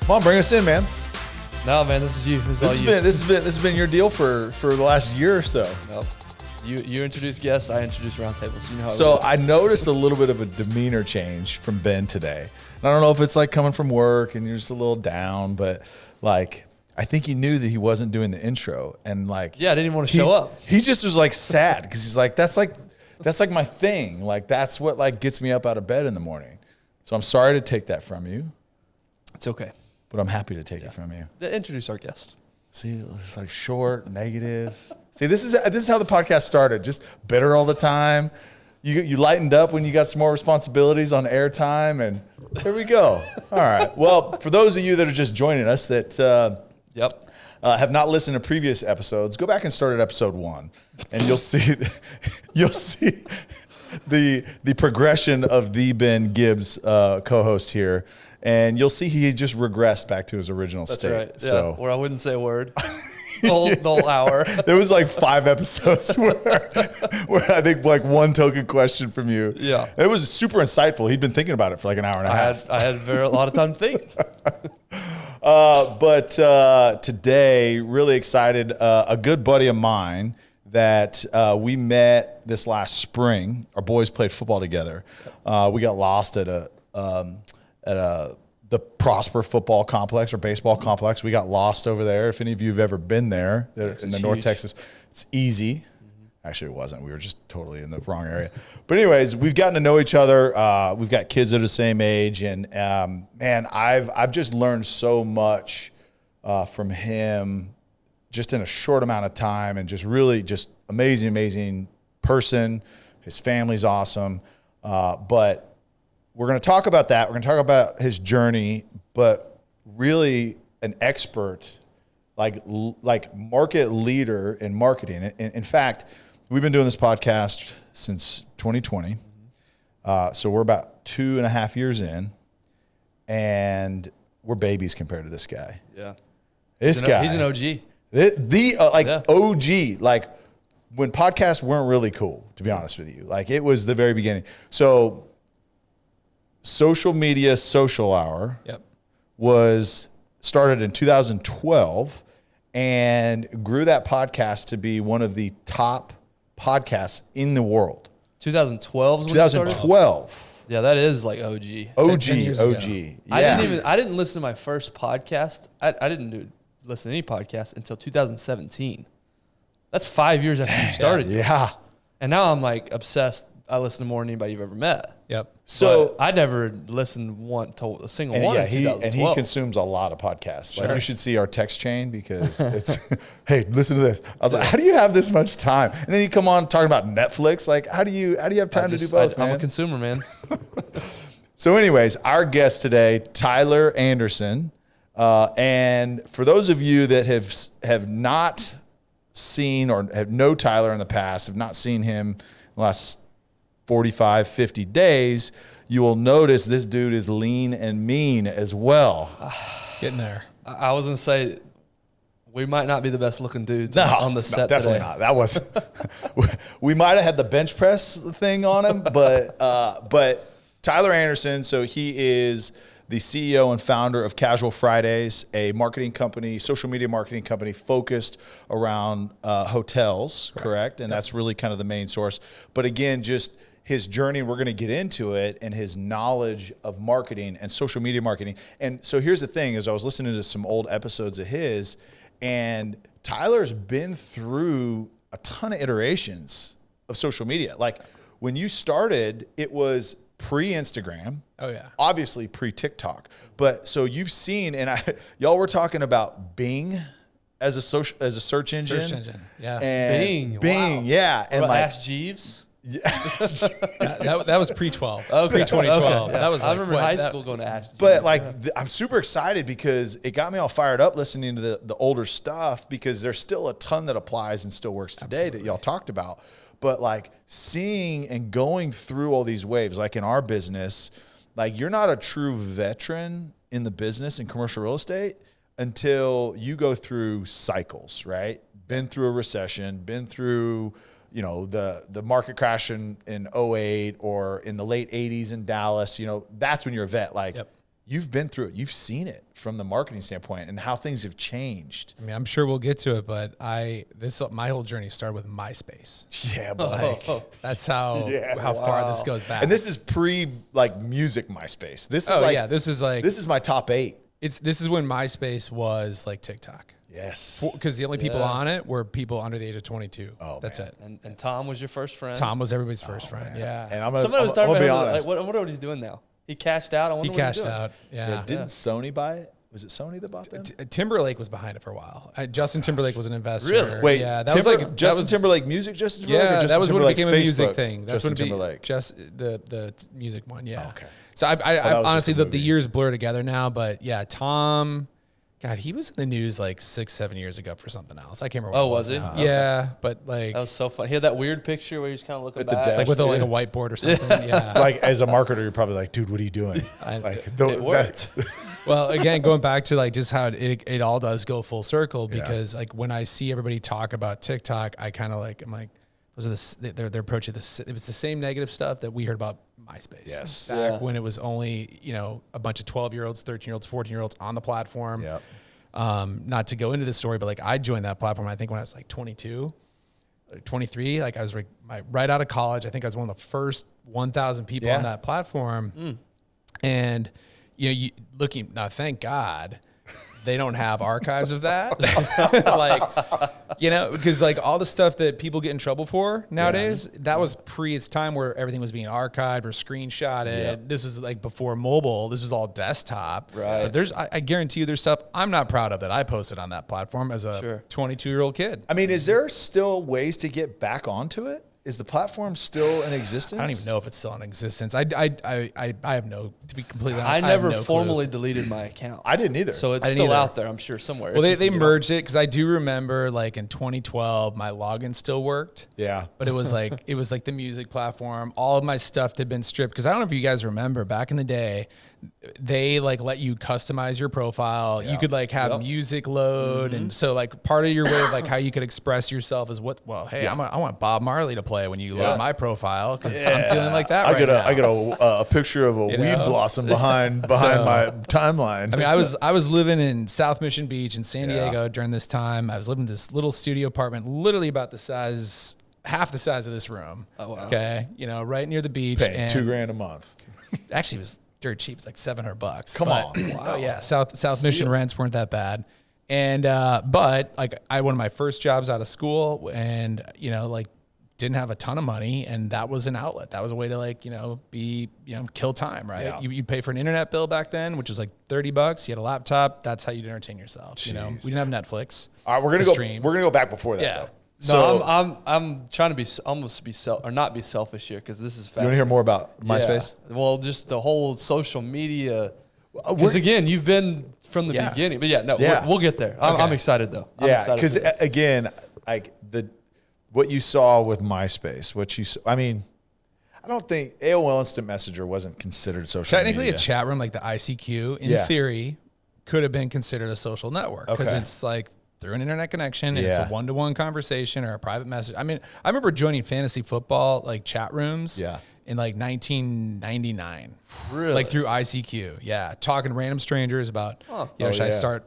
Come on, bring us in, man. No, man, this is you. This has been your deal for the last year or so. Nope. You introduce guests, I introduce roundtables. You know how So I noticed a little bit of a demeanor change from Ben today. And I don't know if it's like coming from work and you're just a little down, but like I think he knew that he wasn't doing the intro, and like I didn't even want to show up. He just was like sad because he's like that's like my thing. Like that's what like gets me up out of bed in the morning. So I'm sorry to take that from you. It's okay. But I'm happy to take it from you. Introduce our guest. See, it's like short, negative. See, this is how the podcast started. Just bitter all the time. You lightened up when you got some more responsibilities on airtime, and there we go. All right. Well, for those of you that are just joining us that have not listened to previous episodes, go back and start at episode 1, and you'll see the progression of the Ben Gibbs co-host here. And you'll see he just regressed back to his original state. That's right. Yeah, so, where I wouldn't say a word the whole hour. There was like 5 episodes where I think like one token question from you. Yeah. It was super insightful. He'd been thinking about it for like an hour and a half. I had a lot of time to think. But today, really excited. A good buddy of mine that we met this last spring. Our boys played football together. We got lost at the Prosper football complex or baseball complex. We got lost over there. If any of you have ever been there in the North Texas, it's easy. Mm-hmm. Actually, it wasn't. We were just totally in the wrong area. But anyways, we've gotten to know each other. We've got kids that are the same age, and man, I've just learned so much from him just in a short amount of time, and just really just amazing person. His family's awesome, but we're going to talk about that. We're going to talk about his journey, but really an expert, like market leader in marketing. In fact, we've been doing this podcast since 2020. So we're about 2.5 years in, and we're babies compared to this guy. Yeah. This guy. He's an OG. OG, like when podcasts weren't really cool, to be honest with you. Like it was the very beginning. So Social Media Social Hour was started in 2012 and grew that podcast to be one of the top podcasts in the world. 2012 is when 2012. Yeah, that is like OG. OG. Yeah. I didn't listen to my first podcast. I didn't listen to any podcast until 2017. That's 5 years after you started. Yeah. And now I'm like obsessed. I listen to more than anybody you've ever met. Yep. So I never listened to a single one in 2012. And he consumes a lot of podcasts. Sure. Like you should see our text chain because it's, hey, listen to this. I was like, how do you have this much time? And then you come on talking about Netflix. Like, how do you have time to do both, man? I'm a consumer, man. So anyways, our guest today, Tyler Anderson. And for those of you that have not seen or have known Tyler in the past, have not seen him in the last 45, 50 days, you will notice this dude is lean and mean as well. Getting there. I was going to say, we might not be the best looking dudes on the set definitely today. Not. That was, we might have had the bench press thing on him, but Tyler Anderson, so he is the CEO and founder of Casual Fridays, a marketing company, social media marketing company focused around hotels, correct? And that's really kind of the main source. But again, just his journey, we're going to get into it, and his knowledge of marketing and social media marketing. And so here's the thing, is I was listening to some old episodes of his, and Tyler's been through a ton of iterations of social media. Like when you started, it was pre-Instagram. Oh yeah. Obviously pre-TikTok. But so you've seen, and y'all were talking about Bing as a search engine. Search engine. Yeah. And Bing. Wow. Yeah. And like Ask Jeeves. Yeah. that was pre-12. Okay. Pre-2012. Okay. Yeah. That was I like, remember high school going to Ask Jeeves. But like, I'm super excited because it got me all fired up listening to the older stuff, because there's still a ton that applies and still works today that y'all talked about. But like seeing and going through all these waves, like in our business, like you're not a true veteran in the business in commercial real estate until you go through cycles, right? Been through a recession, been through, you know, the market crash in 08 or in the late 80s in Dallas, you know, that's when you're a vet. Like you've been through it. You've seen it from the marketing standpoint and how things have changed. I mean, I'm sure we'll get to it, but my whole journey started with MySpace. Yeah, but That's how far this goes back. And this is pre like music MySpace. This is this is my top 8. This is when MySpace was like TikTok. Yes. Because the only people on it were people under the age of 22. Oh, that's man. it. And Tom was your first friend. Tom was everybody's first friend. Man. Yeah. And Somebody was talking be about honest. like, what he's doing now. He cashed out. I wonder He what cashed he's doing. out. Yeah. Didn't Sony buy it? Was it Sony that bought them? Timberlake was behind it for a while. Justin Timberlake was an investor. Really? Wait, yeah, Justin Timberlake music. Justin Timberlake. Yeah, or Justin that was when it Timberlake became a music Facebook? thing. That's Justin when it Timberlake. Just the music one. Yeah. Okay. So I that was honestly just a the movie. years blur together now, but yeah, Tom. God, he was in the news like 6-7 years ago for something else. I can't remember. Oh, what it was he? now. Okay. Yeah, but like That was so fun. He had that weird picture where he was kind of looking At the back. desk. like with Yeah. like a whiteboard or something. Yeah. Like as a marketer, you're probably like, dude, what are you doing? It worked. Well, again, going back to like just how it all does go full circle because like when I see everybody talk about TikTok, I kind of like I'm like those are their approach to this. It was the same negative stuff that we heard about MySpace. Yes. Back when it was only a bunch of 12-year-olds, 13-year-olds, 14-year-olds on the platform. Yep. Not to go into this story, but like I joined that platform I think when I was like 22, 23. Like I was right out of college. I think I was one of the first 1,000 people on that platform. And you looking now, thank God they don't have archives of that. Because like all the stuff that people get in trouble for nowadays, that was pre its time where everything was being archived or screenshotted. Yep. This was like before mobile. This was all desktop. Right. But I guarantee you there's stuff I'm not proud of that I posted on that platform as a 22-year-old kid. I mean, is there still ways to get back onto it? Is the platform still in existence? I don't even know if it's still in existence. I have no, to be completely honest. I have never no clue. formally deleted my account. I didn't either. So it's I didn't still either. out there, I'm sure, somewhere. Well, If you they can get merged it because I do remember like in 2012, my login still worked. Yeah. But it was like the music platform. All of my stuff had been stripped because I don't know if you guys remember back in the day, they like let you customize your profile. Yeah. You could like have music load, and so like part of your way of like how you could express yourself is hey, I want Bob Marley to play when you load my profile because I'm feeling like that. I got a picture of a weed blossom behind my timeline. I mean, I was living in South Mission Beach in San Diego during this time. I was living in this little studio apartment, literally about half the size of this room. Oh, wow. Okay, right near the beach. paying and $2,000 a month. actually, it was dirt cheap. It's like $700. Come on. Oh yeah, South Mission rents weren't that bad. And but like I had one of my first jobs out of school, and like didn't have a ton of money, and that was an outlet. That was a way to like kill time, right? Yeah. You pay for an internet bill back then, which was like $30. You had a laptop. That's how you'd entertain yourself. We didn't have Netflix. All right, we're gonna go back before that though. So I'm trying to almost be not be selfish here because this is fascinating. You want to hear more about MySpace? Yeah. Well, just the whole social media. Because again, you've been from the beginning, but we'll get there. I'm excited though. Because again, like what you saw with MySpace, I don't think AOL Instant Messenger wasn't considered social Technically, media. a chat room like the ICQ, in theory, could have been considered a social network because it's like through an internet connection, and it's a one-to-one conversation or a private message. I mean, I remember joining fantasy football like chat rooms in like 1999. Really? Like through ICQ. Yeah. Talking to random strangers about, should I start,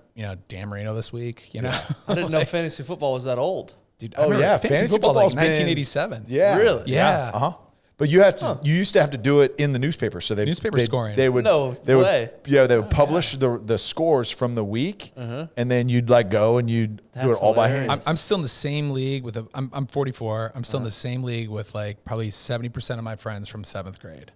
Dan Marino this week? I didn't know fantasy football was that old. Dude, I remember fantasy football like 1987. Yeah. Really? Yeah. Uh-huh. But you used to have to do it in the newspaper. So scoring. They would way. They would publish the scores from the week, and then you'd like go and you'd do it all by hand. I'm still in the same league with I'm 44. I'm still in the same league with like probably 70% of my friends from 7th grade.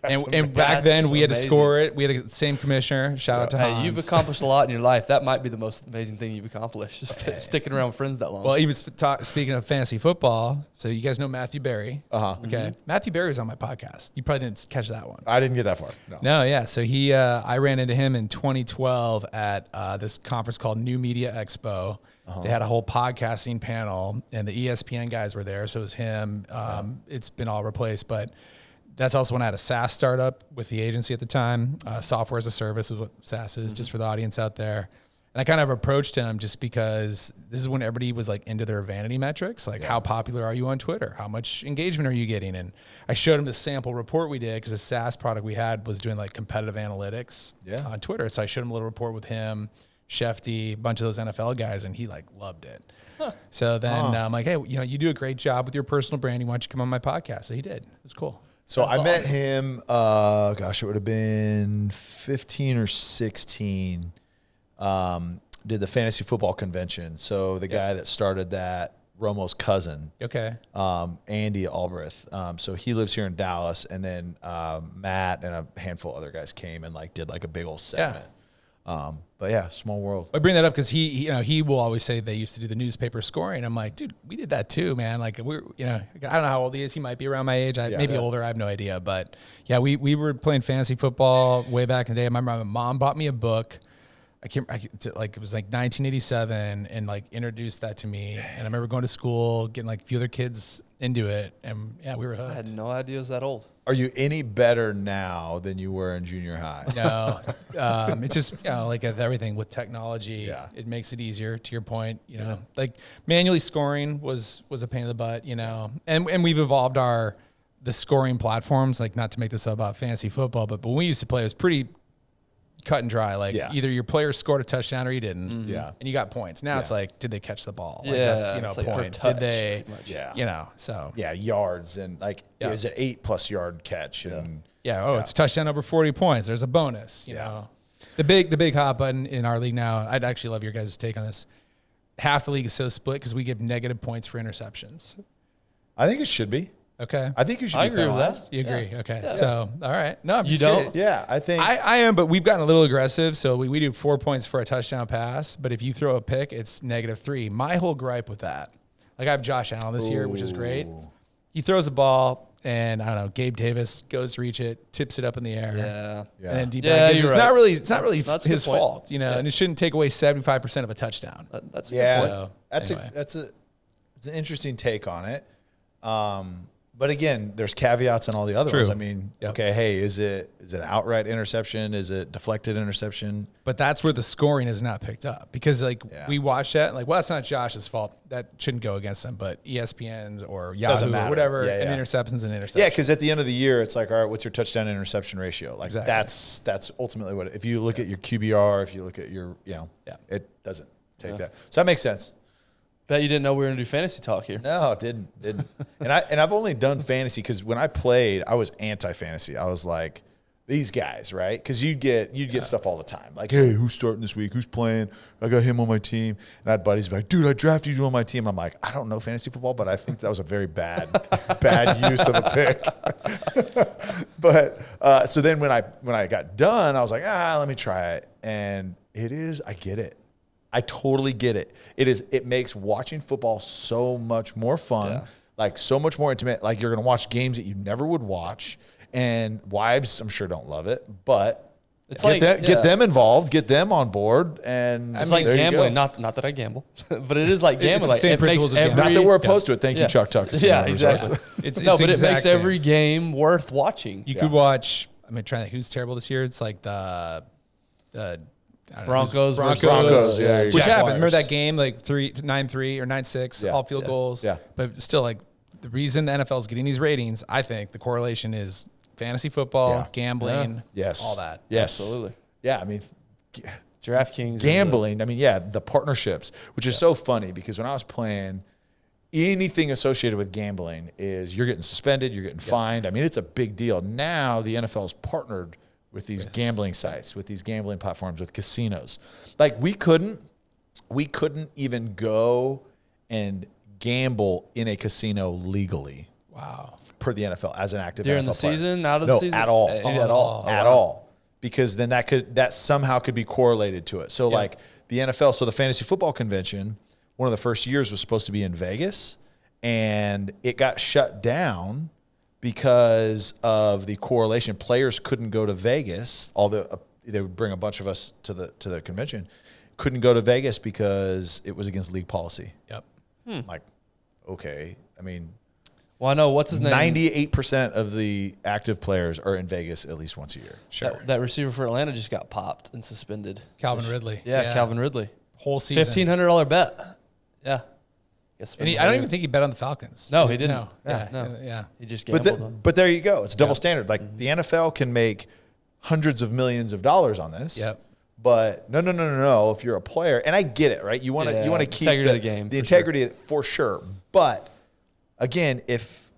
And back then we had to score it. We had the same commissioner. Shout out to Hans. Hey, you've accomplished a lot in your life. That might be the most amazing thing you've accomplished. Just sticking around with friends that long. Well, he was speaking of fantasy football. So you guys know Matthew Berry. Okay. Matthew Berry was on my podcast. You probably didn't catch that one. I didn't get that far. No, yeah. So I ran into him in 2012 at this conference called New Media Expo. They had a whole podcasting panel, and the ESPN guys were there. So it was him. It's been all replaced, but that's also when I had a SaaS startup with the agency at the time. Software as a service is what SaaS is, just for the audience out there. And I kind of approached him just because this is when everybody was like into their vanity metrics, like how popular are you on Twitter? How much engagement are you getting? And I showed him the sample report we did because the SaaS product we had was doing like competitive analytics on Twitter. So I showed him a little report with him, Shefty, a bunch of those NFL guys, and he like loved it. So then I'm like, hey, you do a great job with your personal branding. Why don't you come on my podcast? So he did. It was cool. So I met him, it would have been 15 or 16. Did the fantasy football convention. So the guy that started that, Romo's cousin. Okay. Andy Albreth. So he lives here in Dallas, and then Matt and a handful of other guys came and like did like a big old segment. But yeah, small world. I bring that up because he will always say they used to do the newspaper scoring. I'm like, dude, we did that too, man. Like I don't know how old he is. He might be around my age. Maybe older. I have no idea. But yeah, we were playing fantasy football way back in the day. I remember my mom bought me a book. It was like 1987, and like introduced that to me. And I remember going to school, getting like a few other kids into it, and yeah, we were hooked. I had no idea it was that old. Are you any better now than you were in junior high? No, it's just like everything with technology, it makes it easier. To your point, like manually scoring was a pain in the butt, and we've evolved the scoring platforms. Like, not to make this about fantasy football, but when we used to play, it was pretty cut and dry. Like either your player scored a touchdown or he didn't. And you got points. Now it's like, did they catch the ball? Like that's point. Touch, did they? So yards and like it was an 8+ yard catch. And it's a touchdown over 40 points. There's a bonus. You know, the big hot button in our league now. I'd actually love your guys' take on this. Half the league is so split because we give negative points for interceptions. I think it should be. Okay. I think you should. I agree with that. You agree? Okay. Yeah. So, all right. No, you don't. Kidding. Yeah, I think I am, but we've gotten a little aggressive. So we do 4 points for a touchdown pass, but if you throw a pick, it's -3. My whole gripe with that, like I have Josh Allen this year, which is great. He throws the ball, and I don't know, Gabe Davis goes to reach it, tips it up in the air. Yeah. And then deep back. It's not really That's his fault, and it shouldn't take away 75% of a touchdown. That's a good point. So, it's an interesting take on it. But again, there's caveats on all the other ones. I mean, okay, hey, is it an outright interception? Is it deflected interception? But that's where the scoring is not picked up because we watch that and like, well, that's not Josh's fault. That shouldn't go against him. But ESPN's or Yahoo or whatever, an interception's an interception. Yeah, because at the end of the year, it's like, all right, what's your touchdown interception ratio? Like that's ultimately what. If you look at your QBR, if you look at your, it doesn't take that. So that makes sense. Bet you didn't know we were gonna do fantasy talk here. No, didn't. And I've only done fantasy because when I played, I was anti-fantasy. I was like, these guys, right? Because you'd get stuff all the time. Like, hey, who's starting this week? Who's playing? I got him on my team. And I had buddies like, dude, I drafted you on my team. I'm like, I don't know fantasy football, but I think that was a very bad use of a pick. But so then when I got done, I was like, let me try it. And I get it. I totally get it. It makes watching football so much more fun, like so much more intimate. Like you're going to watch games that you never would watch, and wives, I'm sure, don't love it, but it's get them involved, get them on board, and it's like gambling. Not that I gamble, but it is like gambling. It's the same principles as gambling. Not that we're opposed to it. Thank you, Chuck Tuck. Yeah, exactly. But it makes every game worth watching. You could watch. I mean, trying to who's terrible this year. It's like the Broncos. Which happened. Remember that game, like 9-3 or 9-6, all field goals. Yeah. But still, like the reason the NFL is getting these ratings, I think the correlation is fantasy football, gambling, all that. Yes, absolutely. Yeah, I mean, DraftKings, gambling. I mean, the partnerships, which is so funny because when I was playing, anything associated with gambling is you're getting suspended, you're getting fined. I mean, it's a big deal. Now the NFL is partnered with these gambling sites, with these gambling platforms, with casinos. Like we couldn't even go and gamble in a casino legally. Wow. Per the NFL as an active during NFL the player. season, out of the season? At all. At all. Because then that somehow could be correlated to it. So like the NFL, so the fantasy football convention, one of the first years was supposed to be in Vegas, and it got shut down because of the correlation. Players couldn't go to Vegas, although they would bring a bunch of us to the convention. Couldn't go to Vegas because it was against league policy. Yep. Like, okay. I mean, Well, I know what's his name. 98% of the active players are in Vegas at least once a year. Sure. That receiver for Atlanta just got popped and suspended. Calvin Ridley. Yeah, Calvin Ridley. Whole season. $1,500 bet. Yeah. And I don't even think he bet on the Falcons. No, he didn't. No. Yeah. He just gambled. But there you go. It's double standard. Like the NFL can make hundreds of millions of dollars on this. Yep. But no. If you're a player, and I get it, right? You want to keep integrity of the game, the integrity for sure. But again, if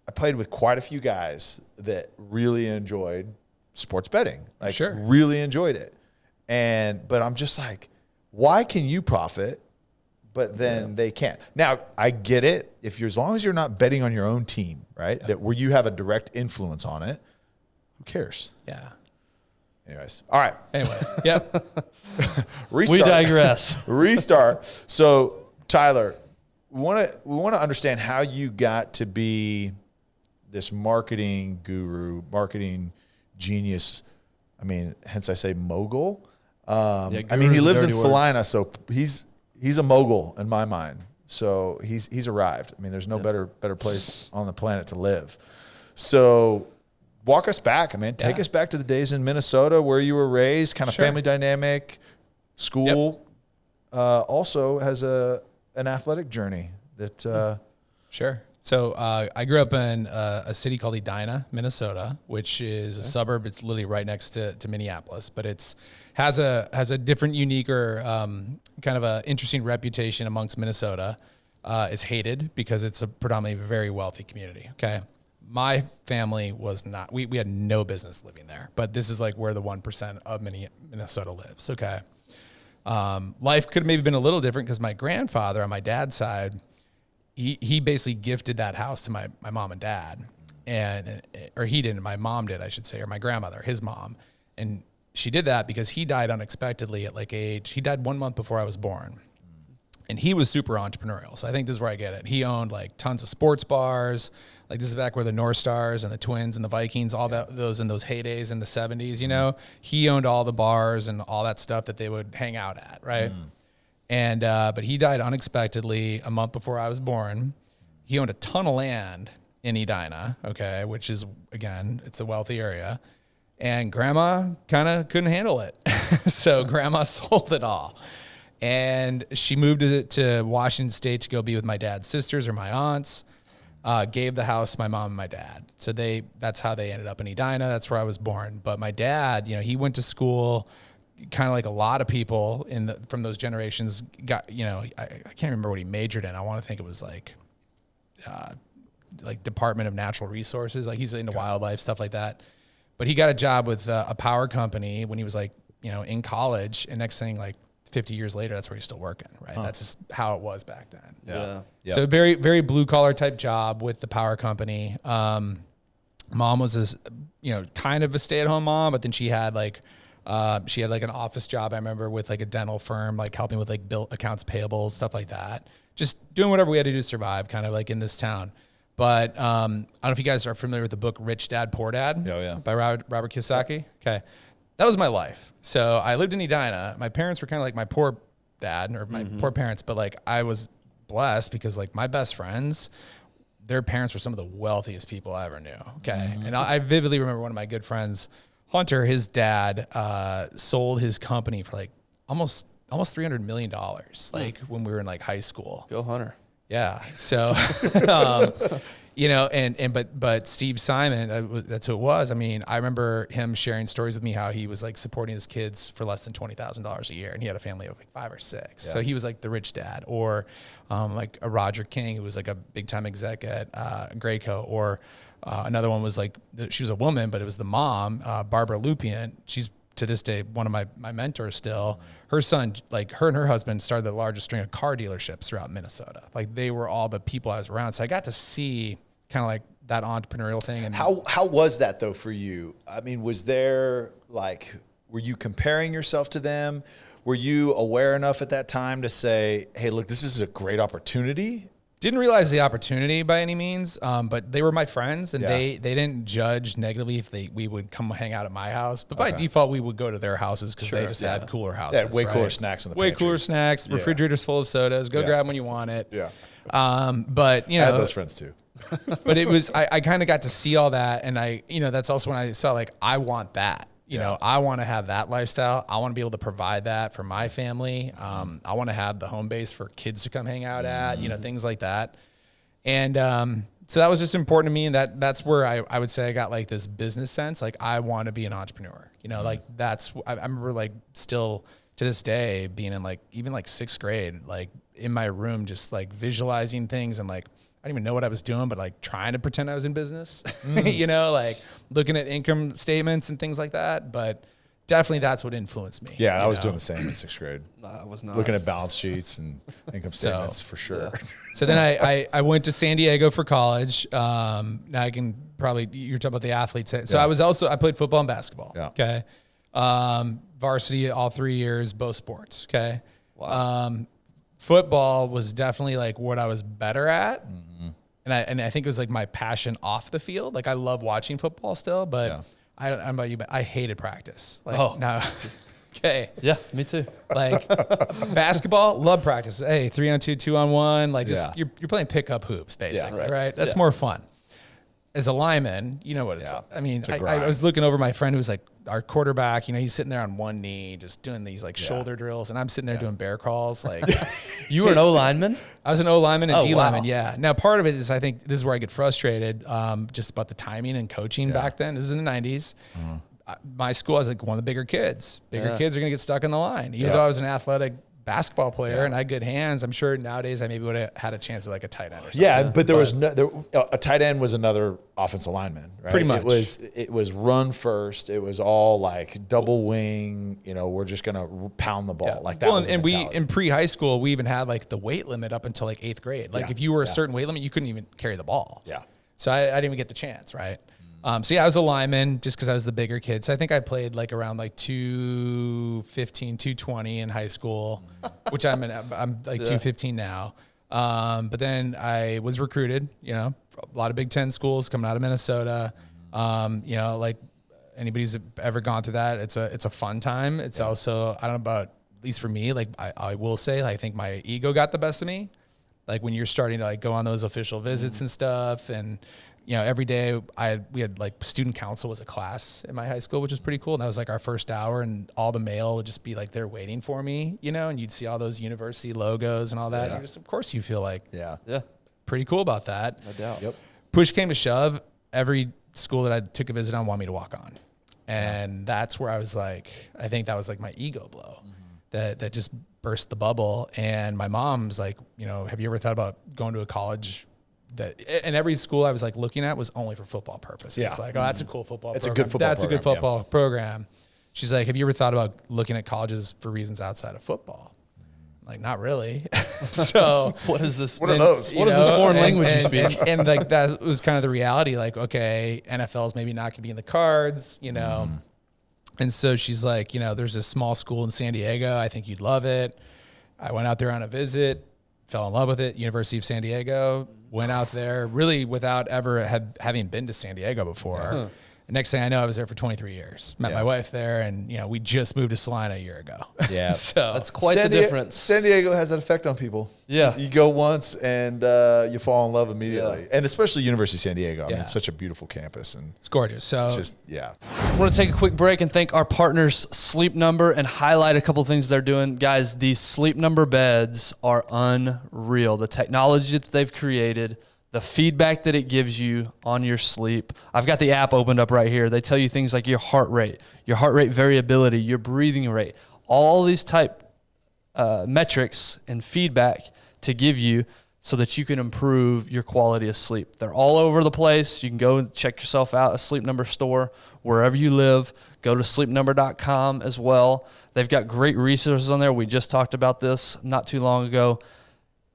I played with quite a few guys that really enjoyed sports betting, like really enjoyed it, but I'm just like, why can you profit, but then they can't? Now I get it. As long as you're not betting on your own team, right? That where you have a direct influence on it, who cares? Yeah. Anyways, all right. Anyway, yep. Restart. We digress. Restart. So, Tyler, we want to understand how you got to be this marketing guru, marketing genius. I mean, hence I say mogul. I mean, he lives in Salina, so he's a mogul in my mind. So he's arrived. I mean, there's no better place on the planet to live. So walk us back, man. Take us back to the days in Minnesota where you were raised, kind of family dynamic, school. Also has an athletic journey that. Sure. So I grew up in a city called Edina, Minnesota, which is a suburb. It's literally right next to Minneapolis, but has a different, unique, or kind of a interesting reputation amongst Minnesota. It's hated because it's a predominantly very wealthy community. Okay. My family was not, we had no business living there, but this is like where the 1% of Minnesota lives. Okay. Life could have maybe been a little different because my grandfather on my dad's side, he basically gifted that house to my mom and dad, or he didn't, my mom did, I should say, or my grandmother, his mom. And she did that because he died unexpectedly at he died 1 month before I was born. And he was super entrepreneurial. So I think this is where I get it. He owned like tons of sports bars. Like this is back where the North Stars and the Twins and the Vikings, all those in those heydays in the 70s, you know, he owned all the bars and all that stuff that they would hang out at. Right. And, but he died unexpectedly a month before I was born. He owned a ton of land in Edina. Okay. Which is, again, it's a wealthy area, and grandma kind of couldn't handle it. So grandma sold it all. And she moved to Washington State to go be with my dad's sisters or my aunts, gave the house to my mom and my dad. So that's how they ended up in Edina. That's where I was born. But my dad, you know, he went to school kind of like a lot of people from those generations got, you know, I can't remember what he majored in. I want to think it was like Department of Natural Resources. Like he's into wildlife, stuff like that. But he got a job with a power company when he was like, you know, in college. And next thing, like 50 years later, that's where he's still working, right? That's just how it was back then. Yeah. So very, very blue collar type job with the power company. Mom was kind of a stay at home mom, but then she had like an office job. I remember with like a dental firm, like helping with like bill accounts payable, stuff like that. Just doing whatever we had to do to survive, kind of like in this town. But I don't know if you guys are familiar with the book Rich Dad, Poor Dad by Robert Kiyosaki. Okay. That was my life. So I lived in Edina. My parents were kind of like my poor dad or my poor parents, but like I was blessed because like my best friends, their parents were some of the wealthiest people I ever knew. Okay. And I vividly remember one of my good friends, Hunter, his dad sold his company for like almost $300 million, like when we were in like high school. Go Hunter. Yeah. So, you know, but Steve Simon, that's who it was. I mean, I remember him sharing stories with me how he was like supporting his kids for less than $20,000 a year, and he had a family of like 5 or 6. Yeah. So he was like the rich dad, or like a Roger King, who was like a big time exec at Graco, or another one was like she was a woman, but it was the mom, Barbara Lupien. She's to this day one of my mentors still. Her son, like her and her husband, started the largest string of car dealerships throughout Minnesota. Like they were all the people I was around. So I got to see kind of like that entrepreneurial thing. And how was that though for you? I mean, was there like, were you comparing yourself to them? Were you aware enough at that time to say, hey, look, this is a great opportunity? Didn't realize the opportunity by any means, but they were my friends, and they didn't judge negatively if we would come hang out at my house. But by default, we would go to their houses because they just had cooler houses. Yeah, way cooler snacks in the way pantry. cooler snacks, refrigerators full of sodas. Go grab when you want it. Yeah. But, you know. I had those friends too. But it was, I kind of got to see all that. And that's also when I saw like, I want that. You know, I want to have that lifestyle. I want to be able to provide that for my family. I want to have the home base for kids to come hang out at, things like that. And so that was just important to me. And that's where I would say I got like this business sense. Like I want to be an entrepreneur, like I remember like still to this day being in like, even like 6th grade, like in my room, just like visualizing things and like, I didn't even know what I was doing, but like trying to pretend I was in business, like looking at income statements and things like that. But definitely that's what influenced me. Yeah, I was doing the same in 6th grade. I was not. Looking at balance sheets and income statements for sure. Yeah. So then I went to San Diego for college. Now I can probably, you're talking about the athletes. So I played football and basketball. Yeah. Okay. Varsity all 3 years, both sports. Okay. Wow. Football was definitely like what I was better at. And I think it was like my passion off the field. Like I love watching football still, but I don't know about you, but I hated practice. Like, no. Okay. Yeah, me too. Like basketball, love practice. Hey, 3-on-2, 2-on-1. Like just you're playing pickup hoops basically, right? That's more fun. As a lineman, you know what it's like. I mean, I was looking over my friend who was like our quarterback, he's sitting there on one knee, just doing these like shoulder drills. And I'm sitting there doing bear crawls. Like you were an O lineman? I was an O lineman and D lineman. Yeah. Now part of it is, I think this is where I get frustrated, just about the timing and coaching back then. This is in the 90s. My school, I was like one of the bigger kids. Bigger kids are going to get stuck in the line. Even though I was an athletic basketball player and I had good hands, I'm sure nowadays I maybe would have had a chance at like a tight end or something. Yeah, but there was a tight end was another offensive lineman, right? Pretty much. It was run first. It was all like double wing, we're just going to pound the ball. Like that was and we in pre-high school, we even had like the weight limit up until like 8th grade. Like if you were a certain weight limit, you couldn't even carry the ball. Yeah. So I didn't even get the chance, right? So I was a lineman just because I was the bigger kid. So I think I played like around like 215, 220 in high school, which I'm like 215 now. But then I was recruited, a lot of Big Ten schools coming out of Minnesota. Like anybody's ever gone through that, it's a fun time. It's also, I don't know about, at least for me, like I will say, I think my ego got the best of me. Like when you're starting to like go on those official visits and stuff, and every day we had like student council was a class in my high school, which was pretty cool. And that was like our first hour, and all the mail would just be like there waiting for me, and you'd see all those university logos and all that. And of course you feel like, pretty cool about that. No doubt. Yep. Push came to shove, every school that I took a visit on wanted me to walk on. And that's where I was like, I think that was like my ego blow that just burst the bubble. And my mom's like, have you ever thought about going to a college and every school I was like looking at was only for football purposes. Yeah. It's like, that's a cool football program. That's a good football program. She's like, have you ever thought about looking at colleges for reasons outside of football? I'm like, not really. So what is this? What are those? What is this foreign language you speak? And like, that was kind of the reality. Like, okay, NFL's maybe not gonna be in the cards, And so she's like, there's a small school in San Diego. I think you'd love it. I went out there on a visit, fell in love with it. University of San Diego. Went out there really without ever having been to San Diego before. The next thing I know, I was there for 23 years. Met my wife there, and we just moved to Salina a year ago. Yeah, so that's quite the difference. San Diego has that effect on people. Yeah, you go once and you fall in love immediately, and especially University of San Diego. I mean, it's such a beautiful campus, and it's gorgeous. So it's just I want to take a quick break and thank our partners, Sleep Number, and highlight a couple of things they're doing. Guys, these Sleep Number beds are unreal. The technology that they've created, the feedback that it gives you on your sleep. I've got the app opened up right here. They tell you things like your heart rate variability, your breathing rate, all these type metrics and feedback to give you so that you can improve your quality of sleep. They're all over the place. You can go and check yourself out, a Sleep Number store, wherever you live. Go to sleepnumber.com as well. They've got great resources on there. We just talked about this not too long ago.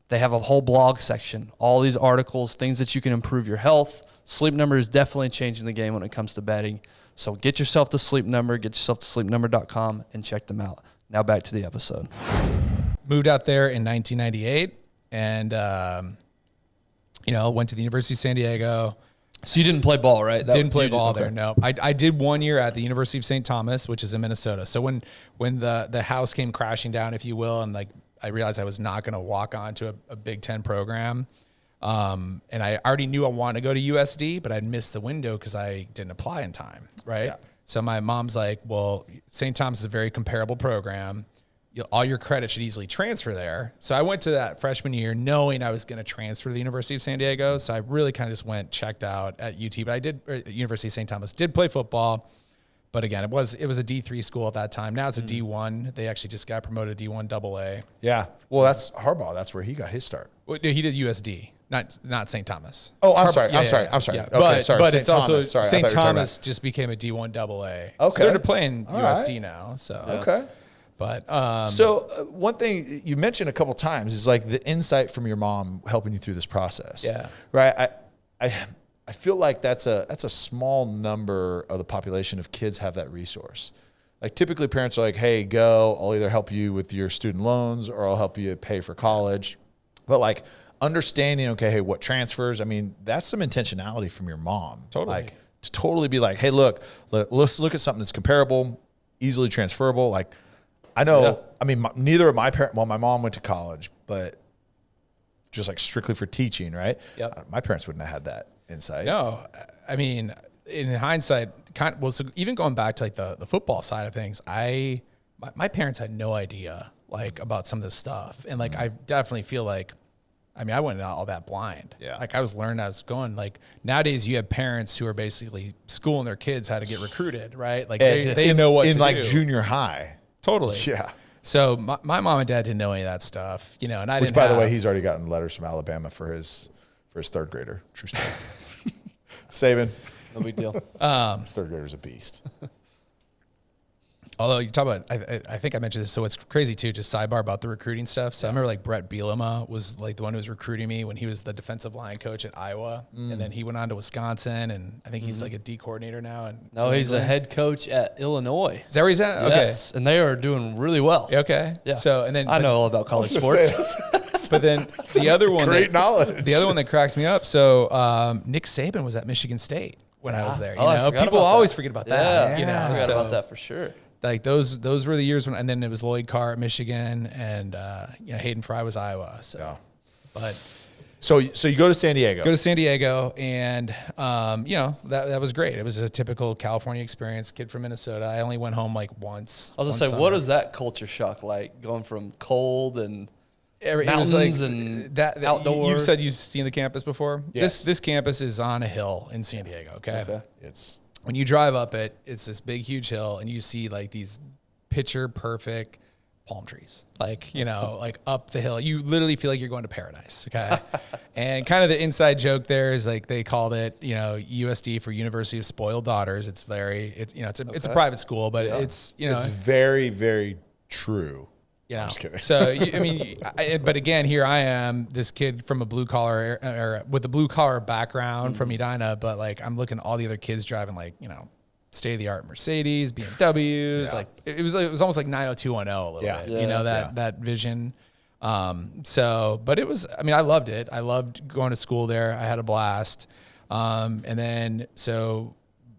They have a whole blog section, all these articles, things that you can improve your health. Sleep Number is definitely changing the game when it comes to bedding. So get yourself to Sleep Number, get yourself to sleepnumber.com, and check them out. Now back to the episode. Moved out there in 1998 and, went to the University of San Diego. So you didn't play ball, right? Didn't play ball there, no. I did 1 year at the University of St. Thomas, which is in Minnesota. So when the house came crashing down, if you will, and like I realized I was not going to walk on to a Big Ten program. And I already knew I wanted to go to USD, but I'd missed the window because I didn't apply in time, right? Yeah. So my mom's like, well, St. Thomas is a very comparable program. All your credit should easily transfer there. So I went to that freshman year knowing I was going to transfer to the University of San Diego. So I really kind of just checked out at UT, but I did, University of St. Thomas, did play football. But again, it was a D3 school at that time. Now it's a D1. They actually just got promoted to D1 AA. Yeah. Well, that's Harbaugh. That's where he got his start. Well, he did USD, not St. Thomas. Oh, I'm sorry. I'm sorry. Yeah. Okay, sorry. But St. it's also Thomas. Sorry, St. Thomas just became a D1 AA. Okay. So they're playing All USD right. now. So Okay. But So one thing you mentioned a couple times is like the insight from your mom helping you through this process. Yeah. Right. I feel like that's a small number of the population of kids have that resource. Like typically parents are like, hey, go, I'll either help you with your student loans or I'll help you pay for college. But like understanding, okay, hey, what transfers? I mean, that's some intentionality from your mom. Totally. Like to totally be like, hey, look, let's look at something that's comparable, easily transferable. Like I know, I mean, neither of my parents, well, my mom went to college, but just like strictly for teaching, right? Yep. My parents wouldn't have had that insight. no, I mean, in hindsight, so even going back to like the football side of things, my parents had no idea like about some of this stuff. And like, I definitely feel like, I mean, I went all that blind. Yeah. Like I was learning as I was going. Like nowadays you have parents who are basically schooling their kids how to get recruited, right? Like they know what to do. In like junior high. Totally. Yeah. So my mom and dad didn't know any of that stuff, you know, and I Which, didn't by the have- way, he's already gotten letters from Alabama for his third grader. True story. Saban. No big deal. His third grader's a beast. Although you talk about, I think I mentioned this, so it's crazy too, just sidebar about the recruiting stuff. So I remember like Brett Bielema was like the one who was recruiting me when he was the defensive line coach at Iowa. And then he went on to Wisconsin, and I think he's like a D coordinator now. And No, he's a head coach at Illinois. Is that where he's at? Yes, and they are doing really well. Okay. Okay. Yeah. So, and then I know all about college sports. but then the other one, Great knowledge. the other one that cracks me up. So Nick Saban was at Michigan State when I was there. You Oh, I know, forgot people about always that. forget about Yeah, that. You know, I forgot so, about that for sure. like those were the years when, and then it was Lloyd Carr at Michigan, and you know, Hayden Fry was Iowa. So, Yeah. but So you go to San Diego. go to San Diego, and you know, that was great. It was a typical California experience. Kid from Minnesota. I only went home like once. I was gonna say, what is that culture shock like? Going from cold and It was mountains like and that outdoor? You've said you've seen the campus before. Yes. This campus is on a hill in San Diego. Okay. It's When you drive up it, it's this big, huge hill, and you see like these picture perfect palm trees, like, you know, like up the hill. You literally feel like you're going to paradise. Okay. And kind of the inside joke there is like they called it, you know, USD for University of Spoiled Daughters. It's you know, it's a private school, but it's, you know, it's very, very true. you know, I'm just kidding. So I mean, but again, here I am, this kid from a blue collar or with a blue collar background from Edina, but like I'm looking at all the other kids driving like, you know, state of the art Mercedes, BMWs. Yeah. Like it was almost like 90210 a little Yeah. bit, Yeah. you know, that vision. So, but it was, I mean, I loved it. I loved going to school there. I had a blast. And then, so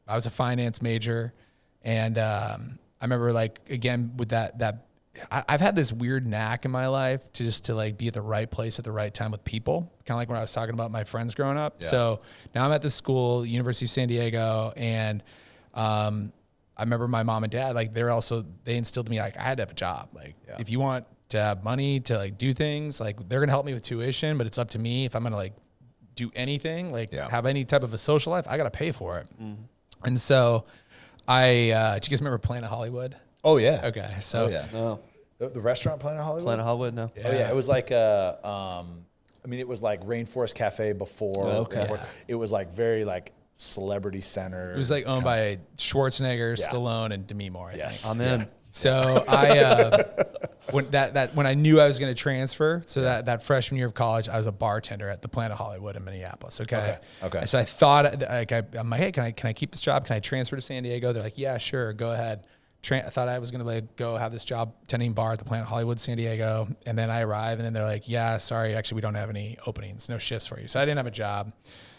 I was a finance major, and I remember like, again, with that I've had this weird knack in my life to like be at the right place at the right time with people. Kind of like when I was talking about my friends growing up. Yeah. So now I'm at this school, University of San Diego, and I remember my mom and dad, like they instilled in me, like I had to have a job. Like if you want to have money to like do things, like they're gonna help me with tuition, but it's up to me if I'm gonna like do anything, like have any type of a social life, I gotta pay for it. And so do you guys remember Planet Hollywood? Oh yeah. Okay, so No, The restaurant Planet Hollywood. Planet Hollywood. No. Oh yeah, it was like I mean, it was like Rainforest Cafe before. Oh, okay. Rainforest. It was like very like celebrity center. it was like owned by Schwarzenegger, Yeah. Stallone, and Demi Moore. I Yes. think. I'm in. So I when I knew I was going to transfer, so that freshman year of college, I was a bartender at the Planet Hollywood in Minneapolis. Okay. Okay. So I thought, like, I'm like, hey, can I keep this job? Can I transfer to San Diego? They're like, yeah, sure, go ahead. I thought I was going to like go have this job tending bar at the Planet Hollywood, San Diego. And then I arrive, and then they're like, yeah, sorry, actually, we don't have any openings, no shifts for you. So I didn't have a job.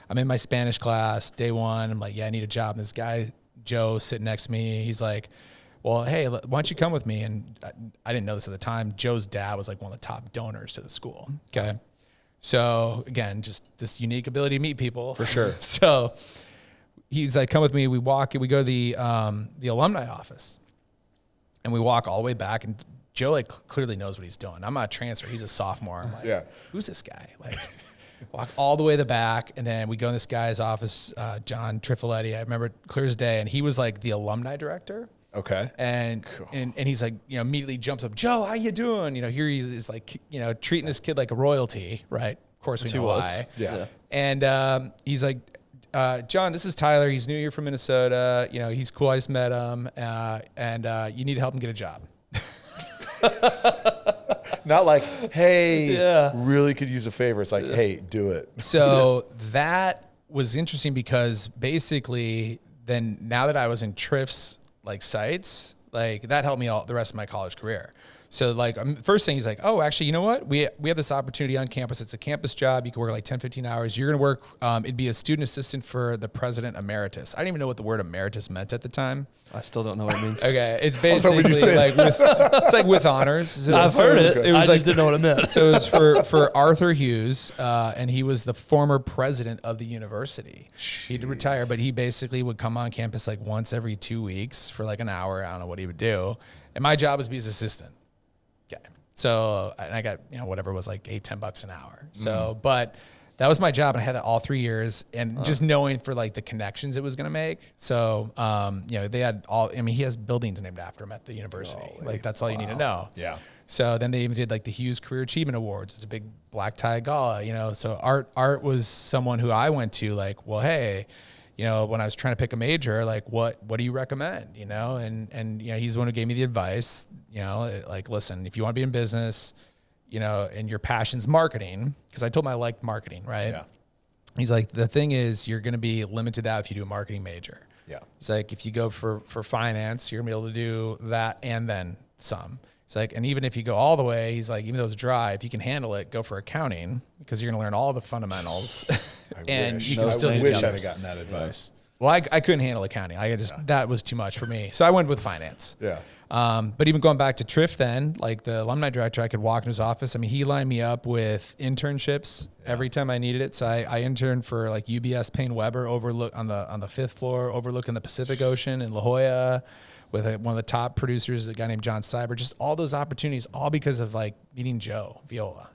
I'm in my Spanish class, day one. I'm like, yeah, I need a job. And this guy, Joe, sitting next to me, he's like, well, hey, why don't you come with me? And I didn't know this at the time. Joe's dad was like one of the top donors to the school. Okay. So again, just this unique ability to meet people. For sure. So he's like, come with me. We go to the alumni office and we walk all the way back, and Joe like clearly knows what he's doing. I'm not a transfer. He's a sophomore. I'm like, who's this guy? Like, walk all the way to the back, and then we go in this guy's office, John Trifoletti. I remember it clear as day, and he was like the alumni director. Okay. And he's like, immediately jumps up, Joe, how you doing? Here he is like, treating this kid like a royalty, right? Of course we know why. Yeah. And he's like, John, this is Tyler. He's new here from Minnesota. He's cool. I just met him. And you need to help him get a job. Not like, hey, really could use a favor. It's like, hey, do it. So that was interesting because basically then now that I was in Triff's like sites, like that helped me all the rest of my college career. So like first thing he's like, oh, actually, you know what? We have this opportunity on campus. It's a campus job. You can work like 10, 15 hours. You're going to work, it'd be a student assistant for the president emeritus. I didn't even know what the word emeritus meant at the time. I still don't know what it means. Okay. It's basically like it's like with honors. So, I've heard it. I just didn't know what it meant. So it was for Arthur Hughes, and he was the former president of the university. He'd retire, but he basically would come on campus like once every 2 weeks for like an hour. I don't know what he would do. And my job was to be his assistant. Okay. So, and I got, whatever was like $8-10 an hour. So, but that was my job. And I had that all 3 years, and just knowing for like the connections it was going to make. So, they had he has buildings named after him at the university. Like that's all you need to know. Yeah. So then they even did like the Hughes Career Achievement Awards. It's a big black tie gala, so Art was someone who I went to like, well, hey, when I was trying to pick a major, like what do you recommend, and he's the one who gave me the advice, like, listen, if you want to be in business, and your passion's marketing, because I told him I liked marketing, right? Yeah. He's like, the thing is, you're going to be limited to that if you do a marketing major. Yeah. It's like, if you go for finance, you're going to be able to do that and then some. It's like, and even if you go all the way, he's like, even though it's dry, if you can handle it, go for accounting, because you're going to learn all the fundamentals. I wish I'd have gotten that advice. Well, I couldn't handle accounting. That was too much for me. So I went with finance. Yeah. But even going back to Triff then, like the alumni director, I could walk in his office. I mean, he lined me up with internships every time I needed it. So I interned for like UBS Payne Weber on the 5th floor, overlooking the Pacific Ocean in La Jolla, with one of the top producers, a guy named John Cyber. Just all those opportunities, all because of like meeting Joe Viola.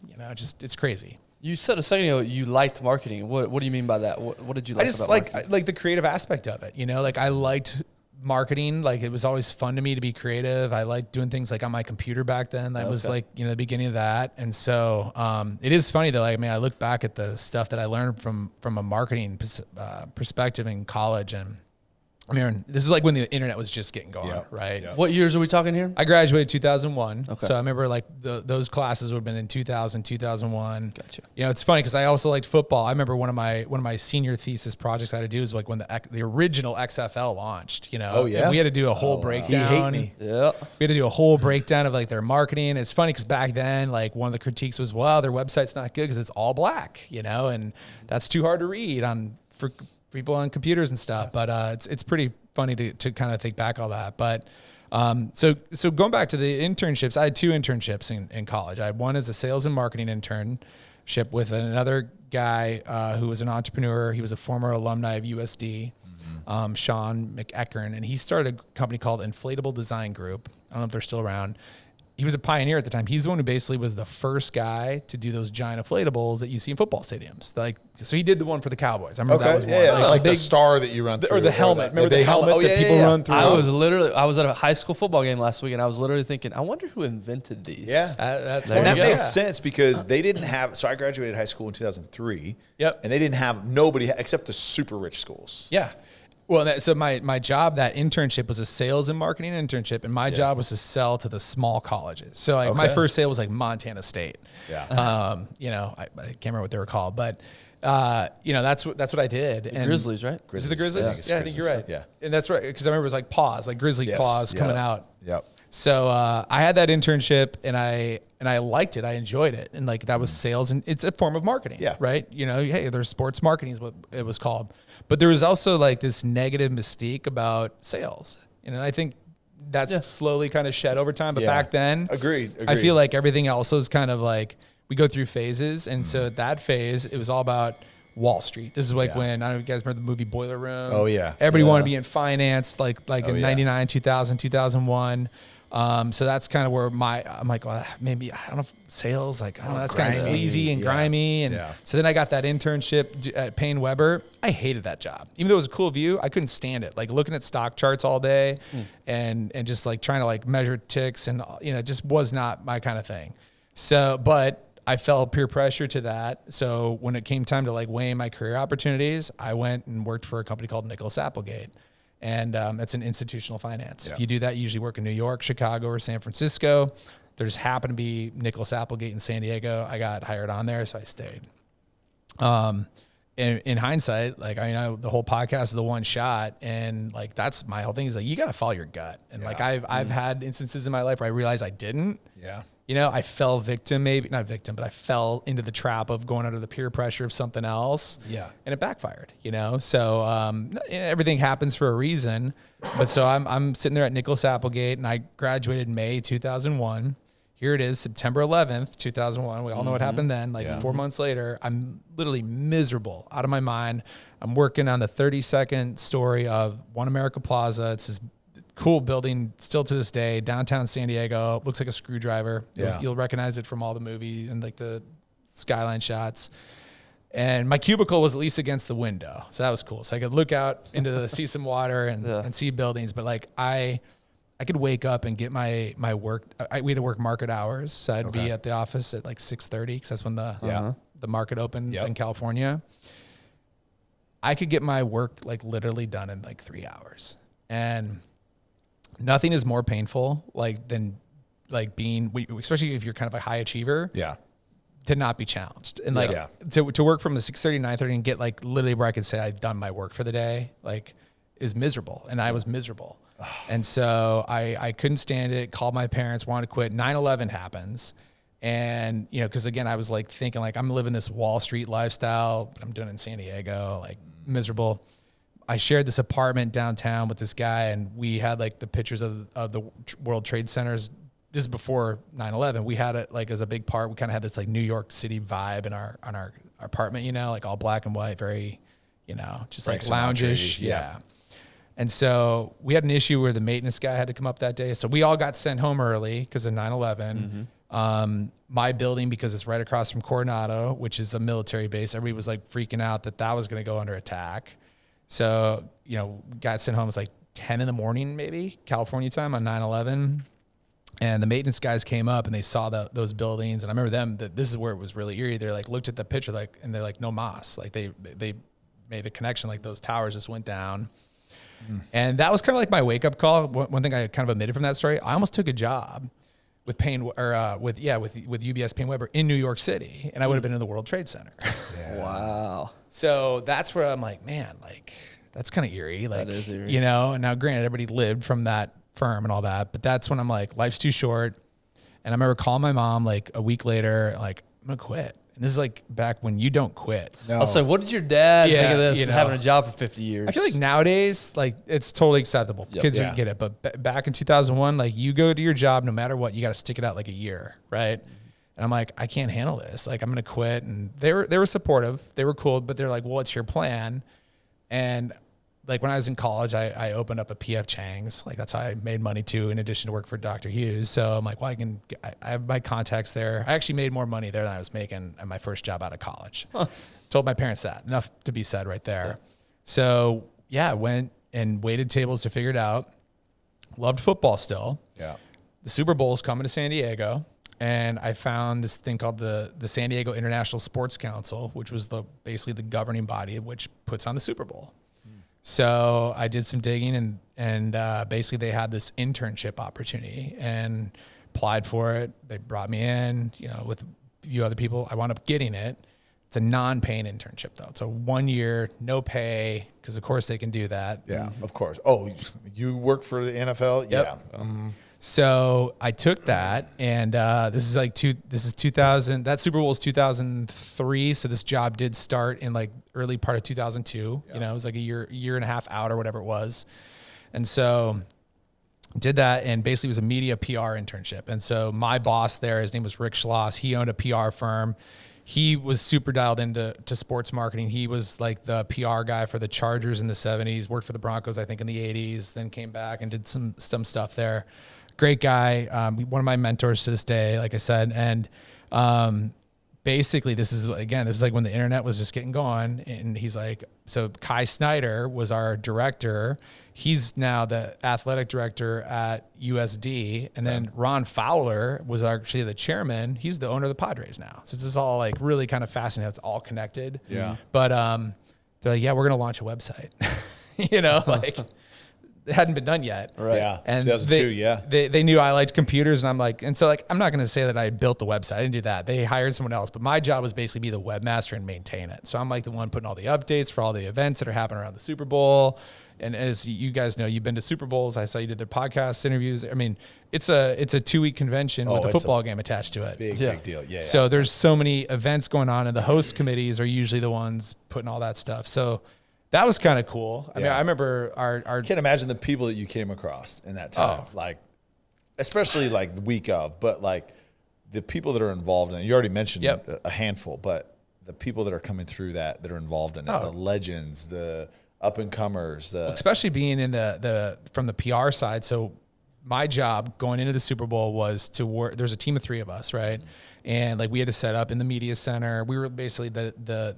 It's crazy. You said a second ago you liked marketing. What do you mean by that? What did you like about marketing? I like the creative aspect of it. Like I liked marketing. Like it was always fun to me to be creative. I liked doing things like on my computer back then. That was like, the beginning of that. And so it is funny though. Like, I look back at the stuff that I learned from a marketing perspective in college, and this is like when the internet was just getting going, right? Yep. What years are we talking here? I graduated 2001. Okay. So I remember like those classes would have been in 2000, 2001. Gotcha. It's funny because I also liked football. I remember one of my senior thesis projects I had to do was like when the original XFL launched, Oh, yeah. And we had to do a whole breakdown. He hate me. Yeah. We had to do a whole breakdown of like their marketing. It's funny because back then, like one of the critiques was, well, their website's not good because it's all black, and that's too hard to read for people on computers and stuff, but it's pretty funny to kind of think back all that. But so going back to the internships, I had 2 internships in college. I had one as a sales and marketing internship with another guy who was an entrepreneur. He was a former alumni of USD, Sean McEachern, and he started a company called Inflatable Design Group. I don't know if they're still around. He was a pioneer at the time. He's the one who basically was the first guy to do those giant inflatables that you see in football stadiums. So he did the one for the Cowboys. I remember that was one. Like the star that you run through. Or the helmet. Remember the helmet that people run through? I was at a high school football game last week, and I was literally thinking, I wonder who invented these. Yeah. That makes sense because they didn't have, so I graduated high school in 2003. Yep. And they didn't have nobody except the super rich schools. Yeah. Well, so my job, that internship was a sales and marketing internship, and my job was to sell to the small colleges. So my first sale was like Montana State. Yeah. I can't remember what they were called, but that's what I did. The Grizzlies, right? Is it the Grizzlies? Yeah, I think you're right. Yeah. And that's right, because I remember it was like paws, like Grizzly claws coming out. Yep. So I had that internship, and I liked it. I enjoyed it, and like that was sales, and it's a form of marketing. Yeah. Right. Hey, there's sports marketing is what it was called, but there was also like this negative mystique about sales, and I think that's slowly kind of shed over time. But back then, agreed. I feel like everything else was kind of like we go through phases. And so at that phase, it was all about Wall Street. This is like when, I don't know if you guys remember the movie Boiler Room. Oh, yeah. Everybody wanted to be in finance, like in 99, 2000, 2001. So that's kind of where I'm like, well, maybe, I don't know, sales, like, I don't know, that's kind of sleazy and grimy. And so then I got that internship at Payne Weber. I hated that job. Even though it was a cool view, I couldn't stand it. Like looking at stock charts all day and just like trying to like measure ticks and, it just was not my kind of thing. So, but I felt peer pressure to that. So when it came time to like weighing my career opportunities, I went and worked for a company called Nicholas Applegate. And it's an institutional finance. If you do that, you usually work in New York, Chicago, or San Francisco. There's happened to be Nicholas Applegate in San Diego. I got hired on there, so I stayed. In hindsight, like I know the whole podcast is the one shot, and like that's my whole thing is like you got to follow your gut. And like I've had instances in my life where I realized I didn't. Yeah. I fell victim, maybe not victim, but I fell into the trap of going under the peer pressure of something else. Yeah. And it backfired, So everything happens for a reason. But so I'm sitting there at Nicholas Applegate, and I graduated May 2001. Here it is, September 11th, 2001. We all know what happened then. 4 months later, I'm literally miserable, out of my mind. I'm working on the 32nd story of One America Plaza. It's this cool building still to this day, downtown San Diego. Looks like a screwdriver. You'll recognize it from all the movie and like the skyline shots. And my cubicle was at least against the window, so that was cool. So I could look out into see some water and see buildings. But like I could wake up and get my work. We had to work market hours, so I'd be at the office at like 6:30 because that's when the market opened in California. I could get my work like literally done in like 3 hours, and nothing is more painful than being, especially if you're kind of a high achiever. To not be challenged and to work from the 6:30 9:30 and get like literally where I could say I've done my work for the day is miserable, and I was miserable. And so I couldn't stand it. Called my parents, wanted to quit. 9/11 happens, and because again I was like thinking like I'm living this Wall Street lifestyle, but I'm doing it in San Diego, like miserable. I shared this apartment downtown with this guy, and we had like the pictures of the World Trade Centers. This is before 9/11. We had it like as a big part. We kind of had this like New York City vibe in our apartment, like all black and white, very, just like loungish. Yeah. And so we had an issue where the maintenance guy had to come up that day. So we all got sent home early because of 9/11. My building, because it's right across from Coronado, which is a military base, everybody was like freaking out that was going to go under attack. So, got sent home. It was like 10 in the morning, maybe California time on 9/11. And the maintenance guys came up and they saw those buildings. And I remember this is where it was really eerie. They're like, looked at the picture, and they're like, no mas. Like they made a connection, like those towers just went down. And that was kind of like my wake up call. One thing I kind of omitted from that story, I almost took a job with with UBS Payne Weber in New York City, and I would have been in the World Trade Center. Wow. So that's where I'm like, man, like that's kind of eerie. Like, that is eerie. And now granted, everybody lived from that firm and all that, but that's when I'm like, life's too short. And I remember calling my mom like a week later, like, I'm gonna quit. And this is like back when you don't quit. No. I'll say, what did your dad think of this? Having a job for 50 years. I feel like nowadays, like it's totally acceptable. Kids don't get it. But back in 2001, like you go to your job, no matter what, you got to stick it out like a year. Right. And I'm like, I can't handle this. Like I'm going to quit. And they were supportive. They were cool, but they're like, well, what's your plan? And like when I was in college, I opened up a PF Chang's. Like that's how I made money too, in addition to work for Dr. Hughes. So I'm like, well, I have my contacts there. I actually made more money there than I was making at my first job out of college. Told my parents that. Enough to be said right there. So I went and waited tables to figure it out. Loved football still. Yeah. The Super Bowl's coming to San Diego. And I found this thing called the San Diego International Sports Council, which was basically the governing body of which puts on the Super Bowl. So I did some digging and basically they had this internship opportunity and applied for it. They brought me in, with a few other people. I wound up getting it. It's a non-paying internship though. It's a 1 year, no pay, because of course they can do that. Yeah, of course. Oh, you work for the NFL? Yep. Yeah. So I took that, and this is 2000. That Super Bowl is 2003. So this job did start in like early part of 2002. Yeah. It was like a year and a half out or whatever it was. And so Did that, and basically was a media PR internship. And so my boss there, his name was Rick Schloss. He owned a PR firm. He was super dialed into sports marketing. He was like the PR guy for the Chargers in the 70s, worked for the Broncos, I think, in the 80s, then came back and did some stuff there. Great guy. One of my mentors to this day, like I said. And basically, this is like when the internet was just getting going. And he's like, so Kai Snyder was our director. He's now the athletic director at USD. And then Ron Fowler was actually the chairman. He's the owner of the Padres now. So it's just all like really kind of fascinating. It's all connected. Yeah. But they're like, yeah, we're going to launch a website. You know, like it hadn't been done yet. Right. Yeah. And 2002, they knew I liked computers, and I'm like, and so like, I'm not going to say that I built the website. I didn't do that. They hired someone else, but my job was basically be the webmaster and maintain it. So I'm like the one putting all the updates for all the events that are happening around the Super Bowl. And as you guys know, you've been to Super Bowls. I saw you did their podcast interviews. I mean, it's a 2-week convention with a football game attached to it. Big deal. Yeah. So there's so many events going on, and the host committees are usually the ones putting all that stuff. So that was kind of cool. I mean, I remember our I can't imagine the people that you came across in that time. Like, especially like the week of, but like the people that are involved in it. You already mentioned a handful, but the people that are coming through that are involved in it, the legends, the up and comers, especially being in the from the PR side. So my job going into the Super Bowl was to work. There's a team of 3 of us, right? And like we had to set up in the media center. We were basically the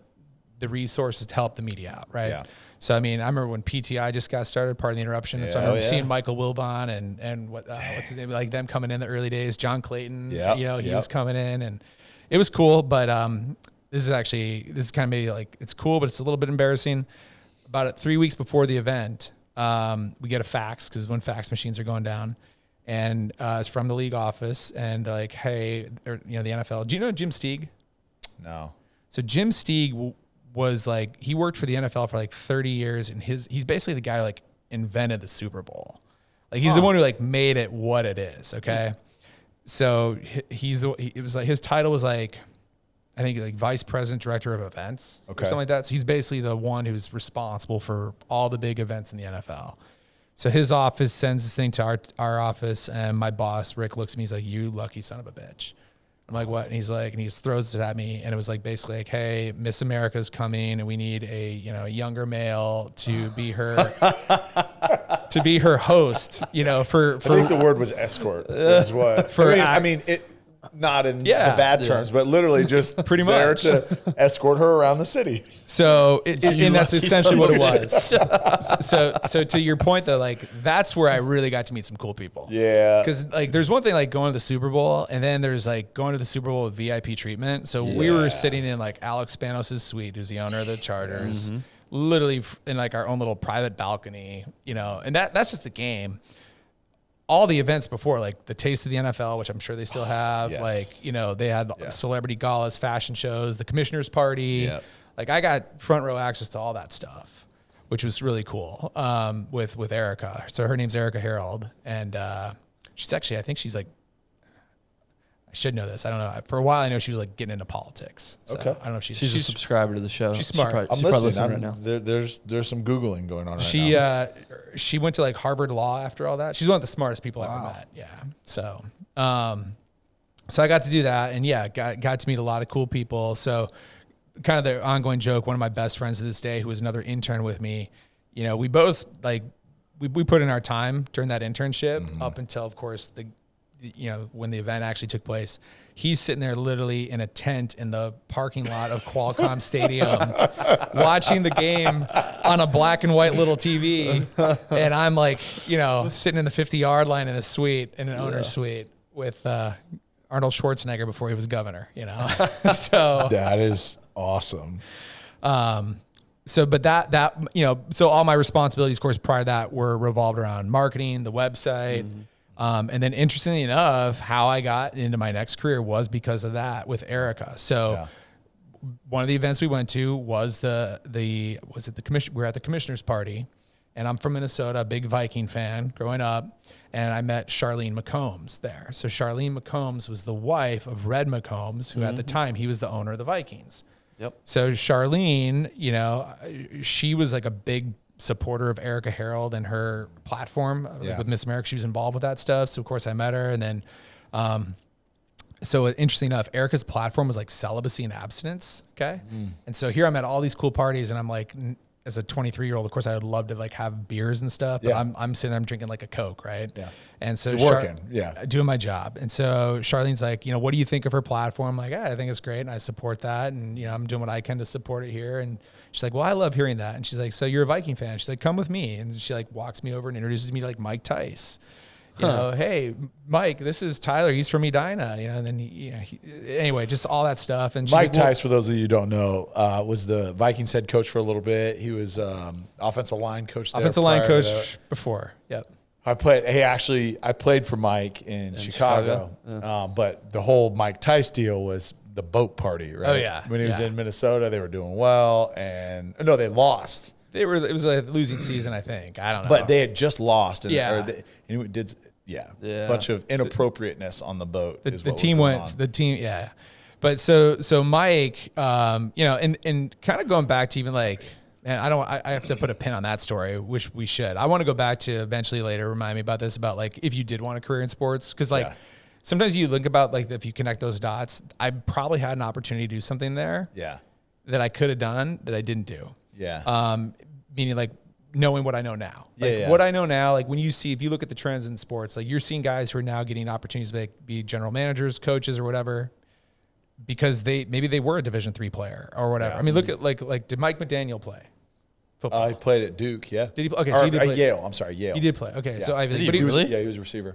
resources to help the media out, right? Yeah. So I mean, I remember when PTI just got started, part of the interruption. And so I remember seeing Michael Wilbon and what's his name, like them coming in the early days. John Clayton, he was coming in, and it was cool. But this is kind of maybe like it's cool, but it's a little bit embarrassing. About 3 weeks before the event, we get a fax, because when fax machines are going down, and it's from the league office, and like, hey, the NFL. Do you know Jim Steig? No. So Jim Steig was like, he worked for the NFL for like 30 years, and he's basically the guy who like invented the Super Bowl. Like he's the one who like made it what it is. Okay. So it was like, his title was like, I think like vice president, director of events, or something like that. So he's basically the one who's responsible for all the big events in the NFL. So his office sends this thing to our office, and my boss, Rick, looks at me. He's like, "You lucky son of a bitch." I'm like, "What?" And he's like, and he just throws it at me. And it was like, basically like, "Hey, Miss America's coming, and we need a younger male to be her, to be her host." For I think the word was escort. Is what I mean. Not in the bad terms, but literally just pretty much there to escort her around the city. So, and that's essentially what it was. So to your point though, like that's where I really got to meet some cool people. Yeah. Because like there's one thing like going to the Super Bowl, and then there's like going to the Super Bowl with VIP treatment. So we were sitting in like Alex Spanos' suite, who's the owner of the Chargers, literally in like our own little private balcony, and that's just the game. All the events before, like the Taste of the NFL, which I'm sure they still have, they had celebrity galas, fashion shows, the commissioner's party. Yep. Like I got front row access to all that stuff, which was really cool. With Erica. So her name's Erica Harold, and she's actually, I think she's like, I should know this. I don't know. For a while, I know she was like getting into politics. So okay. I don't know if she's a subscriber to the show. She's smart. I'm listening right now. There's some Googling going on right now. She went to like Harvard Law after all that. She's one of the smartest people I've ever met. Yeah. So, so I got to do that, and got to meet a lot of cool people. So kind of the ongoing joke, one of my best friends to this day, who was another intern with me, we both like, we put in our time during that internship up until, of course, when the event actually took place. He's sitting there literally in a tent in the parking lot of Qualcomm Stadium watching the game on a black and white little TV. And I'm like, sitting in the 50-yard line in a suite, in an owner's suite with Arnold Schwarzenegger before he was governor, So that is awesome. So, but so all my responsibilities, of course, prior to that were revolved around marketing, the website. And then interestingly enough, how I got into my next career was because of that with Erica. So one of the events we went to was we were at the commissioner's party, and I'm from Minnesota, a big Viking fan growing up. And I met Charlene McCombs there. So Charlene McCombs was the wife of Red McCombs, who at the time, he was the owner of the Vikings. Yep. So Charlene, she was like a big supporter of Erica Harold and her platform with Miss America. She was involved with that stuff. So of course I met her. And then, so interesting enough, Erica's platform was like celibacy and abstinence. Okay. And so here I'm at all these cool parties and I'm like, as a 23-year-old, of course, I would love to like have beers and stuff, but I'm sitting there, I'm drinking like a Coke, right? Yeah. And so you're working, doing my job. And so Charlene's like, you know, what do you think of her platform? I'm like, I think it's great, and I support that, and you know, I'm doing what I can to support it here. And she's like, well, I love hearing that. And she's like, so you're a Viking fan? She's like, come with me. And she like walks me over and introduces me to like Mike Tice. You know, hey, Mike, this is Tyler. He's from Edina. You know, and then anyway, just all that stuff. And Mike Tice, for those of you who don't know, was the Vikings head coach for a little bit. He was offensive line coach there. Offensive line coach before. Yep. I played for Mike in Chicago. But the whole Mike Tice deal was the boat party, right? Oh yeah. When he was in Minnesota, they were doing well, and no, they lost. It was a losing season, I think. I don't know. But they had just lost. And, a bunch of inappropriateness on the boat. The team. Yeah. But so Mike, you know, and kind of going back to even like, man, I have to put a pin on that story, which we should. I want to go back to eventually later, remind me about this, about like, if you did want a career in sports, because like sometimes you think about like, if you connect those dots, I probably had an opportunity to do something there that I could have done that I didn't do. Yeah. Meaning like knowing what I know now. Like what I know now, like when if you look at the trends in sports, like you're seeing guys who are now getting opportunities to be general managers, coaches, or whatever, because maybe they were a Division III player or whatever. I mean, look at like did Mike McDaniel play football? He played at Duke. Yeah. Did he? Okay. So he did play Yale. I'm sorry. Yale. He did play. Okay. Yeah. So Did he really? He was a receiver.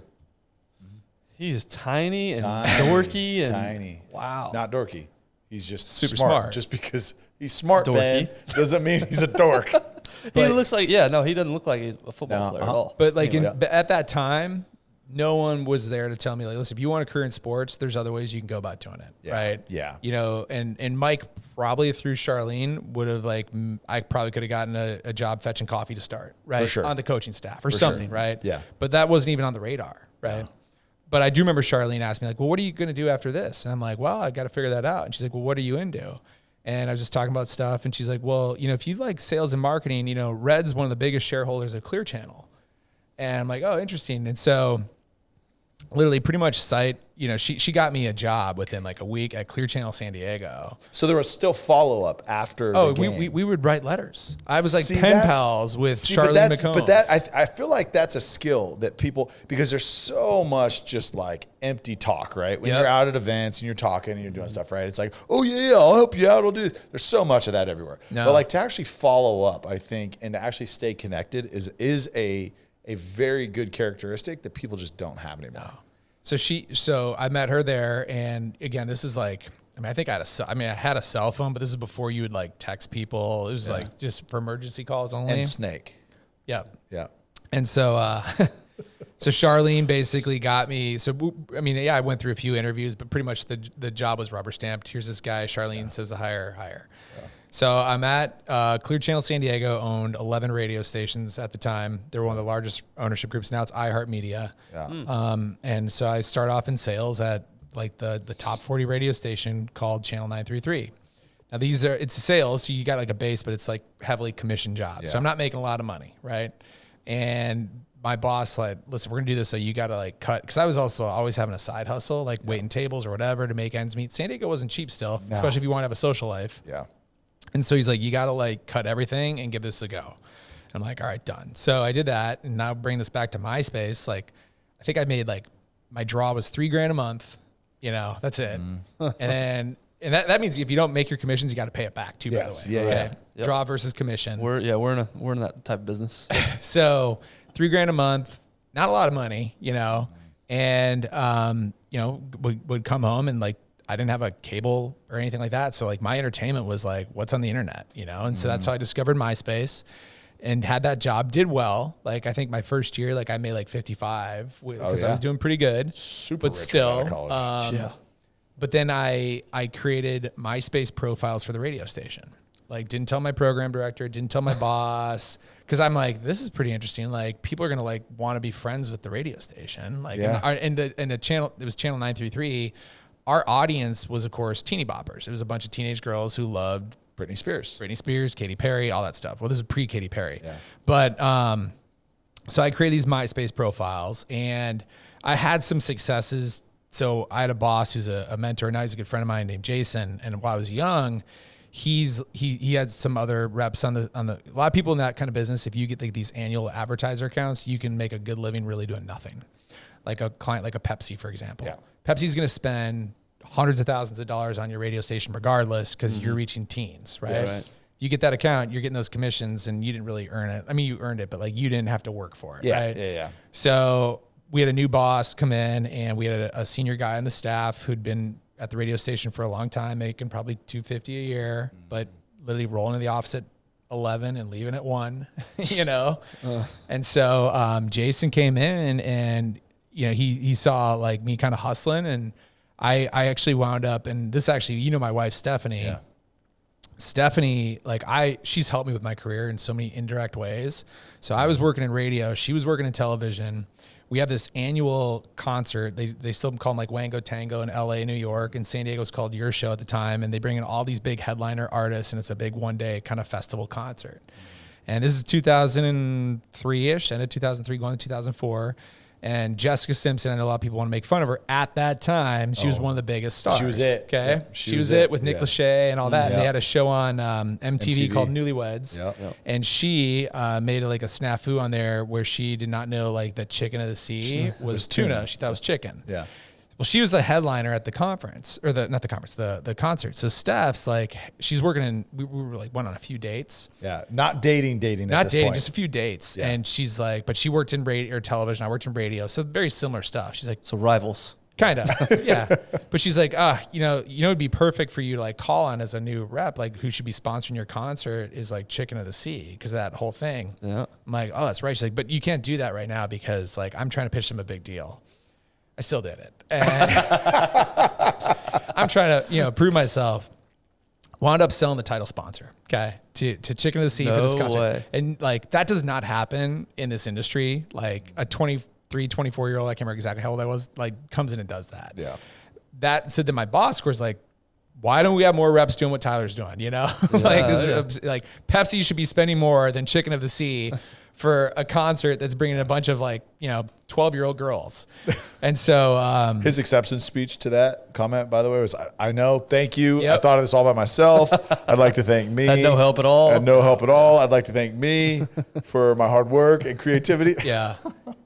He's tiny and dorky and tiny. Wow. Not dorky. He's just Super smart. smart. Just because he's smart, Dorky. Ben, doesn't mean he's a dork. He looks like he doesn't look like a football player at all. But like but at that time, no one was there to tell me like, listen, if you want a career in sports, there's other ways you can go about doing it, right? Yeah. You know, and Mike probably through Charlene would have like, I probably could have gotten a job fetching coffee to start, right? For sure. On the coaching staff or something, right? Yeah. But that wasn't even on the radar, right? Yeah. But I do remember Charlene asked me like, well, what are you going to do after this? And I'm like, well, I got to figure that out. And she's like, well, what are you into? And I was just talking about stuff. And she's like, well, you know, if you like sales and marketing, you know, Red's one of the biggest shareholders of Clear Channel. And I'm like, oh, interesting. And so literally pretty much she got me a job within like a week at Clear Channel San Diego. So there was still follow-up after the game. We would write letters. I was like pen pals with Charlene McCombs. But I feel like that's a skill that people, because there's so much just like empty talk, right? When you're out at events and you're talking and you're doing stuff, right? It's like, oh yeah, I'll help you out, I'll do this. There's so much of that everywhere. No. But like to actually follow up, I think, and to actually stay connected is a very good characteristic that people just don't have anymore. No. So I met her there, and again, this is like, I mean, I think I had a cell phone, but this is before you would like text people. It was like just for emergency calls only. And Snake. Yep. Yeah. And so, so Charlene basically got me. So, I mean, I went through a few interviews, but pretty much the job was rubber stamped. Here's this guy, Charlene says to hire. Yeah. So I'm at Clear Channel San Diego, owned 11 radio stations at the time. They were one of the largest ownership groups. Now it's iHeartMedia. Yeah. And so I start off in sales at like the top 40 radio station called Channel 933. Now it's sales, so you got like a base, but it's like heavily commission job. Yeah. So I'm not making a lot of money, right? And my boss like, listen, we're gonna do this, so you gotta like cut, because I was also always having a side hustle, like waiting tables or whatever to make ends meet. San Diego wasn't cheap still, especially if you want to have a social life. Yeah. And so he's like, you got to like cut everything and give this a go. And I'm like, all right, done. So I did that. And now bring this back to MySpace. Like, I think I made like, my draw was $3,000 a month. You know, that's it. And that means if you don't make your commissions, you got to pay it back too, by the way. Yeah. Okay. Yep. Draw versus commission. We're in that type of business. So $3,000 a month, not a lot of money, you know, and, you know, would come home and like, I didn't have a cable or anything like that. So like my entertainment was like, what's on the internet, you know? And so that's how I discovered MySpace and had that job, did well. Like I think my first year, like I made like 55 because I was doing pretty good, super but rich still, out of college. But then I created MySpace profiles for the radio station. Like didn't tell my program director, didn't tell my boss. Cause I'm like, this is pretty interesting. Like people are going to like want to be friends with the radio station. Like, and the channel, it was Channel 933. Our audience was, of course, teeny boppers. It was a bunch of teenage girls who loved Britney Spears, Katy Perry, all that stuff. Well, this is pre-Katy Perry. Yeah. But so I created these MySpace profiles, and I had some successes. So I had a boss who's a mentor, now he's a good friend of mine named Jason. And while I was young, he had some other reps on the a lot of people in that kind of business. If you get like these annual advertiser accounts, you can make a good living really doing nothing. Like a client, like a Pepsi, for example. Yeah. Pepsi's going to spend hundreds of thousands of dollars on your radio station regardless, because you're reaching teens, right? Yes. You get that account, you're getting those commissions, and you didn't really earn it. I mean, you earned it, but like you didn't have to work for it, right? Yeah. So we had a new boss come in, and we had a senior guy on the staff who'd been at the radio station for a long time, making probably $250 a year, but literally rolling to the office at 11 and leaving at 1, you know? And so Jason came in, and you know, he saw like me kind of hustling, and I actually wound up, and this actually, you know, my wife, Stephanie, Yeah. Stephanie, like she's helped me with my career in so many indirect ways. So I was working in radio. She was working in television. We have this annual concert. They still call them like Wango Tango in LA, New York, and San Diego's called Your Show at the time. And they bring in all these big headliner artists, and it's a big one-day kind of festival concert. And this is 2003-ish, ended 2003, going to 2004. And Jessica Simpson, I know a lot of people want to make fun of her. At that time, she was one of the biggest stars. She was it. Okay. Yeah, she was it with Nick Lachey and all that. And they Yeah. had a show on MTV called Newlyweds. Yeah. And she made like a snafu on there where she did not know like the chicken of the sea was tuna. She thought it was chicken. Yeah. Well, she was the headliner at the conference, or the concert. So Steph's like, she's working in, we were like, went on a few dates. Yeah. Not dating at Not this dating, point. just a few dates. Yeah. And she's like, but she worked in radio or television. I worked in radio. So very similar stuff. She's like, So rivals. kind of, yeah. But she's like, you know, it'd be perfect for you to like call on as a new rep, like who should be sponsoring your concert is like Chicken of the Sea, because of that whole thing. Yeah. I'm like, oh, that's right. She's like, but you can't do that right now because like I'm trying to pitch them a big deal. I still did it. And I'm trying to, you know, prove myself. Wound up selling the title sponsor, okay, to Chicken of the Sea for this concert. way. And like that does not happen in this industry. Like a 23, 24-year-old, I can't remember exactly how old I was, like comes in and does that. Yeah. So then my boss was like, why don't we have more reps doing what Tyler's doing? You know, like Pepsi should be spending more than Chicken of the Sea for a concert that's bringing a bunch of like, you know, 12-year-old girls. And so His acceptance speech to that comment, by the way, was, I know, thank you. Yep. I thought of this all by myself. I'd like to thank me. Had no help at all. Had no help at all. I'd like to thank me for my hard work and creativity. yeah.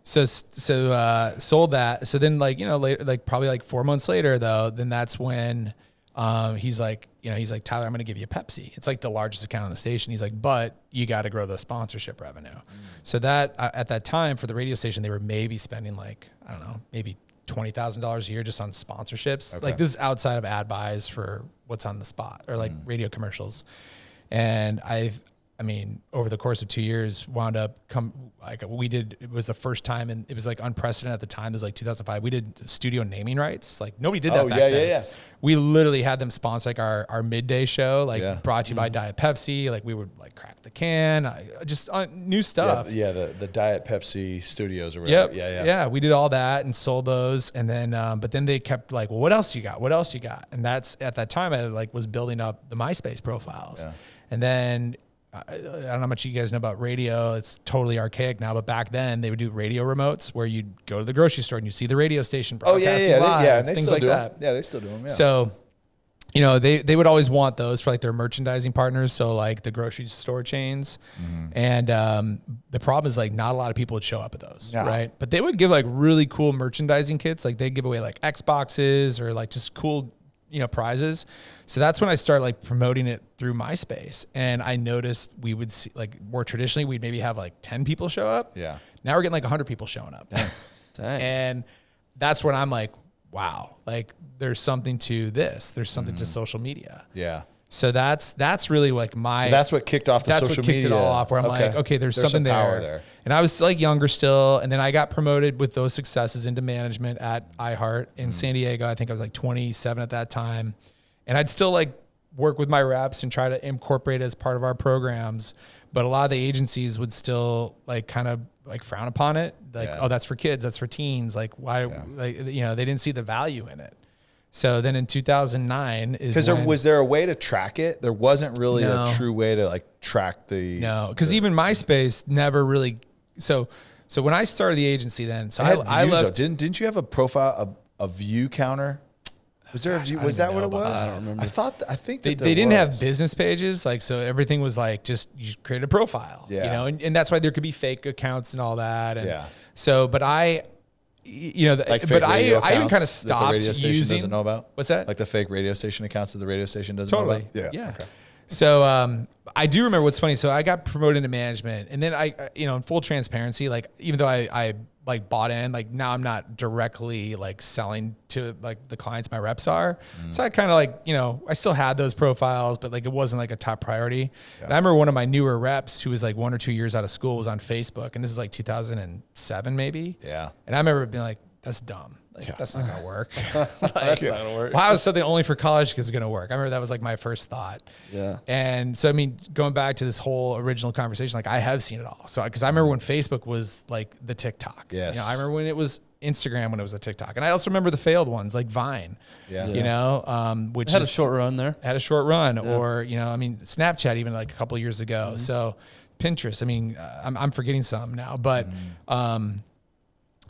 So sold that. So then like, you know, later, like probably like 4 months later though, then that's when he's like, Tyler, I'm going to give you a Pepsi. It's like the largest account on the station. He's like, but you got to grow the sponsorship revenue. So that at that time for the radio station, they were maybe spending like, I don't know, maybe $20,000 a year just on sponsorships. Okay. Like this is outside of ad buys for what's on the spot or like radio commercials. And I mean, over the course of 2 years, wound up it was the first time, and it was like unprecedented at the time. It was like 2005. We did studio naming rights. Like nobody did that back then. Yeah. We literally had them sponsor like our midday show, like brought to you by Diet Pepsi. Like we would like crack the can, just new stuff. Yeah. The Diet Pepsi studios or whatever. Yep. Yeah. We did all that and sold those. And then, but then they kept like, well, what else you got? What else you got? And that's at that time I like was building up the MySpace profiles. Yeah. And then, I don't know how much you guys know about radio. It's totally archaic now, but back then they would do radio remotes where you'd go to the grocery store and you see the radio station broadcasting live, and they things still like do that. them. Yeah, they still do them. Yeah. So, you know, they would always want those for like their merchandising partners. So like the grocery store chains. And the problem is like not a lot of people would show up at those, right? But they would give like really cool merchandising kits. Like they'd give away like Xboxes or like just cool, you know, prizes. So that's when I started like promoting it through MySpace. And I noticed we would see like more traditionally, we'd maybe have like 10 people show up. Yeah. Now we're getting like 100 people showing up. Dang. And that's when I'm like, wow, like there's something to this. There's something to social media. Yeah. So that's really like So that's what kicked off the that's social what kicked media. it all off, where I'm like, okay, there's something some power there. And I was like younger still. And then I got promoted with those successes into management at iHeart in San Diego. I think I was like 27 at that time. And I'd still like work with my reps and try to incorporate it as part of our programs. But a lot of the agencies would still like kind of like frown upon it. Like, oh, that's for kids. That's for teens. Like why, like, you know, they didn't see the value in it. So then in 2009 is because was there a way to track it? There wasn't really No. a true way to like track the. No, because even MySpace never really. So when I started the agency, then I views, left. though. Didn't you have a profile, a view counter? Was there a view? Was that what it was? I don't remember. I think They that didn't have was. business pages, like, so everything was like just you create a profile, Yeah. you know, and that's why there could be fake accounts and all that. And Yeah. so, but I, you know, Like but fake radio I even accounts kind of that stopped the radio station using. doesn't know about. What's that? Like the fake radio station accounts that the radio station doesn't Totally. know about. Yeah. Okay. So I do remember what's funny. So I got promoted into management, and then I, you know, in full transparency, like even though I like bought in, like now I'm not directly like selling to like the clients my reps are. So I kind of like, you know, I still had those profiles, but like it wasn't like a top priority. And I remember one of my newer reps who was like 1 or 2 years out of school was on Facebook, and this is like 2007 maybe. Yeah. And I remember being like, that's dumb. Like, that's not gonna work. Like, That's not gonna work. Well, how is something only for college kids gonna work? I remember that was like my first thought. Yeah. And so, I mean, going back to this whole original conversation, like I have seen it all. So, because I remember when Facebook was like the TikTok. Yes. You know, I remember when it was Instagram, when it was a TikTok, and I also remember the failed ones like Vine. Yeah. You know, which It had a short run there. had a short run, or you know, I mean, Snapchat even like a couple of years ago. So, Pinterest. I mean, I'm forgetting some now, but.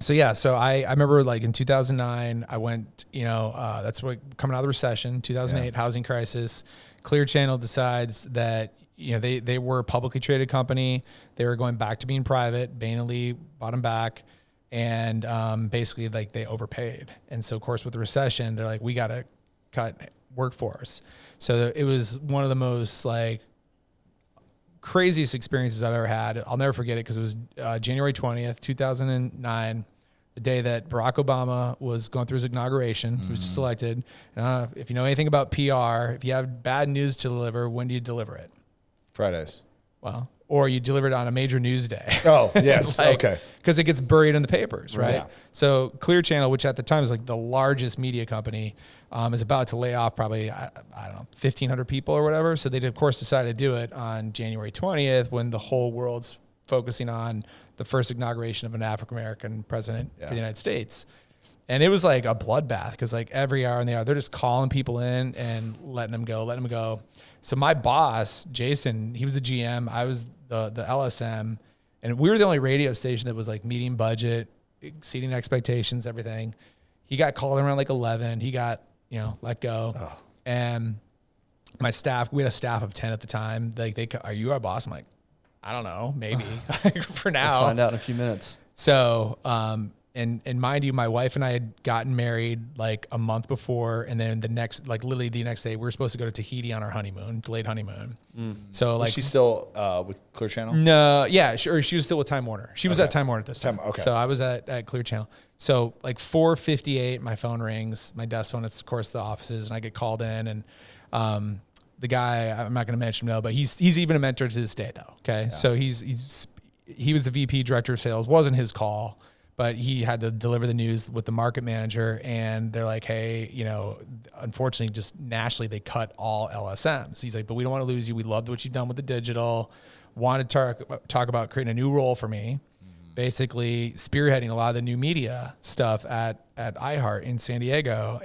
So yeah, so I remember like in 2009, I went, you know, that's what coming out of the recession, 2008 housing crisis. Clear Channel decides that, you know, they were a publicly traded company. They were going back to being private. Bain and Lee bought them back, and basically like they overpaid. And so of course with the recession, they're like, we got to cut workforce. So it was one of the most like craziest experiences I've ever had. I'll never forget it because it was January 20th, 2009, the day that Barack Obama was going through his inauguration. He was just elected. And if you know anything about PR, if you have bad news to deliver, when do you deliver it? Fridays. Well, or you deliver it on a major news day. Oh, yes. Okay. Because it gets buried in the papers, right? Yeah. So Clear Channel, which at the time was like the largest media company, is about to lay off probably, I don't know, 1,500 people or whatever. So they, of course, decided to do it on January 20th when the whole world's focusing on the first inauguration of an African-American president for the United States. And it was like a bloodbath because like every hour and the hour, they're just calling people in and letting them go. So my boss, Jason, he was the GM. I was the LSM. And we were the only radio station that was like meeting budget, exceeding expectations, everything. He got called around like 11. He got, you know, let go. Oh. And my staff, we had a staff of 10 at the time. Like, are you our boss? I'm like, I don't know, maybe for now. We'll find out in a few minutes. So, and mind you, my wife and I had gotten married like a month before, and then literally the next day, we were supposed to go to Tahiti on our honeymoon, delayed honeymoon. So like, was she still with Clear Channel? No, yeah, she was still with Time Warner. She was at Time Warner at this time. Okay. So I was at Clear Channel. So like 4:58, my phone rings, my desk phone. It's of course the offices, and I get called in, and the guy, I'm not going to mention him now, but he's even a mentor to this day though. Okay, yeah. So he was the VP director of sales. Wasn't his call, but he had to deliver the news with the market manager, and they're like, hey, you know, unfortunately, just nationally, they cut all LSMs. He's like, but we don't want to lose you. We loved what you've done with the digital. Wanted to talk about creating a new role for me, basically spearheading a lot of the new media stuff at iHeart in San Diego.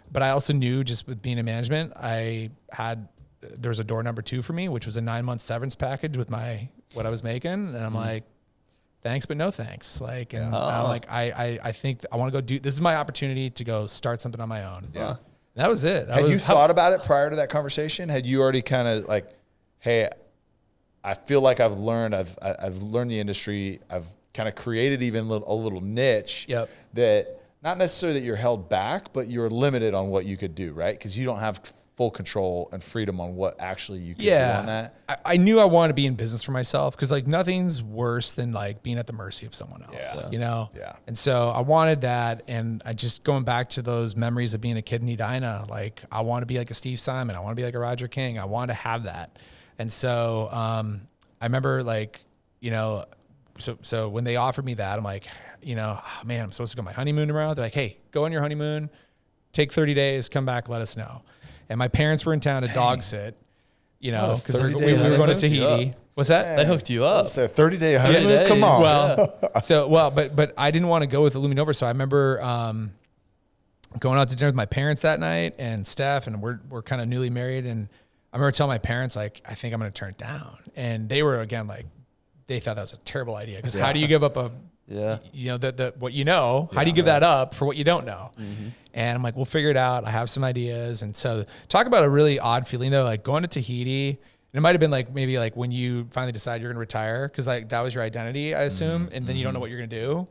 But I also knew just with being in management, there was a door number 2 for me, which was a 9-month severance package with what I was making. And I'm like, thanks, but no thanks. Like, and I'm like, I think I want to go this is my opportunity to go start something on my own. Yeah. And that was it. Had you thought about it prior to that conversation? Had you already kind of like, hey, I feel like I've learned the industry. I've kind of created even a little niche that not necessarily that you're held back, but you're limited on what you could do, right? Because you don't have full control and freedom on what actually you can do on that. I knew I wanted to be in business for myself because like nothing's worse than like being at the mercy of someone else, you know? Yeah. And so I wanted that. And I just going back to those memories of being a kid in Edina, like I want to be like a Steve Simon. I want to be like a Roger King. I wanted to have that. And so I remember like, you know, so when they offered me that, I'm like, you know, oh, man, I'm supposed to go on my honeymoon tomorrow. They're like, hey, go on your honeymoon, take 30 days, come back, let us know. And my parents were in town to dog sit, you know, because we were going to Tahiti. What's that? They hooked you up. So 30-day honeymoon? Come on. Well, but I didn't want to go with Illuminova. So I remember going out to dinner with my parents that night and Steph, and we're kind of newly married. And I remember telling my parents, like, I think I'm going to turn it down. And they were, again, like, they thought that was a terrible idea. Because how do you give up what you know, how do you give that up for what you don't know? Mm-hmm. And I'm like, we'll figure it out. I have some ideas. And so talk about a really odd feeling though, like going to Tahiti. And it might've been like, maybe like when you finally decide you're going to retire, cause like that was your identity, I assume. And then you don't know what you're going to do.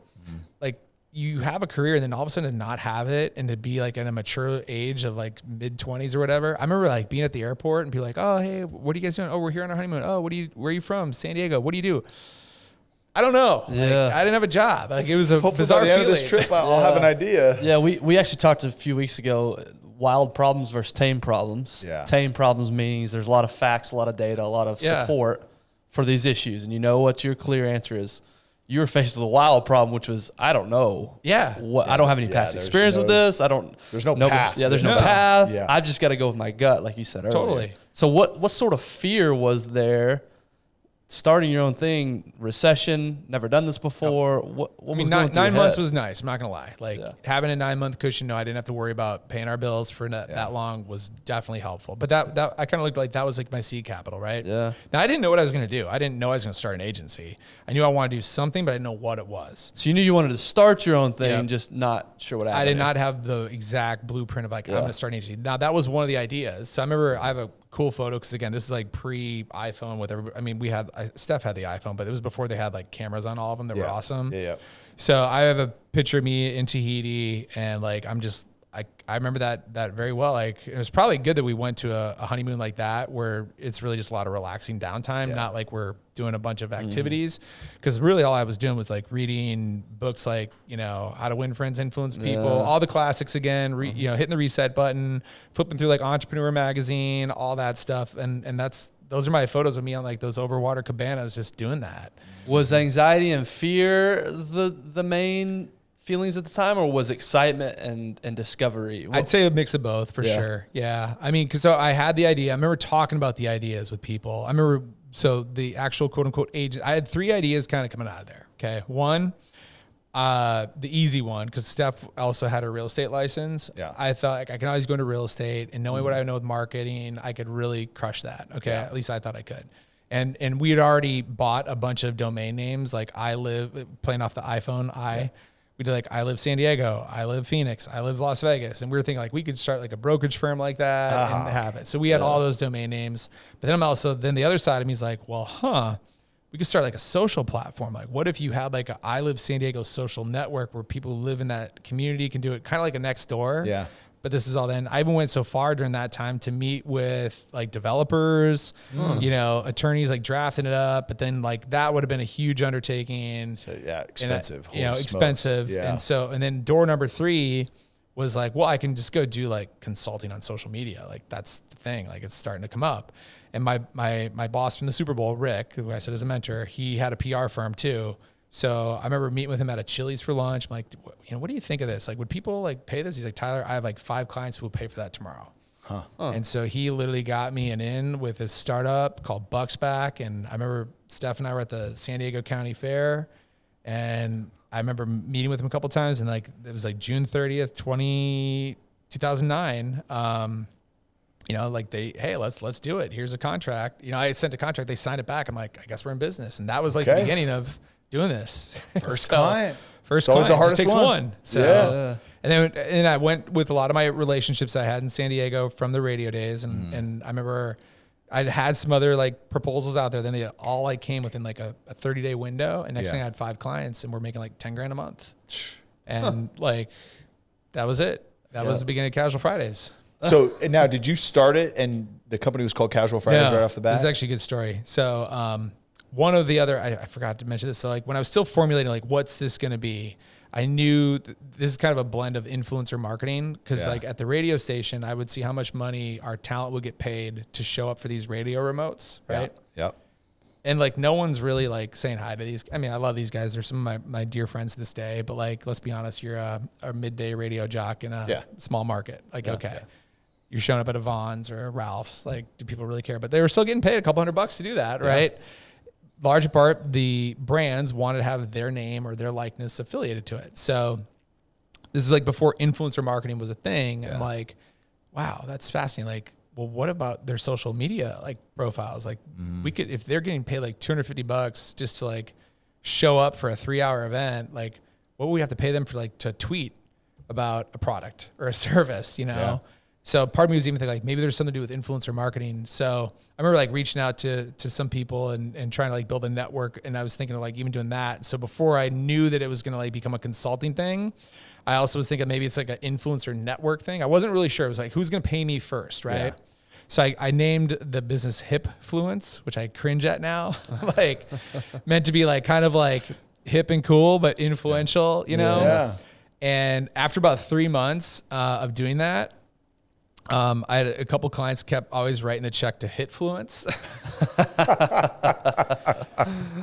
Like you have a career and then all of a sudden to not have it and to be like in a mature age of like mid-20s or whatever. I remember like being at the airport and be like, oh, hey, what are you guys doing? Oh, we're here on our honeymoon. Oh, where are you from? San Diego. What do you do? I don't know. Yeah. Like, I didn't have a job. Like it was a Hopefully bizarre by the end of feeling. this trip, I'll have an idea. Yeah, we actually talked a few weeks ago, wild problems versus tame problems. Yeah. Tame problems means there's a lot of facts, a lot of data, a lot of support for these issues. And you know what your clear answer is. You were faced with a wild problem, which was, I don't know. Yeah. I don't have any past experience with this. There's no path. Yeah, there's no path. Yeah. I've just got to go with my gut, like you said earlier. Totally. So what sort of fear was there starting your own thing, recession, never done this before? What I mean, 9 months was nice. I'm not going to lie. Like having a 9 month cushion, I didn't have to worry about paying our bills for that long was definitely helpful. But that I kind of looked like that was like my seed capital, right? Yeah. Now I didn't know what I was going to do. I didn't know I was going to start an agency. I knew I wanted to do something, but I didn't know what it was. So you knew you wanted to start your own thing, just not sure what happened. I did not have the exact blueprint of like, I'm going to start an agency. Now that was one of the ideas. So I remember I have a cool photo because again, this is like pre-iPhone with everybody. I mean, Steph had the iPhone, but it was before they had like cameras on all of them that were awesome. Yeah. So I have a picture of me in Tahiti and like, I remember that very well. Like it was probably good that we went to a honeymoon like that where it's really just a lot of relaxing downtime, not like we're doing a bunch of activities. Cause really all I was doing was like reading books like, you know, How to Win Friends, Influence People, all the classics again, you know, hitting the reset button, flipping through like Entrepreneur Magazine, all that stuff. And those are my photos of me on like those overwater cabanas, just doing that. Was anxiety and fear the main feelings at the time, or was excitement and discovery? I'd say a mix of both for sure. Yeah. I mean, so I had the idea. I remember talking about the ideas with people. I remember, so the actual quote unquote agent, I had 3 ideas kind of coming out of there. Okay. One, the easy one, because Steph also had a real estate license. Yeah. I thought like, I can always go into real estate and knowing what I know with marketing, I could really crush that. Okay. Yeah. At least I thought I could. And we had already bought a bunch of domain names. Like playing off the iPhone, we did like, I live San Diego, I live Phoenix, I live Las Vegas. And we were thinking like we could start like a brokerage firm like that and have it. So we had all those domain names. But then the other side of me is like, well, we could start like a social platform. Like what if you had like a I Live San Diego social network where people who live in that community can do it kind of like a next door. Yeah. But this is all then. I even went so far during that time to meet with like developers, you know, attorneys like drafting it up. But then like that would have been a huge undertaking. So, expensive. Expensive. Yeah. And then door number 3 was like, well, I can just go do like consulting on social media. Like that's the thing. Like it's starting to come up. And my boss from the Super Bowl, Rick, who I said is a mentor, he had a PR firm too. So I remember meeting with him at a Chili's for lunch. I'm like, you know, what do you think of this? Like, would people like pay this? He's like, Tyler, I have like 5 clients who will pay for that tomorrow. And so he literally got me an in with his startup called Bucksback. And I remember Steph and I were at the San Diego County Fair, and I remember meeting with him a couple of times. And like it was like June 30th, 2009. You know, like hey, let's do it. Here's a contract. You know, I sent a contract. They signed it back. I'm like, I guess we're in business. And that was like the beginning of doing this. First client. First client. Always the hardest takes one. So, and I went with a lot of my relationships I had in San Diego from the radio days. And I remember I'd had some other like proposals out there. Then they all like came within like a 30-day window. And next thing I had 5 clients and we're making like 10 grand a month. And like, that was it. That was the beginning of Casual Fridays. So now, did you start it and the company was called Casual Fridays right off the bat? This is actually a good story. So one of the other, I forgot to mention this. So like when I was still formulating like what's this going to be, I knew this is kind of a blend of influencer marketing because like at the radio station, I would see how much money our talent would get paid to show up for these radio remotes, right? Yep. And like no one's really like saying hi to these. I mean, I love these guys. They're some of my dear friends to this day. But like, let's be honest, you're a midday radio jock in a small market. Like, you're showing up at a Vaughn's or a Ralph's. Like, do people really care? But they were still getting paid a couple $100 to do that, right? Large part, the brands wanted to have their name or their likeness affiliated to it. So This is like before influencer marketing was a thing. I'm like, wow, that's fascinating. Like, well, what about their social media like profiles? Like we could, if they're getting paid like $250 just to like show up for a 3-hour event, like what would we have to pay them for like to tweet about a product or a service, you know? Yeah. So part of me was even thinking like maybe there's something to do with influencer marketing. So I remember like reaching out to some people and trying to like build a network. And I was thinking of like even doing that. So before I knew that it was going to like become a consulting thing, I also was thinking maybe it's like an influencer network thing. I wasn't really sure. It was like, who's going to pay me first, right? Yeah. So I named the business Hipfluence, which I cringe at now, like meant to be like kind of like hip and cool, but influential, you know? Yeah. And after about 3 months of doing that, I had a couple clients kept always writing the check to Hitfluence.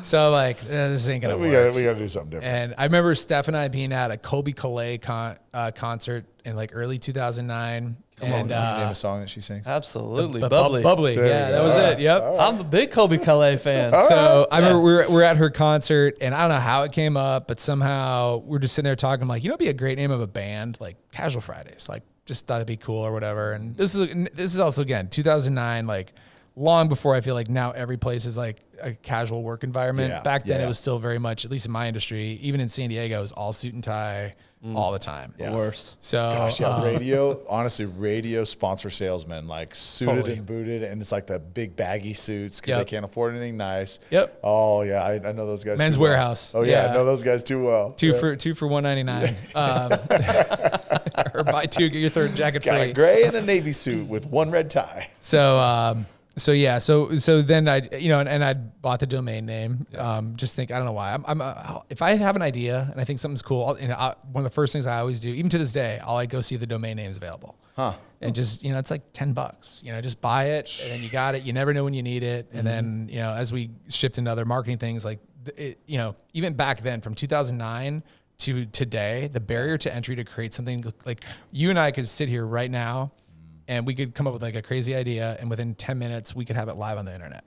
So like, this ain't gonna work. We gotta do something different. And I remember Steph and I being at a Colby Calais concert in like early 2009. Can you name a song that she sings? Absolutely. Bubbly. Yeah, that was it. Yep. Right. I'm a big Colby Calais fan. So I remember we were at her concert, and I don't know how it came up, but somehow we're just sitting there talking. I'm like, it'd be a great name of a band, like Casual Fridays. Like, just thought it'd be cool or whatever. And this is also, again, 2009, like long before I feel like now every place is like a casual work environment. Yeah. Back then it was still very much, at least in my industry, even in San Diego, it was all suit and tie all the time. Yeah. Worst. So gosh, radio, honestly, radio sponsor salesmen, like suited and booted, and it's like the big baggy suits because they can't afford anything nice. Yep. Oh yeah, I know those guys. Men's Warehouse. Well. Oh yeah, I know those guys too well. Two for $199. Or buy two, get your third jacket Got free. a gray and a navy suit with one red tie. So then I, and I bought the domain name. Just think, I don't know why. If I have an idea and I think something's cool, one of the first things I always do, even to this day, I'll like go see if the domain name's available. And just, it's like $10, just buy it and then you got it. You never know when you need it. And then, as we shift into other marketing things, like, even back then from 2009 to today, the barrier to entry to create something like you and I could sit here right now and we could come up with like a crazy idea, and within 10 minutes, we could have it live on the internet.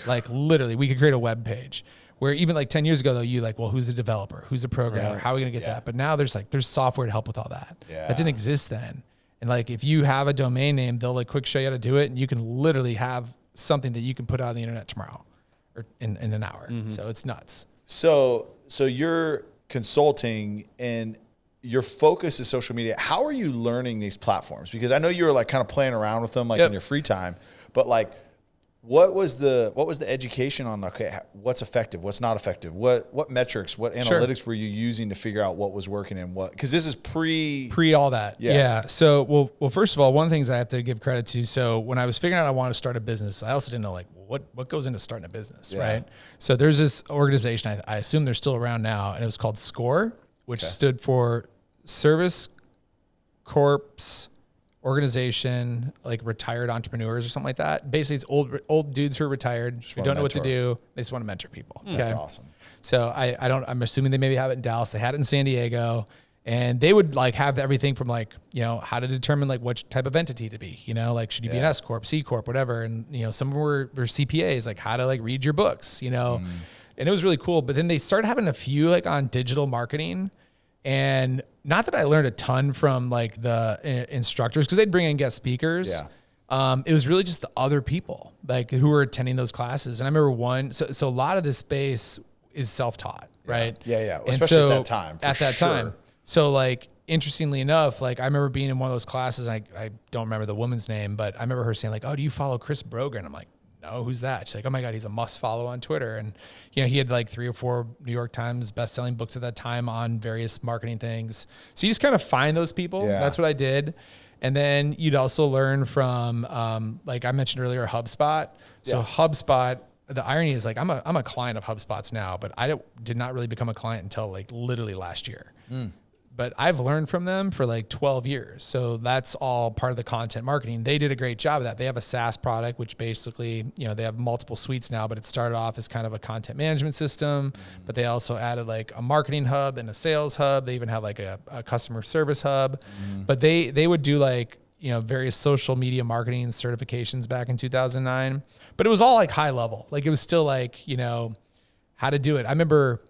Like literally, we could create a web page. Where even like 10 years ago, though, you like, well, who's a developer? Who's a programmer? Right. How are we going to get that? But now there's software to help with all that. That didn't exist then. And like, if you have a domain name, they'll like quick show you how to do it, and you can literally have something that you can put out on the internet tomorrow or in an hour. So it's nuts. So you're consulting and your focus is social media. How are you learning these platforms? Because I know you were like kind of playing around with them like in your free time, but like what was the education on, okay, what's effective, what's not effective? What metrics, what analytics were you using to figure out what was working and what, because this is pre all that. Yeah. So, well, first of all, one of the things I have to give credit to. So when I was figuring out I wanted to start a business, I also didn't know like what goes into starting a business, right? So there's this organization, I assume they're still around now, and it was called SCORE, which stood for Service Corps Organization, like retired entrepreneurs or something like that. Basically, it's old dudes who are retired, who don't know what to do. They just want to mentor people. That's awesome. So I'm assuming they maybe have it in Dallas. They had it in San Diego, and they would like have everything from like, how to determine like which type of entity to be, like should you be an S Corp, C Corp, whatever. And, some of them were CPAs, like how to like read your books, and it was really cool. But then they started having a few like on digital marketing. And not that I learned a ton from like the instructors, because they'd bring in guest speakers. It was really just the other people like who were attending those classes. And I remember so a lot of this space is self-taught, right? Yeah. Especially at that time. At that time. So like, interestingly enough, like I remember being in one of those classes. I don't remember the woman's name, but I remember her saying like, "Oh, do you follow Chris Brogan?" I'm like, "No, who's that?" She's like, "Oh my God, he's a must follow on Twitter." And, he had like 3 or 4 New York Times best-selling books at that time on various marketing things. So you just kind of find those people. Yeah. That's what I did. And then you'd also learn from, like I mentioned earlier, HubSpot. So HubSpot, the irony is like, I'm a client of HubSpot's now, but I did not really become a client until like literally last year. But I've learned from them for like 12 years. So that's all part of the content marketing. They did a great job of that. They have a SaaS product, which basically, they have multiple suites now, but it started off as kind of a content management system, but they also added like a marketing hub and a sales hub. They even have like a customer service hub, but they would do like, various social media marketing certifications back in 2009, but it was all like high level. Like it was still like, how to do it. I remember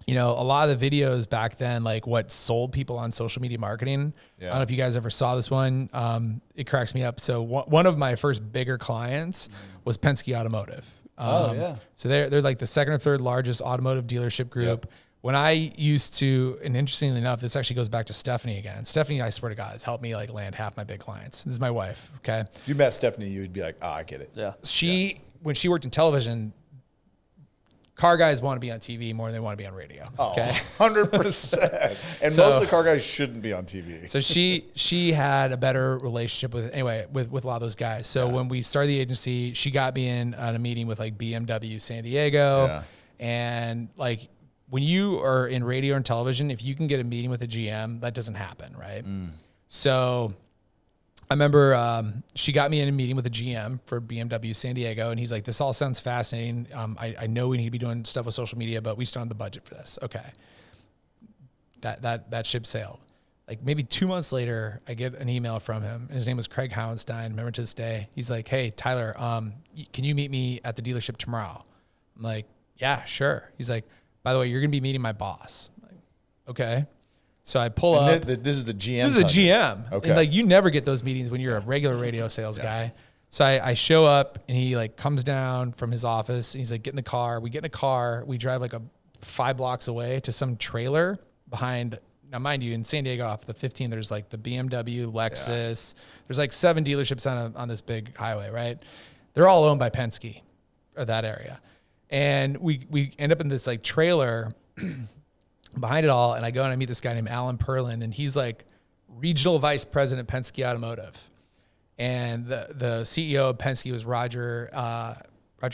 you know, a lot of the videos back then, like what sold people on social media marketing. I don't know if you guys ever saw this one. It cracks me up. So one of my first bigger clients was Penske Automotive. So they're like the second or third largest automotive dealership group. When I used to, and interestingly enough, this actually goes back to Stephanie again. Stephanie, I swear to God, has helped me like land half my big clients. This is my wife. Okay. If you met Stephanie, you would be like, I get it. Yeah. When she worked in television, car guys want to be on TV more than they want to be on radio. Okay. 100%. And most of the car guys shouldn't be on TV. So she had a better relationship with a lot of those guys. So when we started the agency, she got me in on a meeting with like BMW San Diego. And like when you are in radio and television, if you can get a meeting with a GM, that doesn't happen, right? So I remember she got me in a meeting with a GM for BMW San Diego, and he's like, this all sounds fascinating. I know we need to be doing stuff with social media, but we still don't have the budget for this. Okay. That ship sailed. Like maybe 2 months later, I get an email from him, and his name was Craig Howenstein. Remember to this day. He's like, hey, Tyler, can you meet me at the dealership tomorrow? I'm like, yeah, sure. He's like, by the way, you're going to be meeting my boss. I'm like, okay. So I pull up. This is the GM. This is a GM. Okay. And like you never get those meetings when you're a regular radio sales guy. So I show up, and he like comes down from his office, and he's like, get in the car. We get in a car. We drive like 5 blocks away to some trailer behind. Now, mind you, in San Diego off the 15, there's like the BMW, Lexus. There's like 7 dealerships on this big highway, right? They're all owned by Penske, or that area. And we end up in this like trailer behind it all. And I go and I meet this guy named Alan Perlin, and he's like regional vice president Penske Automotive. And the CEO of Penske was Roger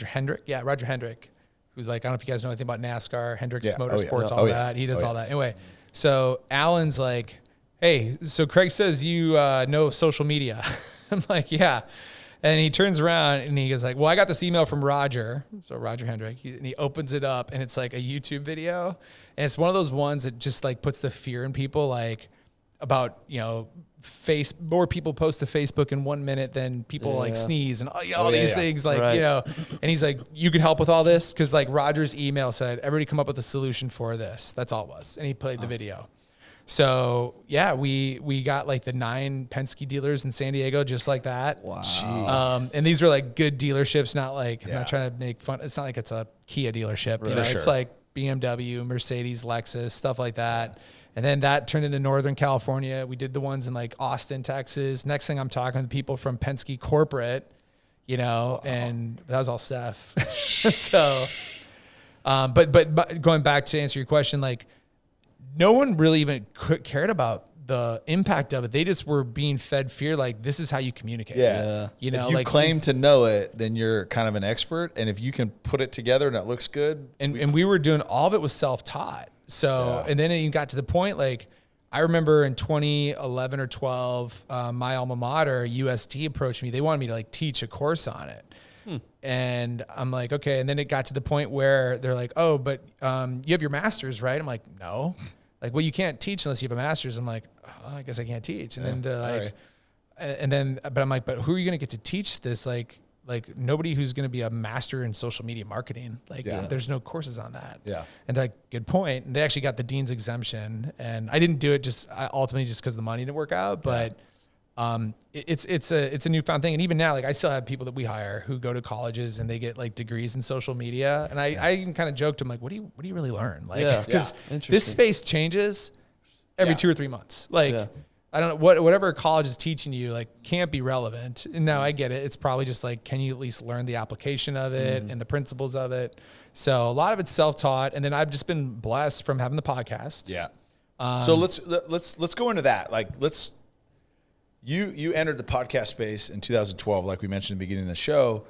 Hendrick. Yeah, Roger Hendrick, who's like, I don't know if you guys know anything about NASCAR, Hendrick's Motorsports, all that. He does all that. Anyway, so Alan's like, hey, so Craig says you know social media. I'm like, yeah. And he turns around and he goes like, well, I got this email from Roger. So Roger Hendrick, and he opens it up, and it's like a YouTube video. And it's one of those ones that just like puts the fear in people, like about, you know, more people post to Facebook in 1 minute than people like sneeze and all these things, like, you know, and he's like, you can help with all this. Cause like Roger's email said, everybody come up with a solution for this. That's all it was. And he played the video. So yeah, we got like the 9 Penske dealers in San Diego, just like that. Wow. And these were like good dealerships, not like, I'm not trying to make fun. It's not like it's a Kia dealership, you know, it's like BMW, Mercedes, Lexus, stuff like that. And then that turned into Northern California. We did the ones in like Austin, Texas. Next thing I'm talking to people from Penske corporate, you know, and that was all Steph. So, but going back to answer your question, like no one really even cared about the impact of it. They just were being fed fear. Like, this is how you communicate. You know, if you like claim to know it, then you're kind of an expert. And if you can put it together and it looks good. And we were doing, all of it was self-taught. So, and then it got to the point, like, I remember in 2011 or 12, my alma mater, USD, approached me. They wanted me to like teach a course on it. And I'm like, okay. And then it got to the point where they're like, oh, but you have your master's, right? I'm like, no. Like, well, you can't teach unless you have a master's. I'm like, oh, I guess I can't teach. And then they're like, and then, but I'm like, but who are you going to get to teach this? Like nobody who's going to be a master in social media marketing. Like there's no courses on that. And they're like, good point. And they actually got the dean's exemption, and I didn't do it ultimately just because the money didn't work out. But it's a newfound thing. And even now, like I still have people that we hire who go to colleges and they get like degrees in social media. And I even kind of joked to them, like, what do you really learn? Like, because this space changes every 2 or 3 months. Like, I don't know, whatever college is teaching you, like, can't be relevant. And now I get it. It's probably just like, can you at least learn the application of it and the principles of it? So a lot of it's self-taught. And then I've just been blessed from having the podcast. So let's go into that. Like, you entered the podcast space in 2012, like we mentioned at the beginning of the show.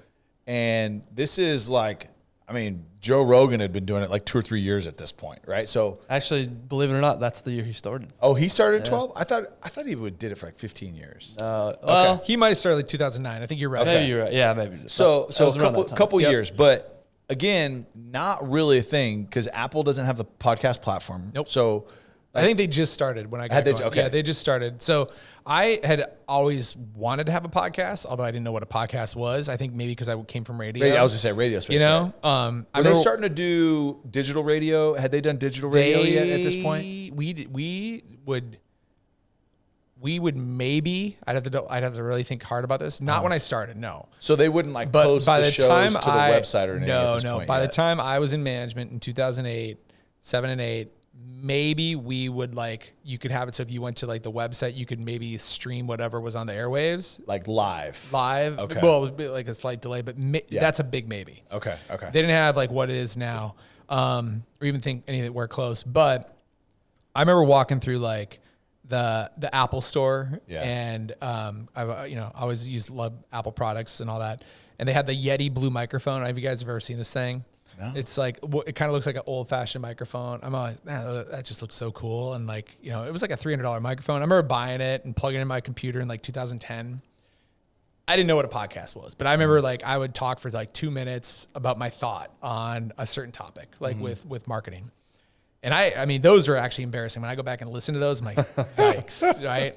And this is like, I mean, Joe Rogan had been doing it like 2 or 3 years at this point, right? So actually, believe it or not, that's the year he started. Oh, he started at 12? I thought he did it for like 15 years. Well, he might have started like 2009. I think you're right. Maybe you're right. Yeah, maybe. So a couple years, but again, not really a thing because Apple doesn't have the podcast platform. Nope. So I think they just started when I got going. Okay. Yeah, they just started. So I had always wanted to have a podcast, although I didn't know what a podcast was. I think maybe because I came from radio. I was going to say radio space. You know? Right. Were they starting to do digital radio? Had they done digital radio yet at this point? We would maybe. I'd have to really think hard about this. Not when I started, no. So they wouldn't post the shows to the website or anything at this point By yet. the time I was in management in 2008, 7 and 8, maybe we would you could have it so if you went to the website, you could maybe stream whatever was on the airwaves. Live. Okay. Well, it would be a slight delay, but that's a big maybe. Okay. They didn't have what it is now, or even think anything close. But I remember walking through the Apple store, and I always love Apple products and all that. And they had the Yeti blue microphone. Have you guys ever seen this thing? No. It's it kind of looks like an old fashioned microphone. I'm like, that just looks so cool. And it was a $300 microphone. I remember buying it and plugging it in my computer in 2010. I didn't know what a podcast was, but I remember I would talk for 2 minutes about my thought on a certain topic, with marketing. And I mean, those are actually embarrassing. When I go back and listen to those, I'm like, yikes, right?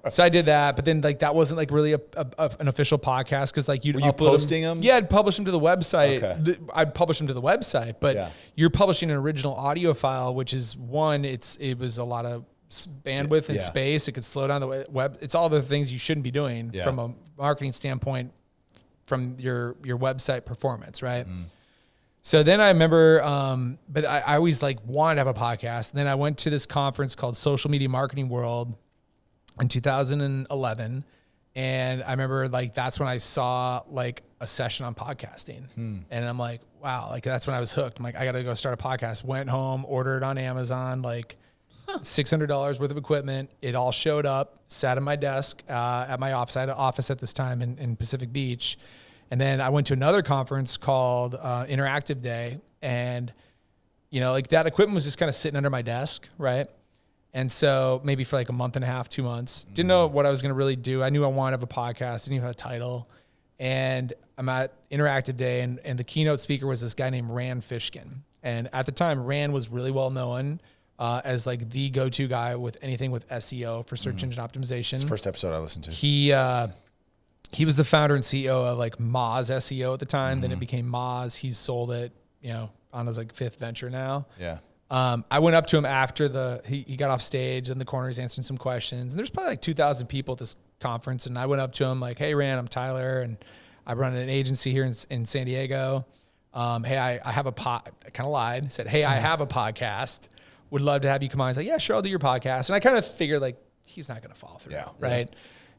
So I did that, but then that wasn't really an official podcast because you'd upload posting them? Yeah, I'd publish them to the website. Okay. I'd publish them to the website, but you're publishing an original audio file, which is it was a lot of bandwidth and space. It could slow down the web. It's all the things you shouldn't be doing from a marketing standpoint, from your website performance, right? Mm. So then I remember, but I always wanted to have a podcast. And then I went to this conference called Social Media Marketing World in 2011. And I remember that's when I saw a session on podcasting. And I'm like, wow, that's when I was hooked. I'm like, I got to go start a podcast. Went home, ordered on Amazon, $600 worth of equipment. It all showed up, sat at my desk at my office. I had an office at this time in Pacific Beach. And then I went to another conference called Interactive Day, and that equipment was just kind of sitting under my desk, right? And so maybe for a month and a half, 2 months, didn't know what I was going to really do. I knew I wanted to have a podcast, didn't even have a title. And I'm at Interactive Day, and the keynote speaker was this guy named Rand Fishkin. And at the time, Rand was really well known as the go-to guy with anything with SEO for search engine optimization. It's the first episode I listened to. He was the founder and CEO of Moz SEO at the time. Then it became Moz. He's sold it, on his fifth venture now. Yeah. I went up to him after he got off stage in the corner. He's answering some questions, and there's probably 2,000 people at this conference. And I went up to him hey, Rand, I'm Tyler, and I run an agency here in San Diego. Hey, I have I kind of lied. Said, hey, I have a podcast. Would love to have you come on. He's like, yeah, sure, I'll do your podcast. And I kind of figured he's not going to fall through, right?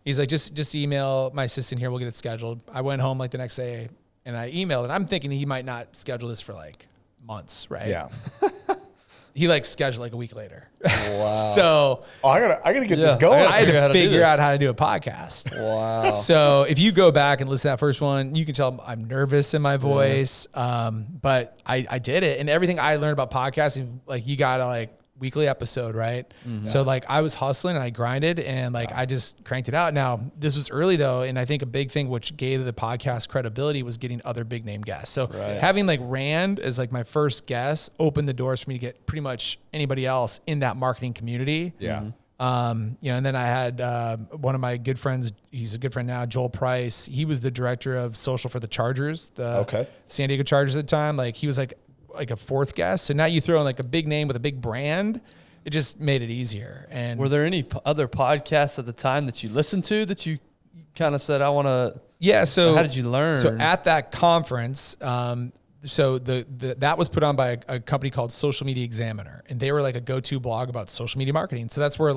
He's like, just email my assistant here. We'll get it scheduled. I went home the next day and I emailed, and I'm thinking he might not schedule this for months, right? Yeah. He scheduled a week later. Wow. So I gotta get this going. I had to figure out how to do a podcast. Wow. So if you go back and listen to that first one, you can tell I'm nervous in my voice. But I did it, and everything I learned about podcasting, you gotta weekly episode, right? Mm-hmm. So I was hustling and I grinded and I just cranked it out. Now this was early though, and I think a big thing which gave the podcast credibility was getting other big name guests. So having Rand as my first guest opened the doors for me to get pretty much anybody else in that marketing community. Yeah. And then I had one of my good friends. He's a good friend now, Joel Price. He was the director of social for the Chargers, the San Diego Chargers at the time. He was a fourth guest. So now you throw in a big name with a big brand, it just made it easier. And were there any other podcasts at the time that you listened to that you kind of said, I want to? Yeah. So how did you learn? So at that conference, so that was put on by a company called Social Media Examiner, and they were a go-to blog about social media marketing. So that's where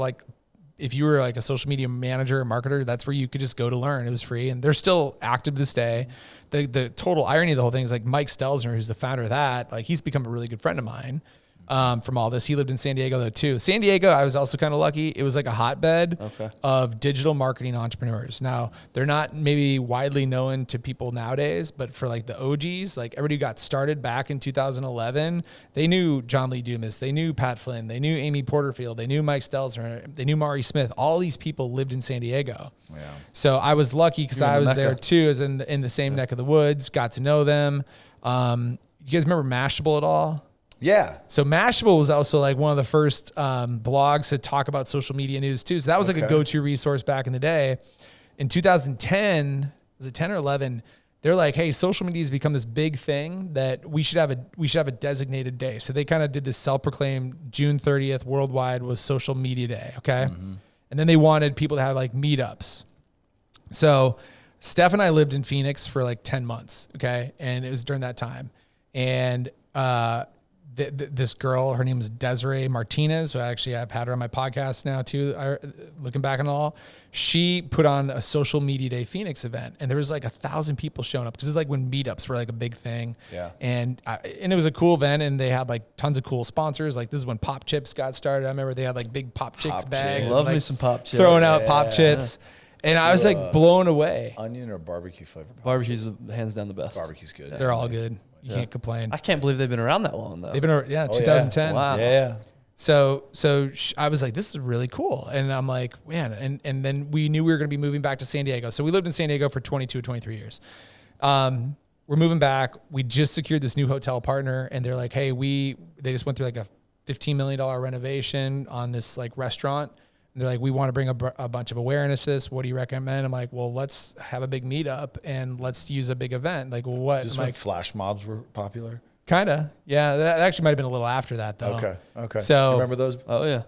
if you were a social media manager or marketer, that's where you could just go to learn. It was free, and they're still active to this day. The total irony of the whole thing is Mike Stelzner, who's the founder of that, he's become a really good friend of mine from all this. He lived in San Diego though too. San Diego, I was also kind of lucky. It was a hotbed of digital marketing entrepreneurs. Now they're not maybe widely known to people nowadays, but for the OGs, everybody who got started back in 2011, they knew John Lee Dumas, they knew Pat Flynn, they knew Amy Porterfield, they knew Mike Stelzner, they knew Mari Smith. All these people lived in San Diego. Yeah. So I was lucky because I was there too, as in the same neck of the woods, got to know them. You guys remember Mashable at all? Yeah. So Mashable was also like one of the first blogs to talk about social media news too. So that was like a go-to resource back in the day. In 2010, was it 10 or 11? They're like, hey, social media has become this big thing that we should have a designated day. So they kind of did this self-proclaimed June 30th worldwide was social media day. Okay. Mm-hmm. And then they wanted people to have like meetups. So Steph and I lived in Phoenix for like 10 months. Okay. And it was during that time. And, this girl, her name is Desiree Martinez. So actually I've had her on my podcast now too. Looking back on it all, she put on a social media day Phoenix event, and there was like 1,000 people showing up because it's like when meetups were like a big thing. Yeah. And it was a cool event, and they had like tons of cool sponsors. Like this is when Pop Chips got started. I remember they had like big Pop Chicks bags. Love like, me some Pop Chips. Throwing out Pop Chips. And I was like blown away. Onion or barbecue flavor? Barbecue's hands down the best. Barbecue's good. They're all good. You can't complain. I can't believe they've been around that long though. They've been 2010. Wow. Yeah. So I was like, this is really cool. And I'm like, man, and then we knew we were going to be moving back to San Diego. So we lived in San Diego for 22 or 23 years. We're moving back. We just secured this new hotel partner, and they're like, hey, they just went through like a $15 million renovation on this like restaurant. And they're like, we want to bring a bunch of awareness to this. What do you recommend? I'm like, well, let's have a big meetup and let's use a big event. Like, well, what? Is this when flash mobs were popular? Kind of. Yeah. That actually might've been a little after that though. Okay. So remember those? Oh yeah.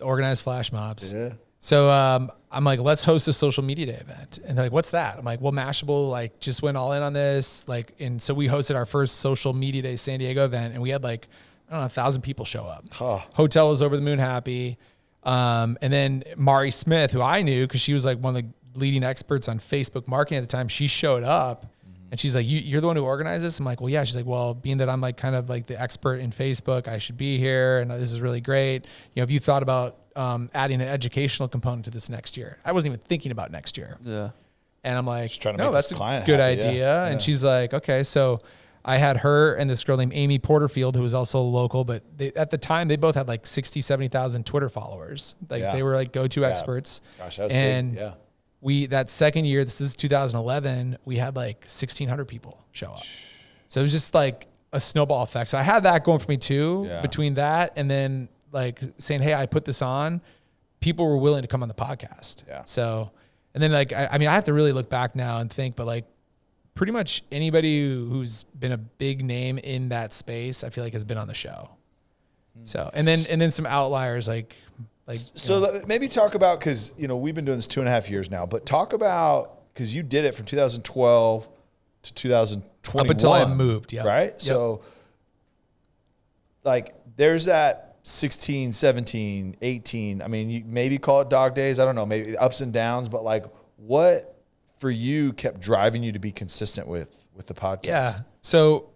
Organized flash mobs. Yeah. So I'm like, let's host a social media day event. And they're like, what's that? I'm like, well, Mashable like just went all in on this. Like, and so we hosted our first social media day San Diego event, and we had like, I don't know, 1,000 people show up. Hotel was over the moon happy. And then Mari Smith, who I knew because she was like one of the leading experts on Facebook marketing at the time, she showed up and she's like, you're the one who organized this? I'm like, well, yeah. She's like, well, being that I'm like kind of like the expert in Facebook, I should be here. And this is really great. You know, have you thought about adding an educational component to this next year? I wasn't even thinking about next year. Yeah. And I'm like, trying to no, make that's this a client good happy. idea. Yeah. And she's like, okay. So I had her and this girl named Amy Porterfield, who was also local, but at the time they both had like 60, 70,000 Twitter followers. Like they were like go-to experts. Gosh, that was and big. Yeah. That second year, this is 2011, we had like 1,600 people show up. So it was just like a snowball effect. So I had that going for me too, between that and then like saying, hey, I put this on, people were willing to come on the podcast. Yeah. So, and then like, I mean, I have to really look back now and think, but like, pretty much anybody who's been a big name in that space, I feel like has been on the show. So, and then some outliers like, so maybe talk about, cause we've been doing this 2.5 years now, but talk about, cause you did it from 2012 to 2021. Up until I moved. Yeah. Right. Yep. So like there's that 16, 17, 18. I mean, you maybe call it dog days. I don't know, maybe ups and downs, but like what for you kept driving you to be consistent with the podcast? Yeah. So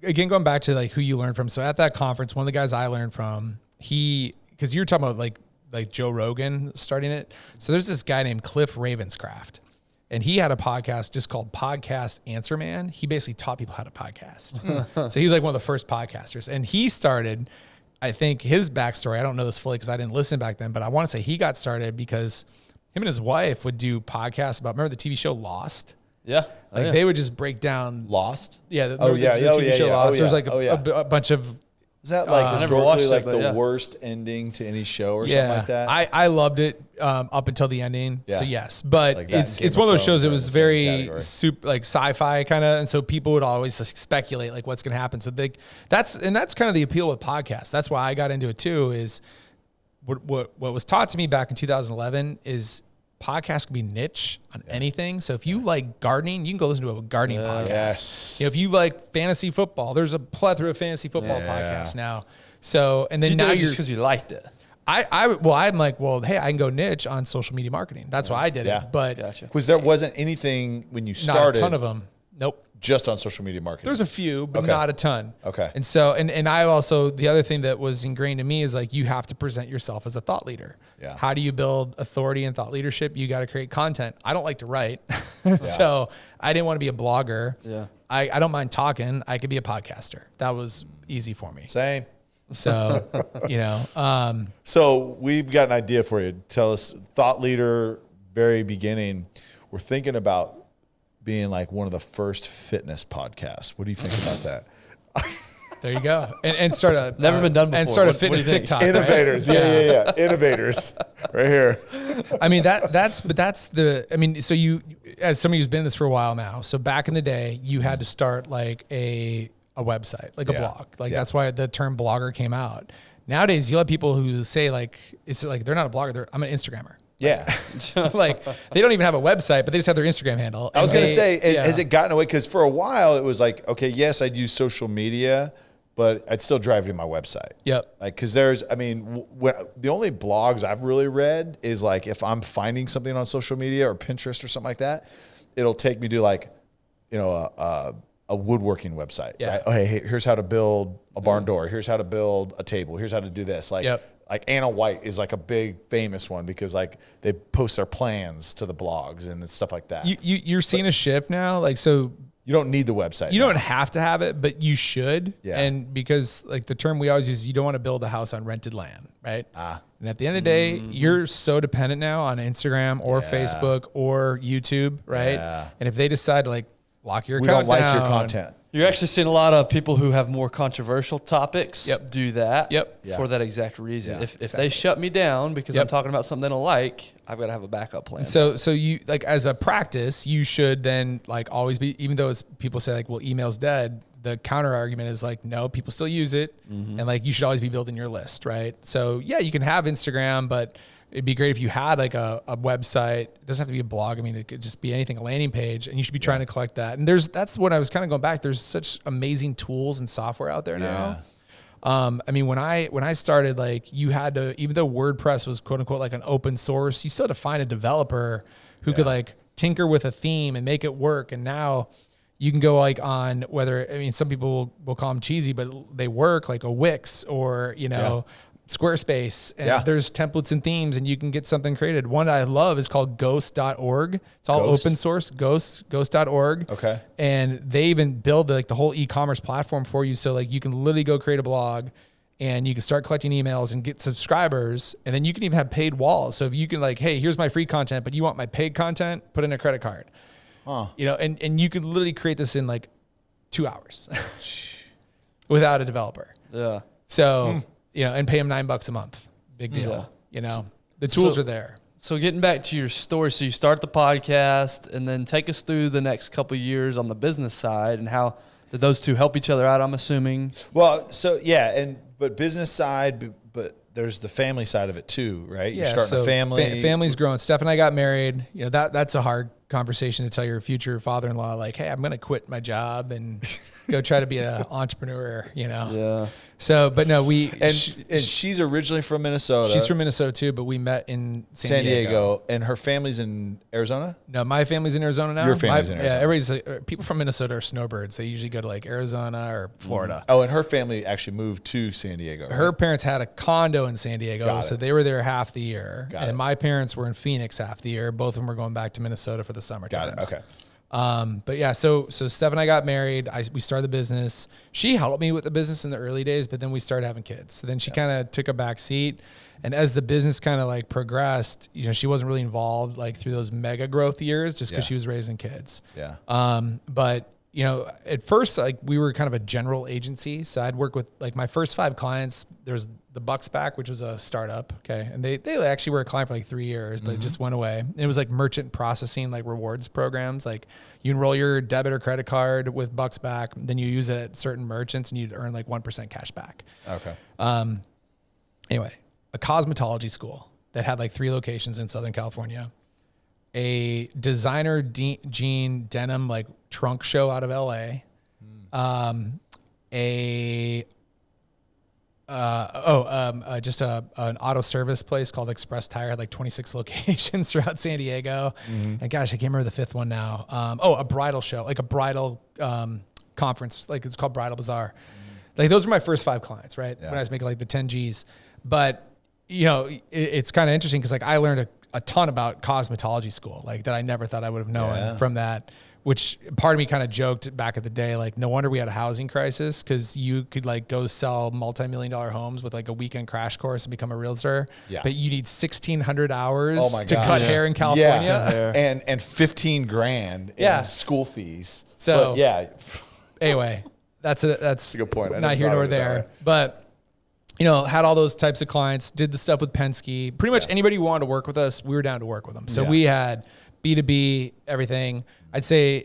again, going back to like who you learn from. So at that conference, one of the guys I learned from, because you were talking about like Joe Rogan starting it. So there's this guy named Cliff Ravenscraft, and he had a podcast just called Podcast Answer Man. He basically taught people how to podcast. So he was like one of the first podcasters, and he started, I think his backstory, I don't know this fully because I didn't listen back then, but I want to say he got started because him and his wife would do podcasts about, remember the TV show Lost? Yeah. Like they would just break down Lost. Yeah. The TV show Lost. There's like a bunch of, is that like historically like the yeah. worst ending to any show or something like that? I loved it up until the ending. Yeah. So yes, but like it's one of those shows that was very super like sci-fi kind of, and so people would always like speculate like what's going to happen. So that's kind of the appeal with podcasts. That's why I got into it too. Is what was taught to me back in 2011 is podcasts can be niche on anything. So if you like gardening, you can go listen to a gardening podcast. Yes. If you like fantasy football, there's a plethora of fantasy football podcasts now. So, and then so now you're just because you liked it. I'm like, well, hey, I can go niche on social media marketing. That's why I did it. But because there wasn't anything when you started. Not a ton of them. Nope. Just on social media marketing. There's a few, but not a ton. Okay. And so, and I also, the other thing that was ingrained in me is like, you have to present yourself as a thought leader. Yeah. How do you build authority and thought leadership? You got to create content. I don't like to write. So I didn't want to be a blogger. Yeah. I don't mind talking. I could be a podcaster. That was easy for me. Same. So, so we've got an idea for you. Tell us, thought leader, very beginning. We're thinking about being like one of the first fitness podcasts. What do you think about that? There you go. And start a Never been done before. And start a What do you fitness think? TikTok. Right? Innovators. Yeah. Innovators. Right here. I mean, so you, as somebody who's been in this for a while now, so back in the day, you had to start like a website, like a blog. Like that's why the term blogger came out. Nowadays, you'll have people who say like, it's like, they're not a blogger, I'm an Instagrammer. Yeah. Like they don't even have a website, but they just have their Instagram handle. I was going to say, has it gotten away? Because for a while it was like, okay, yes, I'd use social media, but I'd still drive you to my website. Yep. Like, because the only blogs I've really read is like if I'm finding something on social media or Pinterest or something like that, it'll take me to like, a woodworking website. Yeah. Right? Oh, hey, here's how to build a barn door. Here's how to build a table. Here's how to do this. Like, like Anna White is like a big famous one because like they post their plans to the blogs and stuff like that. You're seeing a shift now. Like, so you don't need the website. You don't have to have it, but you should. Yeah. And because like the term we always use, you don't want to build a house on rented land, right? And at the end of the day, you're so dependent now on Instagram or Facebook or YouTube, right? Yeah. And if they decide to like lock your we account don't like down, your content. You're actually seeing a lot of people who have more controversial topics do that for that exact reason. If they shut me down because I'm talking about something they don't like, I've got to have a backup plan. So you like as a practice, you should then like always be, even though people say like, well, email's dead, the counter argument is like, no, people still use it. And like, you should always be building your list, right? So yeah, you can have Instagram, but it'd be great if you had like a website. It doesn't have to be a blog. I mean, it could just be anything, a landing page, and you should be trying to collect that. And that's what I was kind of going back. There's such amazing tools and software out there now. I mean, when I started, like you had to, even though WordPress was quote unquote like an open source, you still had to find a developer who could like tinker with a theme and make it work. And now you can go like on some people will call them cheesy, but they work, like a Wix or, Squarespace, and there's templates and themes, and you can get something created. One I love is called ghost.org. It's all open source, ghost.org. Okay. And they even build like the whole e-commerce platform for you. So like you can literally go create a blog and you can start collecting emails and get subscribers. And then you can even have paid walls. So if you can like, hey, here's my free content, but you want my paid content, put in a credit card. And you could literally create this in like 2 hours without a developer. Yeah. So, and pay them $9 a month. Big deal. The tools are there. So getting back to your story, so you start the podcast and then take us through the next couple of years on the business side and how did those two help each other out, I'm assuming? Well, so but business side, but there's the family side of it too, right? You're starting a family. Family's growing. Steph and I got married. That's a hard conversation to tell your future father-in-law, like, hey, I'm going to quit my job and go try to be an entrepreneur, Yeah. So, but no, and she's originally from Minnesota. She's from Minnesota too, but we met in San Diego. And her family's in Arizona? No, my family's in Arizona now. Your family's in Arizona. Yeah, everybody's like, people from Minnesota are snowbirds. They usually go to like Arizona or Florida. Oh, and her family actually moved to San Diego. Right? Her parents had a condo in San Diego, so they were there half the year. And my parents were in Phoenix half the year. Both of them were going back to Minnesota for the summer. Got it. Okay. But yeah, so Steph and I got married. We started the business. She helped me with the business in the early days, but then we started having kids. So then she kind of took a back seat. And as the business kind of like progressed, she wasn't really involved like through those mega growth years just because she was raising kids. Yeah. But at first, like we were kind of a general agency. So I'd work with like my first 5 clients. There was the Bucks Back, which was a startup. Okay. And they actually were a client for like 3 years, but it just went away. And it was like merchant processing, like rewards programs. Like you enroll your debit or credit card with Bucks Back, then you use it at certain merchants and you'd earn like 1% cash back. Okay. Anyway, a cosmetology school that had like 3 locations in Southern California, a designer jean denim like trunk show out of LA, just an auto service place called Express Tire, had like 26 locations throughout San Diego. And gosh, I can't remember the 5th one now. A bridal show, like a bridal conference, like it's called Bridal Bazaar. Like those were my first 5 clients, right? When I was making like the 10 G's. But it's kind of interesting because like I learned a ton about cosmetology school, like that I never thought I would have known from that. Which part of me kind of joked back at the day, like no wonder we had a housing crisis because you could like go sell multi-million-dollar homes with like a weekend crash course and become a realtor. Yeah. But you need 1,600 hours to cut hair in California. Yeah. And $15,000 in school fees. So anyway, that's a good point. Not here nor there. But, had all those types of clients, did the stuff with Penske. Pretty much anybody who wanted to work with us, we were down to work with them. So we had B2B, everything. I'd say,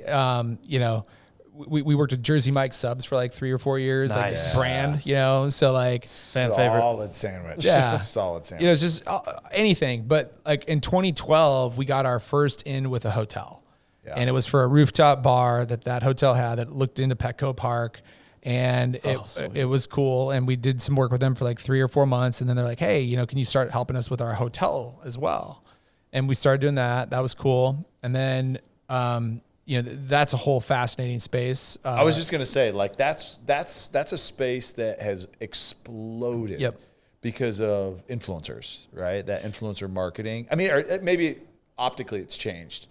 we worked at Jersey Mike's Subs for like 3 or 4 years, Nice. like brand, so like fan favorite. Solid sandwich. Yeah. Solid sandwich. It's just anything. But like in 2012, we got our first in with a hotel. Yeah. And it was for a rooftop bar that hotel had that looked into Petco Park. And it was cool. And we did some work with them for like 3 or 4 months. And then they're like, hey, can you start helping us with our hotel as well? And we started doing that. That was cool. And then, that's a whole fascinating space. I was just going to say, like, that's a space that has exploded because of influencers, right? That influencer marketing. I mean, or maybe optically it's changed.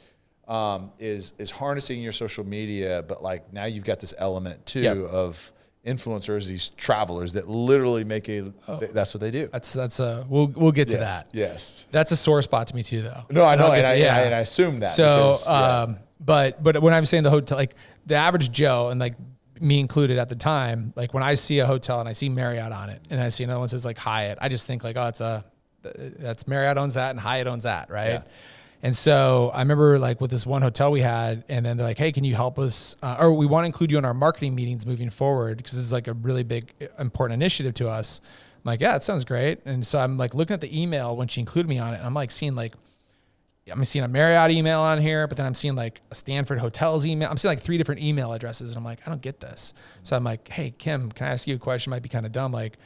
Is harnessing your social media, but like now you've got this element too of influencers, these travelers that literally make that's what they do. We'll get to that. Yes. That's a sore spot to me too, though. No, I know. And I assume that. So, but when I'm saying the hotel, like the average Joe and like me included at the time, like when I see a hotel and I see Marriott on it and I see another one says like Hyatt, I just think like, that's Marriott owns that and Hyatt owns that. Right. Yeah. And so I remember like with this one hotel we had, and then they're like, hey, can you help us? Or we want to include you in our marketing meetings moving forward because this is like a really big, important initiative to us. I'm like, yeah, it sounds great. And so I'm like looking at the email when she included me on it. And I'm like seeing I'm seeing a Marriott email on here, but then I'm seeing like a Stanford Hotels email. I'm seeing like 3 different email addresses. And I'm like, I don't get this. So I'm like, hey, Kim, can I ask you a question? It might be kind of dumb. Like,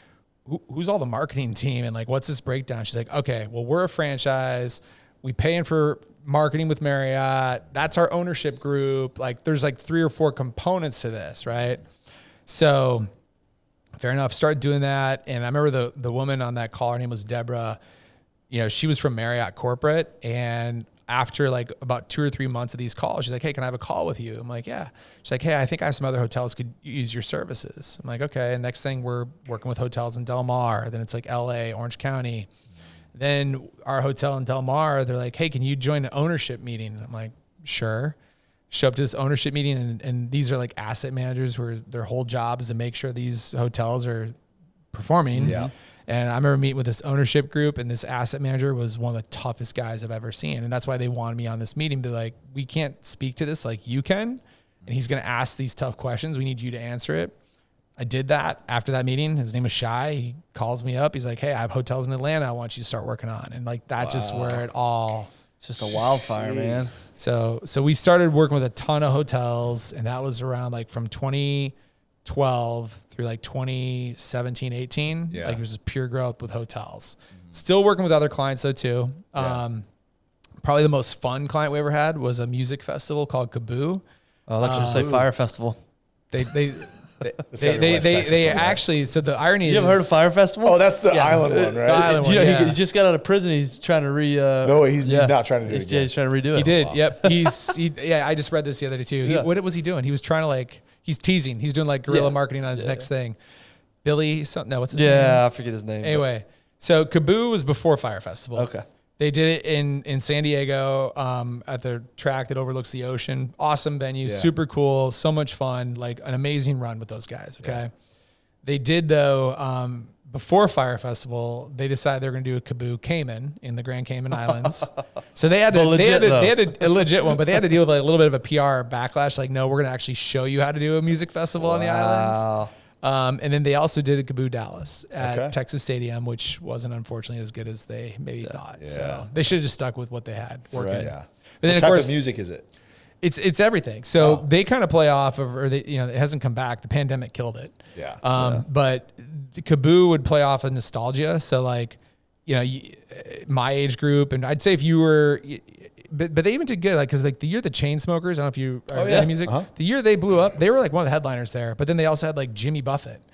who's all the marketing team? And like, what's this breakdown? She's like, okay, well, we're a franchise. We pay in for marketing with Marriott. That's our ownership group. Like there's like 3 or 4 components to this, right? So fair enough. Started doing that. And I remember the woman on that call, her name was Deborah. She was from Marriott corporate. And after like about 2 or 3 months of these calls, she's like, hey, can I have a call with you? I'm like, yeah. She's like, hey, I think I have some other hotels could use your services. I'm like, okay. And next thing we're working with hotels in Del Mar. Then it's like LA, Orange County. Then our hotel in Del Mar, they're like, hey, can you join an ownership meeting? And I'm like, sure. Show up to this ownership meeting, and these are like asset managers where their whole job is to make sure these hotels are performing. Yeah. And I remember meeting with this ownership group, and this asset manager was one of the toughest guys I've ever seen. And that's why they wanted me on this meeting. They're like, we can't speak to this like you can. And he's going to ask these tough questions. We need you to answer it. I did that after that meeting. His name was Shai. He calls me up. He's like, hey, I have hotels in Atlanta I want you to start working on. And like that just where it all... It's just a wildfire, man. So we started working with a ton of hotels, and that was around like from 2012 through like 2017, 18. Yeah. Like it was just pure growth with hotels. Mm-hmm. Still working with other clients though too. Yeah. Probably the most fun client we ever had was a music festival called Kaboo. Oh, let's just say Fire Festival. They actually, so the irony is... You ever heard of Fire Festival? Oh, that's the island one, right? The island one, he just got out of prison. He's trying to No, he's not trying to do it again. He's trying to redo it. He did, yep. I just read this the other day too. What was he doing? He was trying to he's teasing. He's doing like guerrilla marketing on his next thing. Billy something, no, what's his name? Yeah, I forget his name. Anyway, so Kaboo was before Fire Festival. Okay. They did it in San Diego at the track that overlooks the ocean. Awesome venue, super cool, so much fun, like an amazing run with those guys, okay? Yeah. They did, though, before Fire Festival, they decided they were going to do a Kaboo Cayman in the Grand Cayman Islands. So they had a legit one, but they had to deal with like a little bit of a PR backlash. Like, no, we're going to actually show you how to do a music festival on the islands. And then they also did a Kaboo Dallas at Texas Stadium, which wasn't unfortunately as good as they maybe thought. Yeah. So they should have just stuck with what they had working. Right. Yeah. But then, what type of music is it? It's everything. So they kind of play off of, or it hasn't come back. The pandemic killed it. Yeah. But the Kaboo would play off of nostalgia. So like, my age group, and I'd say if you were. But they even did good, like, because like the year the Chainsmokers, I don't know if you are into music. The year they blew up, they were like one of the headliners there. But then they also had like Jimmy Buffett,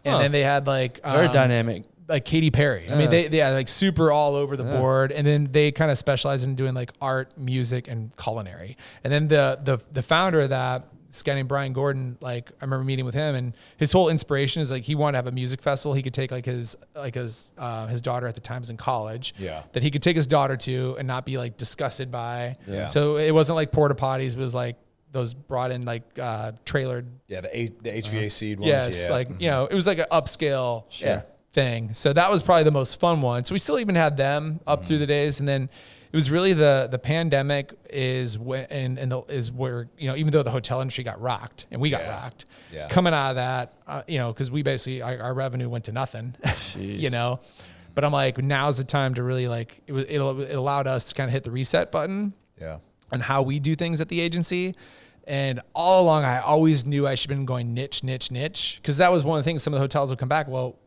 and then they had like very dynamic, like Katy Perry. Yeah. I mean, they had like super all over the board. And then they kind of specialized in doing like art, music, and culinary. And then the founder of that, this guy named Brian Gordon, like I remember meeting with him, and his whole inspiration is like he wanted to have a music festival he could take his daughter at the time was in college, that he could take his daughter to and not be like disgusted by. Yeah. So it wasn't like porta potties, it was like those brought in like trailered. Yeah, the HVAC ones. Yes, yeah. like it was like an upscale thing. So that was probably the most fun one. So we still even had them up through the days, and then it was really the pandemic is when is where even though the hotel industry got rocked and we got rocked, coming out of that, because we basically our revenue went to nothing, But I'm like, now's the time to really like it allowed us to kind of hit the reset button, on how we do things at the agency. And all along, I always knew I should have been going niche, because that was one of the things. Some of the hotels would come back. Well,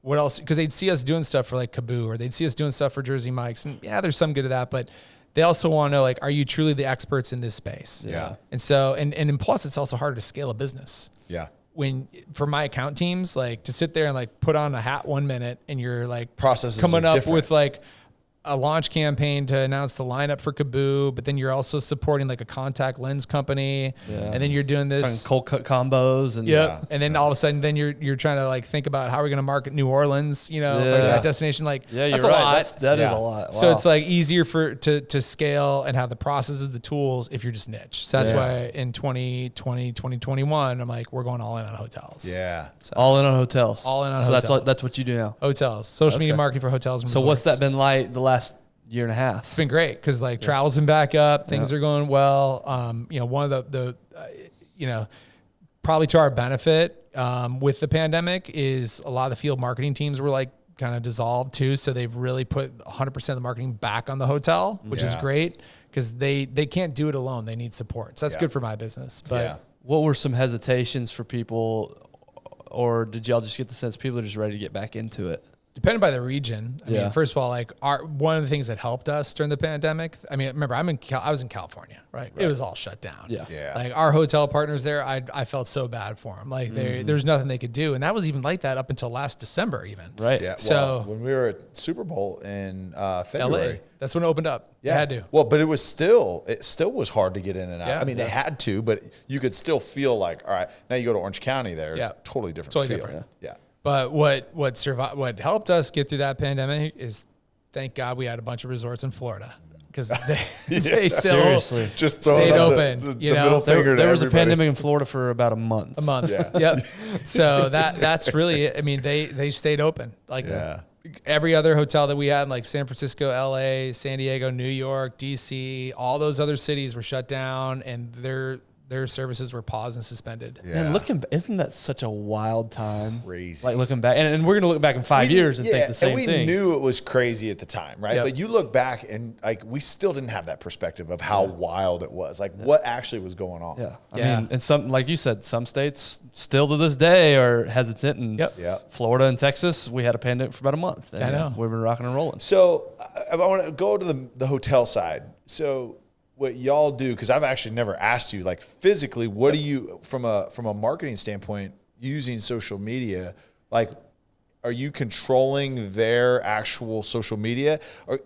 what else? Because they'd see us doing stuff for like Kaboo, or they'd see us doing stuff for Jersey Mike's, and there's some good at that, but they also want to know, like, are you truly the experts in this space? Yeah. And so, and plus, it's also harder to scale a business. Yeah. For my account teams, like to sit there and like put on a hat 1 minute and you're like processes coming up different. with like a launch campaign to announce the lineup for Kaboo, but then you're also supporting like a contact lens company, and then you're doing this cold cut combos, and and then all of a sudden, then you're trying to like think about how we're going to market New Orleans, for that destination. Like, that's a lot. That is a lot. Wow. So it's like easier to scale and have the processes, the tools if you're just niche. So that's why in 2020, 2021, I'm like, we're going all in on hotels. Yeah, so, all in on hotels. All in on hotels. So that's what you do now. Hotels, social media marketing for hotels. And so what's that been like the last year and a half? It's been great because like travel's been back up, things are going well. One of the probably to our benefit with the pandemic is a lot of the field marketing teams were like kind of dissolved too, so they've really put 100% of the marketing back on the hotel, which is great because they can't do it alone. They need support, so that's good for my business. But what were some hesitations for people, or did y'all just get the sense people are just ready to get back into it? Depending by the region. I mean, first of all, like one of the things that helped us during the pandemic, I mean, remember I was in California, right? It was all shut down. Yeah. Like our hotel partners there, I felt so bad for them. Like there's nothing they could do. And that was even like that up until last December even. Right. Yeah. So when we were at Super Bowl in February. LA, that's when it opened up. Yeah. They had to. Well, but it still was hard to get in and out. Yeah. I mean, they had to, but you could still feel like, all right, now you go to Orange County there. It's totally different feel. Different. Yeah. But what helped us get through that pandemic is, thank God we had a bunch of resorts in Florida because they still seriously just stayed open. The middle finger there to was everybody. a pandemic in Florida for about a month. Yeah. Yep. So that's really it. I mean, they stayed open. Like every other hotel that we had, like San Francisco, LA, San Diego, New York, DC, all those other cities were shut down and their services were paused and suspended. Yeah. And isn't that such a wild time? Crazy. Like looking back, and we're going to look back in 5 years and think the same and we thing. knew it was crazy at the time, right? Yep. But you look back and like we still didn't have that perspective of how wild it was, like what actually was going on. Yeah. I mean, and some, like you said, some states still to this day are hesitant. And Florida and Texas, we had a pandemic for about a month. And I know. We've been rocking and rolling. So I want to go to the hotel side. So what y'all do, because I've actually never asked you, like physically, what do you, from a marketing standpoint, using social media, like, are you controlling their actual social media? Or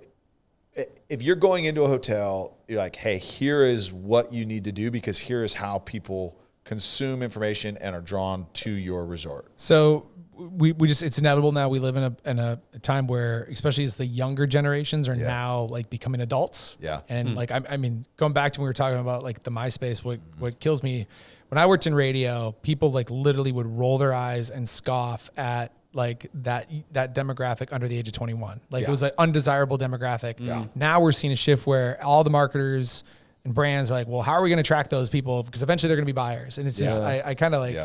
if you're going into a hotel, you're like, hey, here is what you need to do because here is how people consume information and are drawn to your resort. So we just, it's inevitable now. We live in a time where, especially as the younger generations are now like becoming adults. Yeah. And like, I mean, going back to when we were talking about like the MySpace, what kills me, when I worked in radio, people like literally would roll their eyes and scoff at like that demographic under the age of 21. Like it was an undesirable demographic. Yeah. Now we're seeing a shift where all the marketers and brands are like, well, how are we going to track those people? Because eventually they're going to be buyers. And it's just, I kind of like,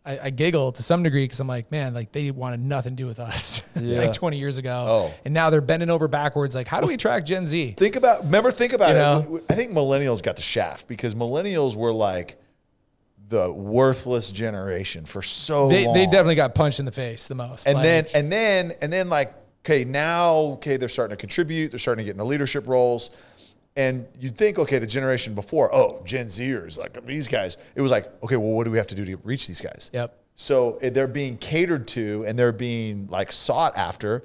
I giggle to some degree because I'm like, man, like they wanted nothing to do with us like 20 years ago. Oh. And now they're bending over backwards. Like, how do we track Gen Z? Think about it. I think millennials got the shaft because millennials were like the worthless generation for so long. They definitely got punched in the face the most. And then like, okay, they're starting to contribute. They're starting to get into leadership roles. And you'd think, okay, the generation before, Gen Zers, like these guys. It was like, okay, well, what do we have to do to reach these guys? Yep. So they're being catered to and they're being like sought after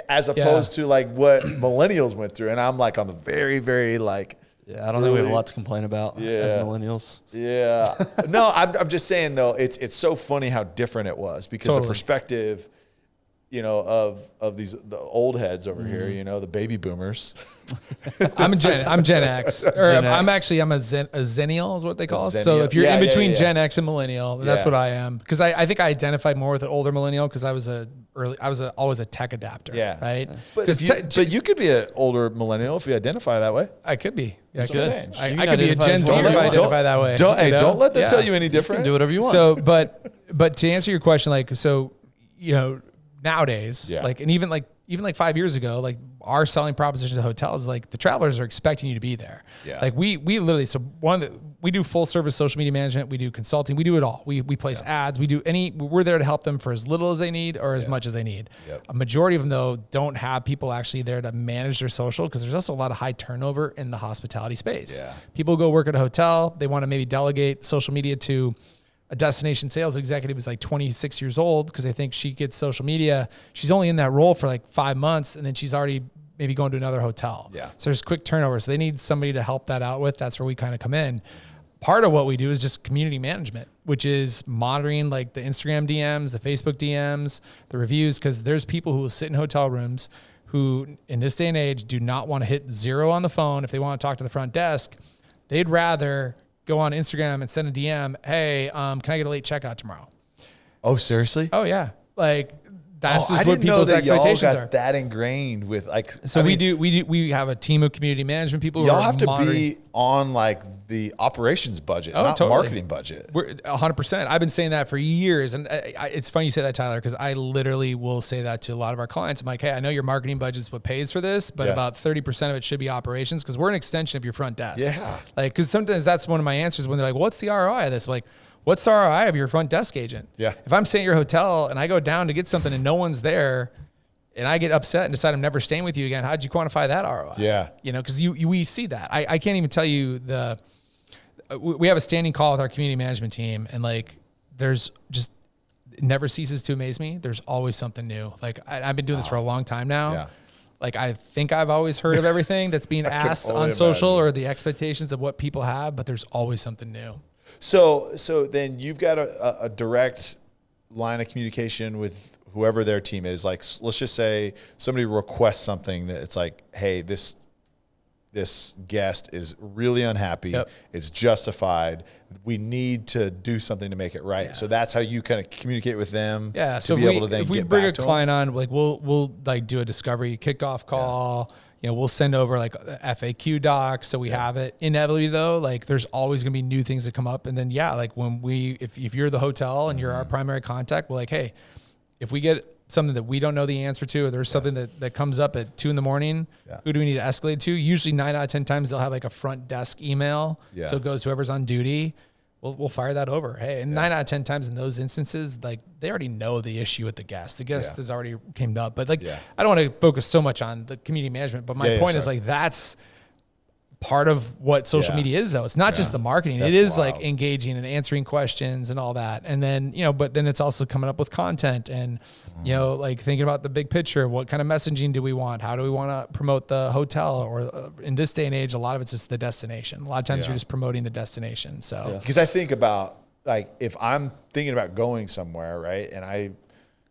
as opposed to like what millennials went through. And I'm like on the very, very like. Yeah, I don't think we have a lot to complain about as millennials. Yeah. No, I'm just saying though, it's so funny how different it was because the perspective you know, of the old heads over here, you know, the baby boomers. I'm Gen X. Or Gen I'm X. actually a Zennial is what they call it. So Zennial. if you're Yeah, in yeah, between yeah. Gen X and millennial, that's Yeah. what I am. Because I think I identified more with an older millennial because I was always a tech adapter. Yeah. Right. But, Because but you could be an older millennial if you identify that way. I could be. Yeah, That's what I'm saying. I could be a identify Gen as Z if whatever I you want. identify that way. Don't, hey, you know? don't let them Yeah. tell you any different. Do whatever you want. So, but to answer your question, like, so, you know, nowadays, Yeah. like, and even like 5 years ago, like our selling proposition to hotels, like the travelers are expecting you to be there. Yeah. Like we literally, so we do full service social media management. We do consulting. We do it all. We place ads. We're there to help them for as little as they need or as much as they need. Yep. A majority of them though, don't have people actually there to manage their social because there's also a lot of high turnover in the hospitality space. Yeah. People go work at a hotel. They want to maybe delegate social media to a destination sales executive who's like 26 years old because they think she gets social media. She's only in that role for like 5 months and then she's already maybe going to another hotel. Yeah. So there's quick turnover. So they need somebody to help that out with. That's where we kind of come in. Part of what we do is just community management, which is monitoring like the Instagram DMs, the Facebook DMs, the reviews, because there's people who will sit in hotel rooms who in this day and age do not want to hit 0 on the phone if they want to talk to the front desk. They'd rather go on Instagram and send a DM, hey, can I get a late checkout tomorrow? Oh, seriously? Oh, yeah. Like, that's I just what didn't know people's that y'all expectations got are. that ingrained with like. So I mean, we have a team of community management people. y'all who are have to monitoring. be on like the operations budget, Oh, not totally. marketing budget. We're 100%. I've been saying that for years. And it's funny you say that, Tyler, because I literally will say that to a lot of our clients. I'm like, hey, I know your marketing budget's what pays for this, but Yeah. about 30% of it should be operations because we're an extension of your front desk. Yeah. Like, because sometimes that's one of my answers when they're like, what's the ROI of this? I'm like, what's the ROI of your front desk agent? Yeah. If I'm staying at your hotel and I go down to get something and no one's there and I get upset and decide I'm never staying with you again, how'd you quantify that ROI? Yeah. You know, because we see that. I can't even tell you we have a standing call with our community management team and like there's just it never ceases to amaze me. There's always something new. Like I've been doing this for a long time now. Yeah. Like I think I've always heard of everything that's being asked only on social imagine. or the expectations of what people have, but there's always something new. So then you've got a direct line of communication with whoever their team is. Like, let's just say somebody requests something that it's like, hey, this guest is really unhappy. Yep. It's justified. We need to do something to make it right. Yeah. So that's how you kind of communicate with them. Yeah. To So be able to then if we get bring back a to 'em. client on, like we'll like do a discovery kickoff call. You know, we'll send over like a FAQ doc so we have it. Inevitably though, like there's always gonna be new things that come up. And then like when if you're the hotel and you're our primary contact, we're like, hey, if we get something that we don't know the answer to, or there's something that comes up at 2 a.m, who do we need to escalate to? Usually 9 out of 10 times they'll have like a front desk email. Yeah. So it goes to whoever's on duty. We'll fire that over. Hey, and 9 out of 10 times in those instances, like they already know the issue with the guest. The guest has already came up. But like, I don't want to focus so much on the community management, but my point is like, that's part of what social media is though. It's not just the marketing. That's it is wild. like engaging and answering questions and all that. And then, but then it's also coming up with content and, like thinking about the big picture. What kind of messaging do we want? How do we want to promote the hotel? Or in this day and age, a lot of it's just the destination. A lot of times you're just promoting the destination. So Because I think about like if I'm thinking about going somewhere, right, and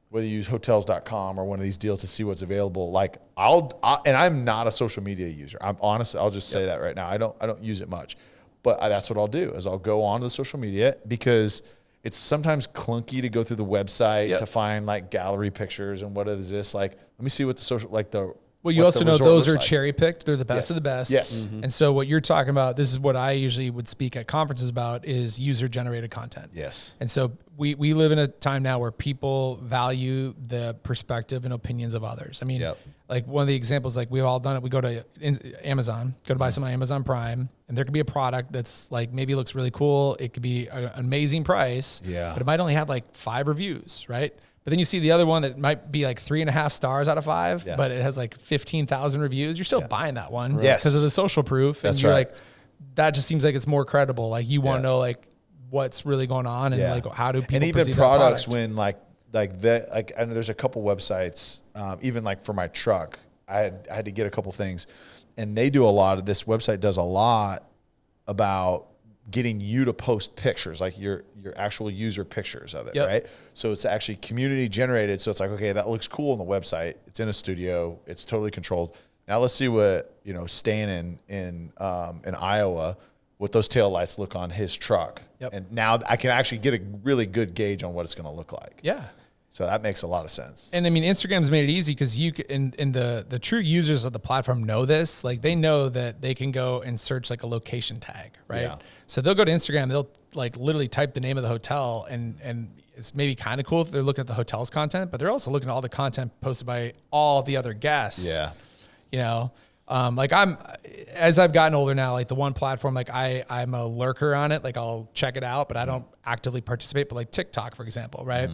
whether you use hotels.com or one of these deals to see what's available, like and I'm not a social media user. I'm honestly, I'll just say that right now. I don't use it much, but that's what I'll do is I'll go onto the social media because it's sometimes clunky to go through the website to find like gallery pictures and what is this like. Let me see what the social like the. Well, you what also the know resort those looks are like. cherry picked. They're the best Yes. of the best. Yes. And so what you're talking about, this is what I usually would speak at conferences about is user generated content. Yes. And so we live in a time now where people value the perspective and opinions of others. I mean, like one of the examples, like we've all done it. We go to Amazon, go to buy some on Amazon Prime, and there could be a product that's like maybe looks really cool. It could be an amazing price, but it might only have like 5 reviews, right? But then you see the other one that might be like 3.5 stars out of 5, but it has like 15,000 reviews. You're still buying that one because of the social proof. And you're like, that just seems like it's more credible. Like you want to know like what's really going on and like how do people and even perceive products that product? when I know there's a couple websites, even like for my truck, I had to get a couple things, and they do a lot of this website does a lot about getting you to post pictures, like your actual user pictures of it, right? So it's actually community generated. So it's like, okay, that looks cool on the website. It's in a studio. It's totally controlled. Now let's see what, Stan in Iowa, what those taillights look on his truck. And now I can actually get a really good gauge on what it's going to look like. Yeah. So that makes a lot of sense. And I mean, Instagram's made it easy because you can, and the true users of the platform know this. Like they know that they can go and search like a location tag, right? Yeah. So they'll go to Instagram, they'll like literally type the name of the hotel, and it's maybe kind of cool if they're looking at the hotel's content, but they're also looking at all the content posted by all the other guests. Yeah. Like as I've gotten older now, like the one platform, like I'm a lurker on it. Like I'll check it out, but I don't actively participate. But like TikTok, for example, right?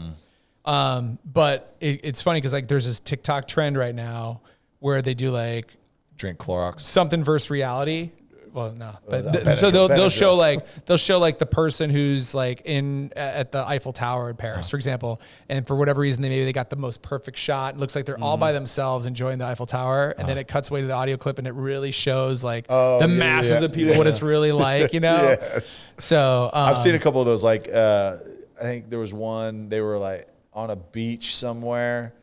But it's funny because like there's this TikTok trend right now where they do like drink Clorox, something versus reality. Well, no, but so they'll show like the person who's like at the Eiffel Tower in Paris, for example, and for whatever reason they got the most perfect shot. It looks like they're all by themselves enjoying the Eiffel Tower, and then it cuts away to the audio clip, and it really shows like the masses of people what it's really like, Yes. So I've seen a couple of those. Like I think there was one. They were like on a beach somewhere